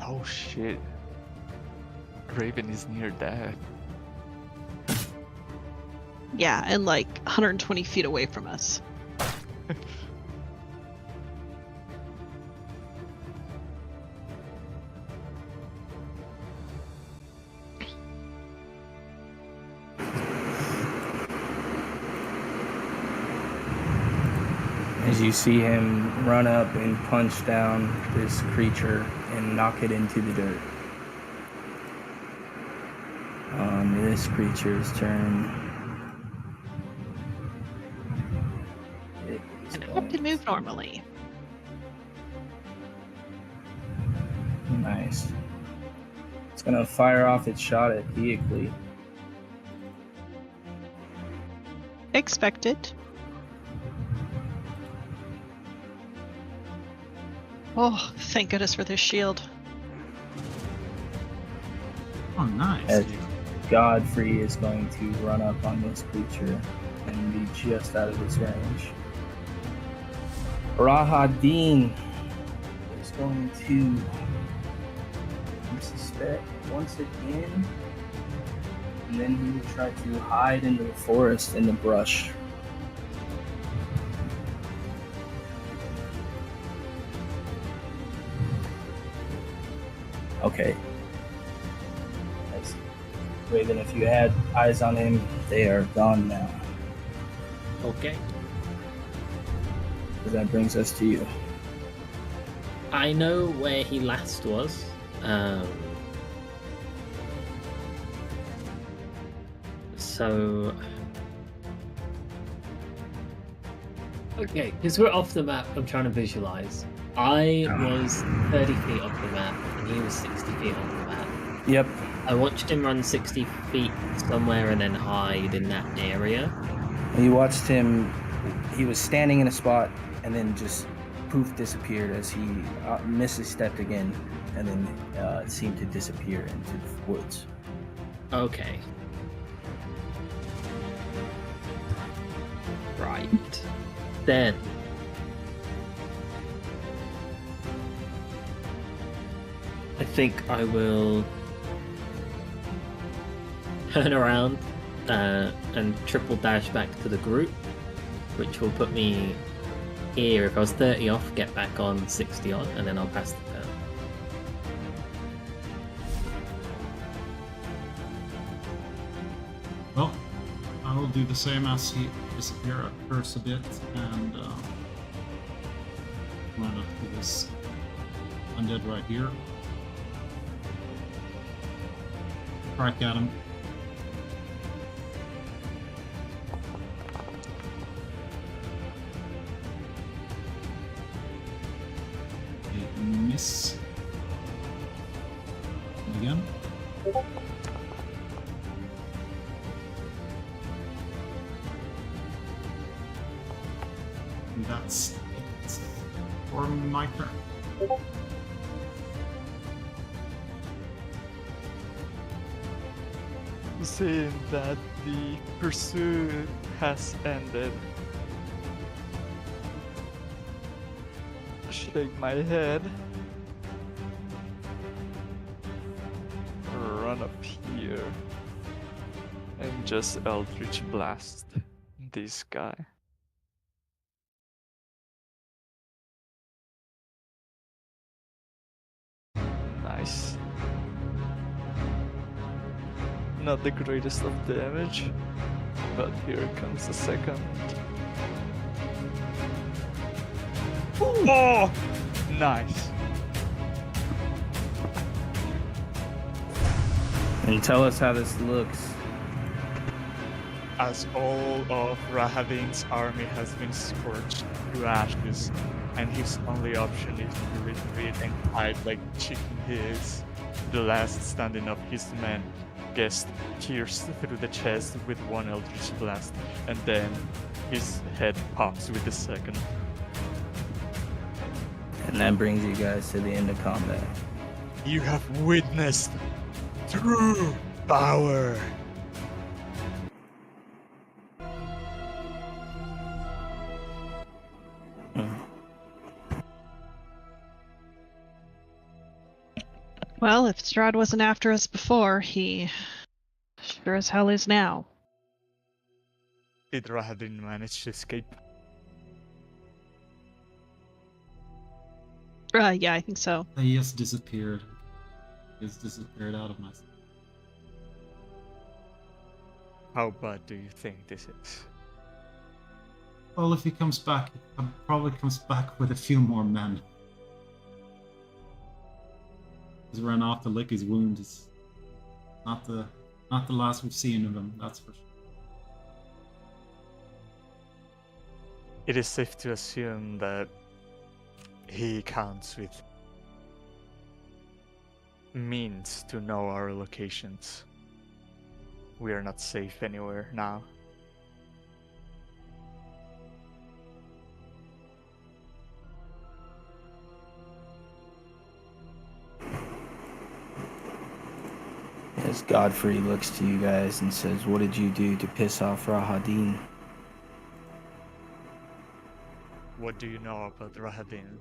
Oh shit. Raven is near death.
Yeah, and like 120 feet away from us.
As you see him run up and punch down this creature and knock it into the dirt. On this creature's turn,
And I hope to move normally.
Nice. It's gonna fire off its shot at Vehicle.
Expected. Oh, thank goodness for this shield.
Oh, nice.
As Godfrey is going to run up on this creature and be just out of its range. Rahadin is going to suspect once again, and then he will try to hide into the forest in the brush. Okay. Raven, if you had eyes on him, they are gone now.
Okay.
So that brings us to you.
I know where he last was. So... Okay, because we're off the map, I'm trying to visualize. I was 30 feet off the map, and he was 60 feet off the map.
Yep.
I watched him run 60 feet somewhere and then hide in that area.
And you watched him, he was standing in a spot and then just poof disappeared as he misstepped again and then it seemed to disappear into the woods.
Okay. Right. Then. I think I will turn around and triple dash back to the group, which will put me here. If I was 30 off, get back on 60 on, and then I'll pass the turn.
Well, I will do the same as he disappear first a bit, and run up to this undead right here. Crack at him. A miss. And again. And that's it for my turn.
Seeing that the pursuit has ended, shake my head, run up here, and just Eldritch Blast this guy. Nice. Not the greatest of damage, but here comes the second. Oh! Nice.
And tell us how this looks.
As all of Rahadin's army has been scorched to ashes, and his only option is to retreat and hide like chicken he is, the last standing of his men gets pierced through the chest with one Eldritch Blast, and then his head pops with the second.
And that brings you guys to the end of combat.
You have witnessed true power.
Well, if Strahd wasn't after us before, he sure as hell is now.
Did Rahadin manage to escape?
Yeah, I think so.
He has disappeared. He has disappeared out of my sight.
How bad do you think this is?
Well, if he comes back, he probably comes back with a few more men. He's run off to lick his wound. It's not the last we've seen of him, that's for sure.
It is safe to assume that he counts with means to know our locations. We are not safe anywhere now.
As Godfrey looks to you guys and says, "What did you do to piss off Rahadin?"
What do you know about Rahadin?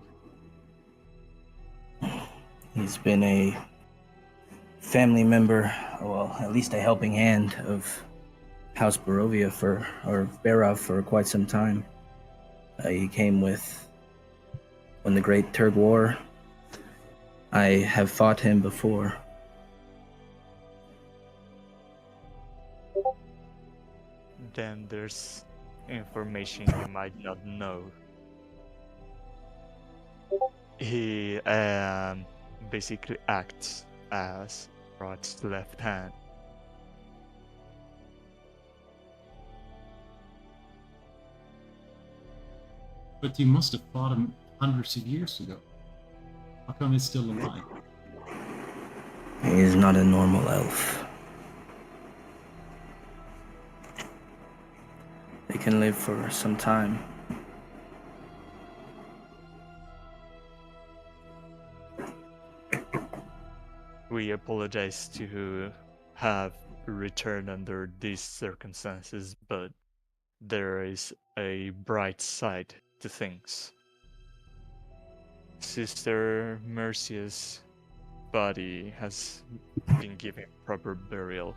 He's been a family member, well, at least a helping hand of House Barovia or Barov for quite some time. He came with when the Great Turg War. I have fought him before.
Then there's information you might not know. He basically acts as Rod's left hand.
But you must have fought him hundreds of years ago. How come he's still alive?
He is not a normal elf. They can live for some time.
We apologize to have returned under these circumstances, but there is a bright side to things. Sister Mercia's body has been given proper burial,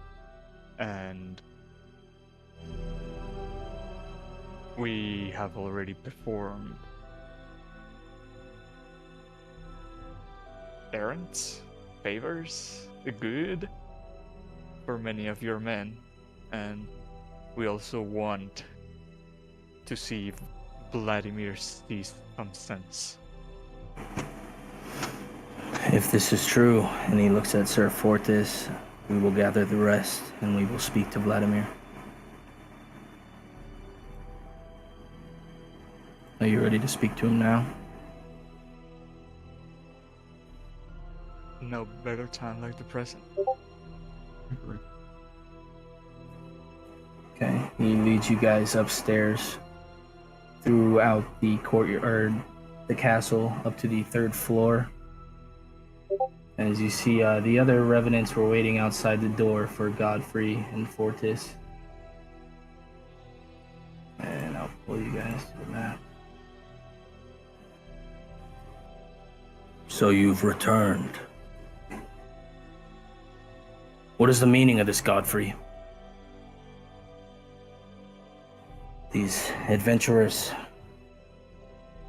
and we have already performed errands, favors, good for many of your men, and we also want to see if Vladimir sees some sense.
If this is true, and he looks at Sir Fortis, we will gather the rest, and we will speak to Vladimir. Are you ready to speak to him now?
No better time like the present.
Okay, he leads you guys upstairs throughout the courtyard, the castle, up to the 3rd floor. As you see, the other revenants were waiting outside the door for Godfrey and Fortis. And I'll pull you guys to the map. So you've returned. What is the meaning of this, Godfrey? These adventurers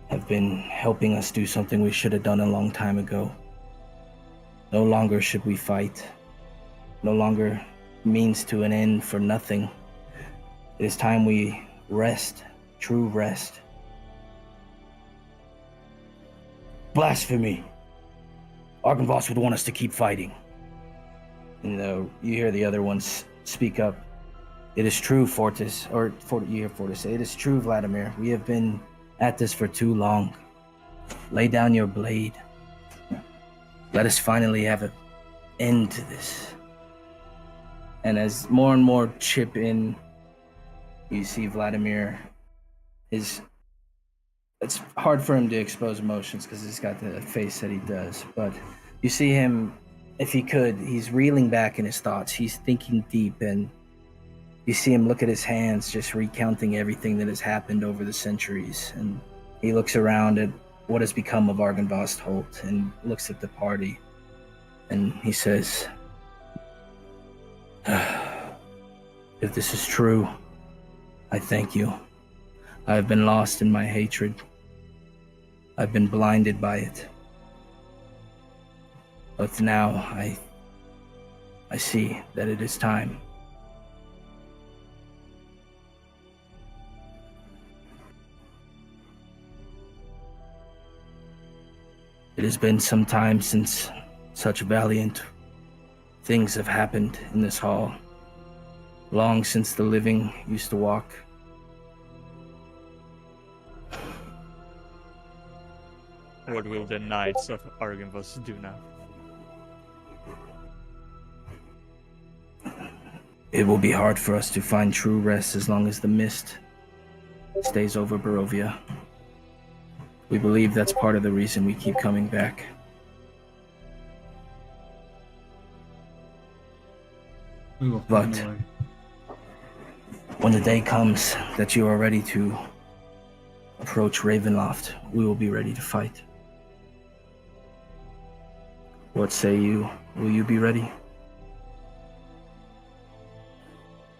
have been helping us do something we should have done a long time ago. No longer should we fight. No longer means to an end for nothing. It is time we rest, true rest. Blasphemy! Argynvost would want us to keep fighting. And you hear the other ones speak up. It is true, Fortis, you hear Fortis say, it is true, Vladimir. We have been at this for too long. Lay down your blade. Let us finally have an end to this. And as more and more chip in, you see Vladimir it's hard for him to expose emotions because he's got the face that he does. But you see him, if he could, he's reeling back in his thoughts. He's thinking deep, and you see him look at his hands, just recounting everything that has happened over the centuries. And he looks around at what has become of Argynvost Holt and looks at the party. And he says, if this is true, I thank you. I have been lost in my hatred. I've been blinded by it. But now I see that it is time. It has been some time since such valiant things have happened in this hall. Long since the living used to walk.
What will the Knights of Argynvost do now?
It will be hard for us to find true rest as long as the mist stays over Barovia. We believe that's part of the reason we keep coming back.
We will find
But
a way.
when the day comes that you are ready to approach Ravenloft, we will be ready to fight. What say you? Will you be ready?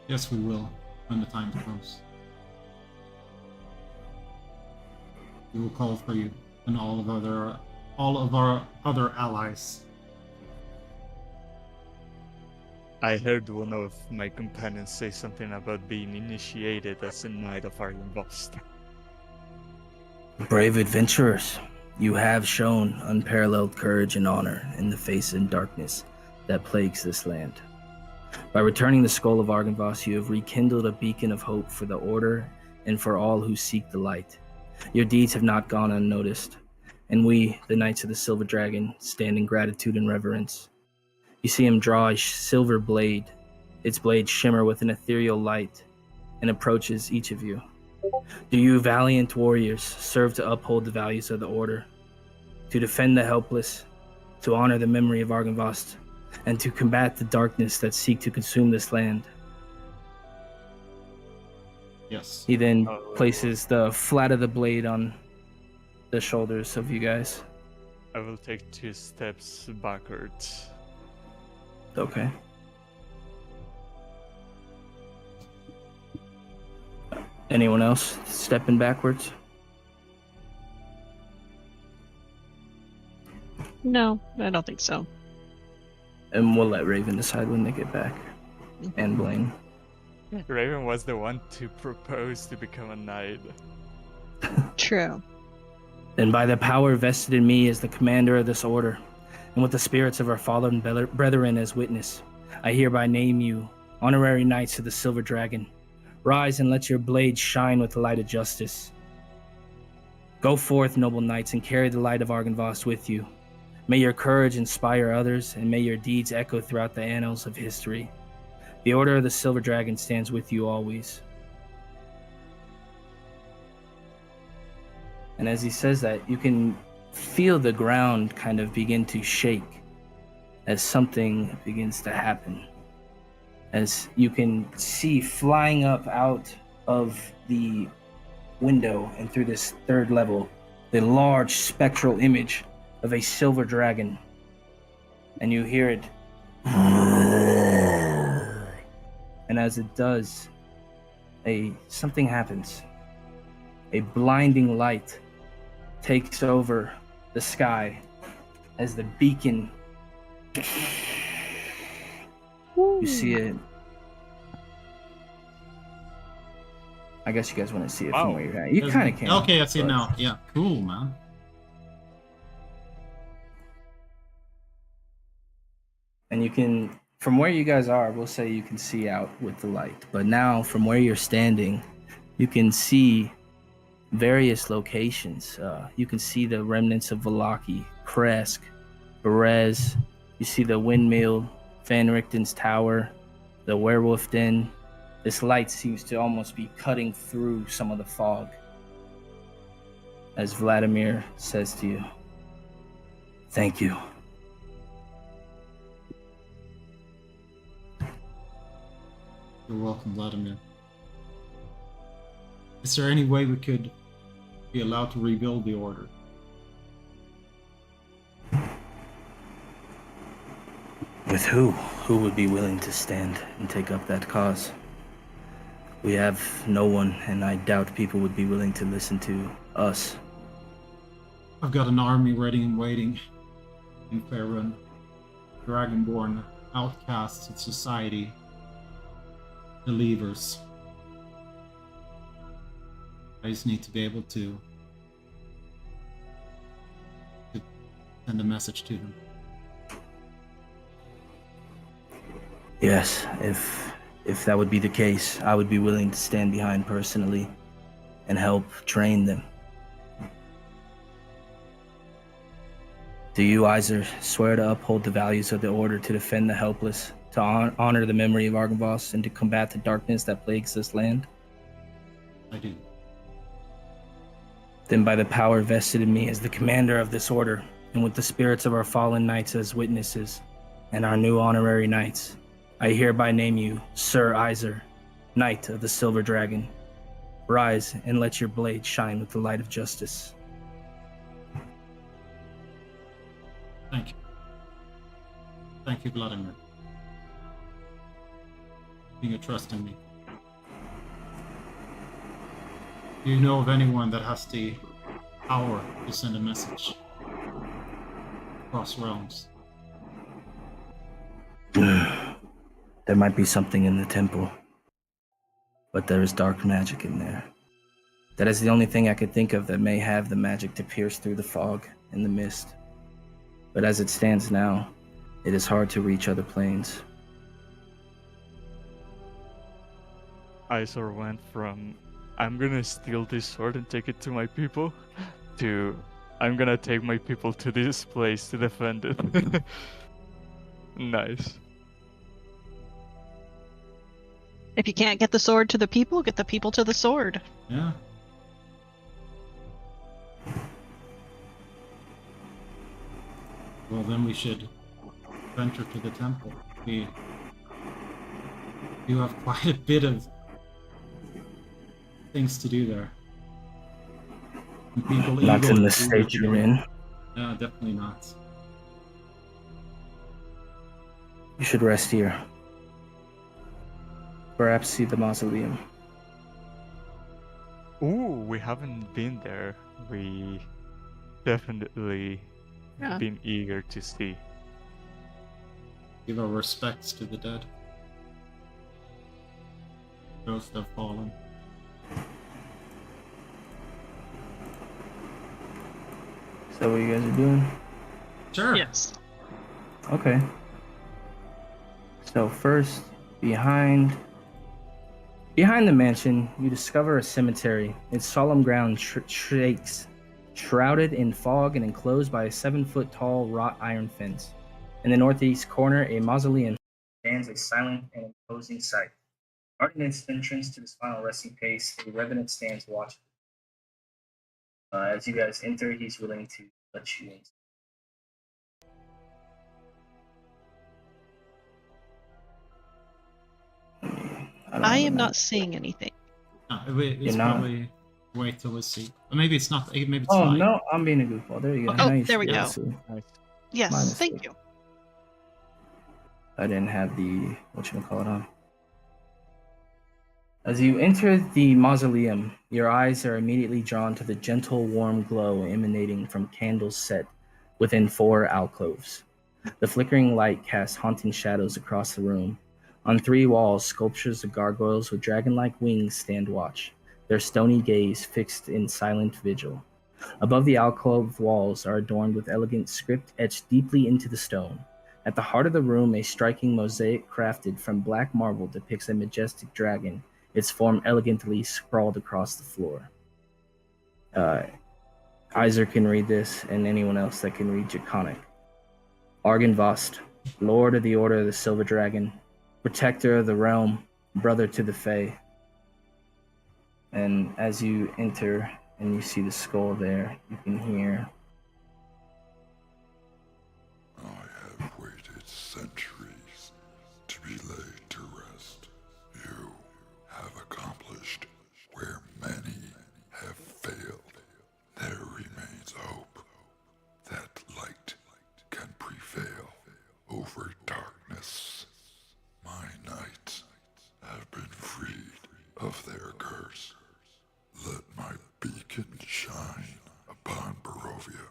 Yes, we will, when the time comes. We will call for you and all of our other allies.
I heard one of my companions say something about being initiated as a Knight of Argynvost.
Brave adventurers, you have shown unparalleled courage and honor in the face and darkness that plagues this land. By returning the skull of Argynvost, you have rekindled a beacon of hope for the Order and for all who seek the light. Your deeds have not gone unnoticed, and we, the Knights of the Silver Dragon, stand in gratitude and reverence. You see him draw a silver blade, its blade shimmer with an ethereal light, and approaches each of you. Do you valiant warriors serve to uphold the values of the Order, to defend the helpless, to honor the memory of Argynvost, and to combat the darkness that seek to consume this land?
Yes.
He then places the flat of the blade on the shoulders of you guys.
I will take 2 steps backwards.
Okay. Anyone else stepping backwards?
No, I don't think so.
And we'll let Raven decide when they get back. And Blaine.
Raven was the one to propose to become a knight.
True.
Then by the power vested in me as the commander of this order, and with the spirits of our fallen brethren as witness, I hereby name you honorary knights of the Silver Dragon. Rise and let your blades shine with the light of justice. Go forth, noble knights, and carry the light of Argynvost with you. May your courage inspire others, and may your deeds echo throughout the annals of history. The Order of the Silver Dragon stands with you always. And as he says that, you can feel the ground kind of begin to shake as something begins to happen. As you can see flying up out of the window and through this third level, the large spectral image of a silver dragon. And you hear it. And as it does, something happens. A blinding light takes over the sky as the beacon. You see it. I guess you guys want to see it from
Wow.
where you're at. You kind of can.
Okay, I see it
but-
now. Yeah, cool, man.
And you can, from where you guys are, we'll say you can see out with the light. But now, from where you're standing, you can see various locations. You can see the remnants of Valaki, Kresk, Perez. You see the windmill, Van Richten's tower, the werewolf den. This light seems to almost be cutting through some of the fog. As Vladimir says to you, "Thank you."
You're welcome, Vladimir. Is there any way we could be allowed to rebuild the order?
With who? Who would be willing to stand and take up that cause? We have no one, and I doubt people would be willing to listen to us.
I've got an army ready and waiting in Faerun. Dragonborn, outcasts of society, believers. I just need to be able to send a message to them.
Yes, if that would be the case, I would be willing to stand behind personally and help train them. Do you, Iser, swear to uphold the values of the Order, to defend the helpless, to honor the memory of Argynvost, and to combat the darkness that plagues this land?
I do.
Then by the power vested in me as the commander of this order, and with the spirits of our fallen knights as witnesses, and our new honorary knights, I hereby name you Sir Iser, Knight of the Silver Dragon. Rise and let your blade shine with the light of justice.
Thank you. Thank you, Vladimir. Being a trust in me. Do you know of anyone that has the power to send a message across realms?
There might be something in the temple, but there is dark magic in there. That is the only thing I could think of that may have the magic to pierce through the fog and the mist. But as it stands now, it is hard to reach other planes.
Isor went from, I'm gonna steal this sword and take it to my people, to, I'm gonna take my people to this place to defend it. Nice.
If you can't get the sword to the people, get the people to the sword.
Yeah. Well, then we should venture to the temple. We do have quite a bit of things to do there. And people
Not
eager
in
to
the
do
state
what
you're
we're
in.
No, definitely not.
You should rest here. Perhaps see the mausoleum.
Ooh, we haven't been there. We definitely
Yeah.
been eager to see.
Give our respects to the dead. those that have fallen.
So what you guys are doing?
Sure.
Yes.
Okay. So first, behind the mansion, you discover a cemetery. Its solemn ground shakes, shrouded in fog and enclosed by a 7-foot-tall wrought iron fence. In the northeast corner, a mausoleum stands, a silent and imposing sight. Guarding its entrance to this final resting place, a revenant stands watching. As you guys enter, he's willing to let you in.
I am not seeing anything.
No, it's probably wait till we see. Or maybe it's not. Maybe it's
Oh
light.
no, I'm being a goofball. There you go.
Okay.
Now you
There we
should be able
go.
to see.
Nice.
Yes,
My
thank
mistake.
you.
I didn't have the whatchamacallit on. As you enter the mausoleum, your eyes are immediately drawn to the gentle, warm glow emanating from candles set within 4 alcoves. The flickering light casts haunting shadows across the room. On 3 walls, sculptures of gargoyles with dragon-like wings stand watch, their stony gaze fixed in silent vigil. Above the alcove walls are adorned with elegant script etched deeply into the stone. At the heart of the room, a striking mosaic crafted from black marble depicts a majestic dragon, its form elegantly scrawled across the floor. Iser can read this, and anyone else that can read Draconic. Argynvost, Lord of the Order of the Silver Dragon, Protector of the Realm, Brother to the Fae. And as you enter and you see the skull there, you can hear,
I have waited centuries to be laid to rest. You have accomplished where many have failed. There remains hope that light can prevail over darkness. My knights have been freed of their curse. Let my beacon shine upon Barovia,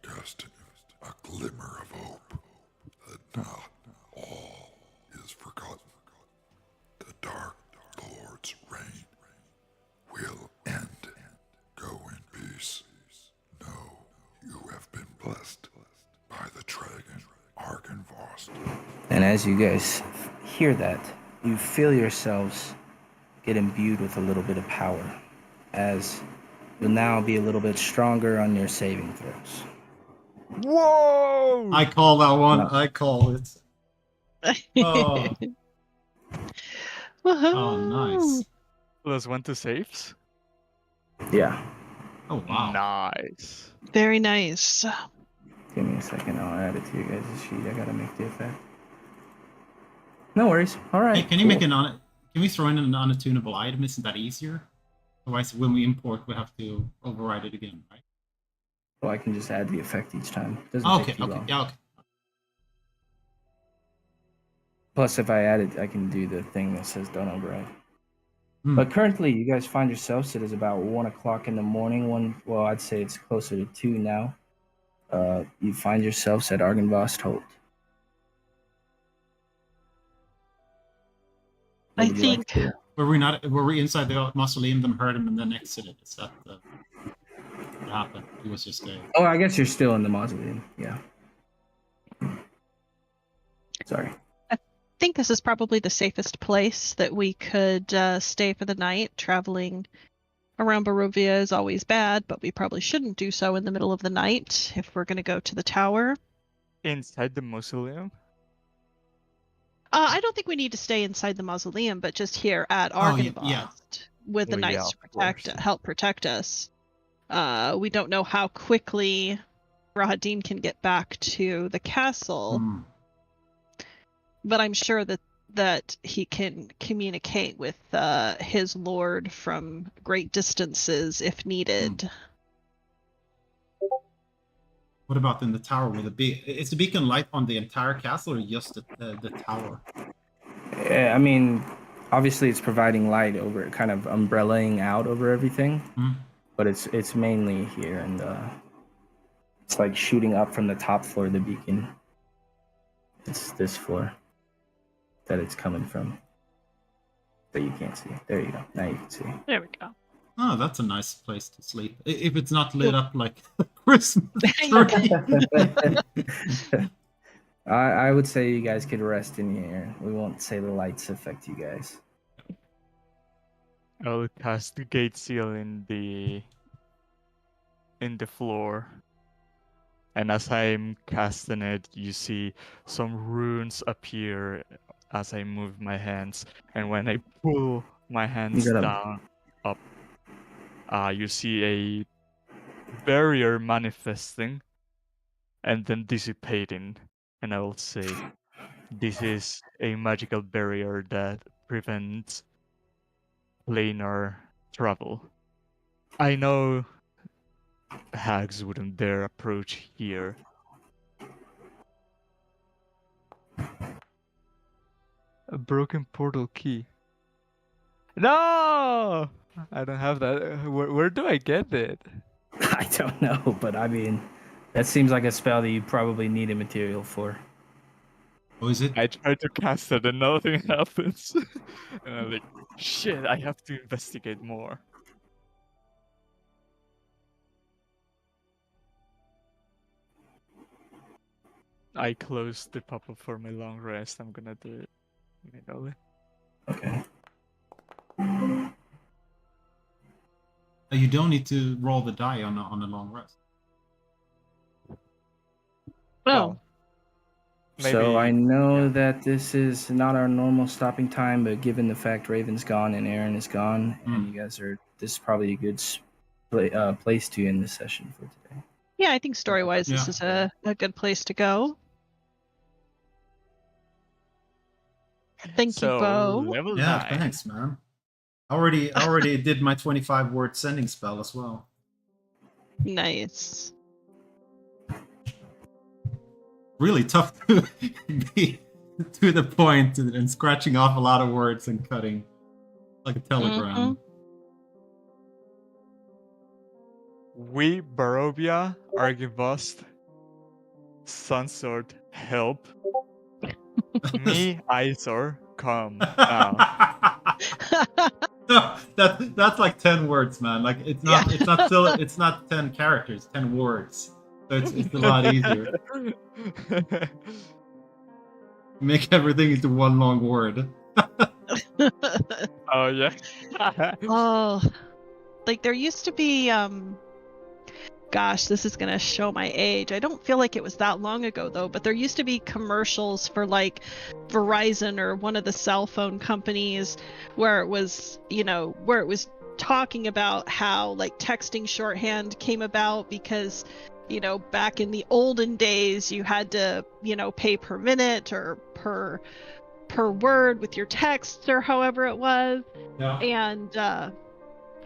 casting a glimmer of hope that not all is forgotten. The Dark Lord's reign will end. Go in peace. Know you have been blessed by the dragon Argynvost.
and as you guys hear that, you feel yourselves get imbued with a little bit of power, as you'll now be a little bit stronger on your saving throws.
Whoa!
I call that one.
No.
I call it. Oh, oh, nice.
+1 to saves.
Yeah.
Oh, wow.
Nice.
Very nice.
Give me a second. I'll add it to your guys' sheet. I gotta make the effect. No worries. All right.
Hey, can you make it on it? Can we throw in an unattunable item? Isn't that easier? Otherwise, when we import, we have to override it again, right?
Well, I can just add the effect each time. It doesn't
Okay,
take too
okay,
long.
yeah, okay.
Plus, if I add it, I can do the thing that says don't override.
Hmm.
But currently, you guys find yourselves, it is about 1 o'clock in the morning. Well, I'd say it's closer to 2 now. You find yourselves at Argynvost Holt. What
I
would you like
think
to do?
Were we inside the mausoleum, then heard him, and then exited? Is that what happened? It was just a.
Oh, I guess you're still in the mausoleum. Yeah. Sorry.
think this is probably the safest place that we could stay for the night. Traveling around Barovia is always bad, but we probably shouldn't do so in the middle of the night if we're going to go to the tower.
Inside the mausoleum?
I don't think we need to stay inside the mausoleum, but just here at
Oh,
Argynvost
yeah.
with the
Well, yeah,
knights to
of course.
help protect us. We don't know how quickly Rahadin can get back to the castle,
Hmm.
but I'm sure that he can communicate with his lord from great distances if needed.
What about in the tower with is the beacon light on the entire castle or just the tower?
I mean, obviously it's providing light over, kind of umbrellaing out over everything, but it's mainly here, and it's like shooting up from the top floor of the beacon. It's this floor that it's coming from. that you can't see. There you go. Now you can see.
There we go.
Oh, that's a nice place to sleep. If it's not lit up like a Christmas tree.
I would say you guys could rest in here. We won't say the lights affect you guys.
I'll cast the gate seal in the floor. And as I'm casting it, you see some runes appear as I move my hands. And when I pull my hands down, up, you see a barrier manifesting and then dissipating. And I will say, this is a magical barrier that prevents planar travel. I know hags wouldn't dare approach here. A broken portal key. No! I don't have that. Where do I get it?
I don't know, but I mean, that seems like a spell that you probably need a material for.
Oh, is it?
I try to cast it and nothing happens. And I'm like, shit, I have to investigate more. I closed the pop-up for my long rest. I'm gonna do it immediately.
Okay.
You don't need to roll the die on a long rest.
Well,
So I
maybe-
know that this is not our normal stopping time, but given the fact Raven's gone and Aaron is gone, and you guys are, this is probably a good place to end the session for today.
Yeah, I think story-wise, this is a good place to go. Thank you, Bo.
Level
Yeah,
9.
thanks, man. I already did my 25-word sending spell as well.
Nice.
Really tough to be to the point and scratching off a lot of words and cutting like a telegram.
We, Barovia, Argivast, Sunsword, help. Me, Isor, come now.
No, that's like 10 words, man. Like it's not 10 characters, 10 words. So it's a lot easier. Make everything into one long word.
Oh yeah.
Oh, like there used to be gosh, this is gonna show my age. I don't feel like it was that long ago though, but there used to be commercials for like Verizon or one of the cell phone companies where it was, where it was talking about how like texting shorthand came about because, back in the olden days you had to, pay per minute or per word with your texts or however it was.
Yeah.
And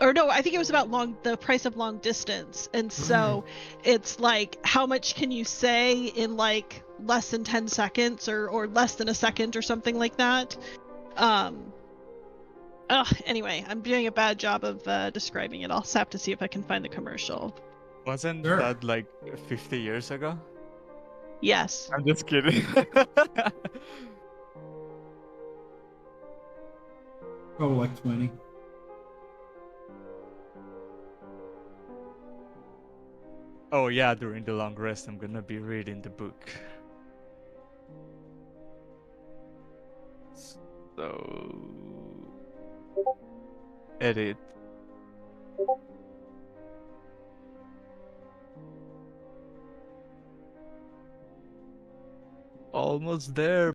or no, I think it was about the price of long distance. And so it's like, how much can you say in like less than 10 seconds or less than a second or something like that? Anyway, I'm doing a bad job of describing it. I'll have to see if I can find the commercial.
Wasn't
Sure.
that like 50 years ago?
Yes.
I'm just kidding.
Probably like 20.
Oh yeah, during the long rest I'm gonna be reading the book. So... Edit. Almost there.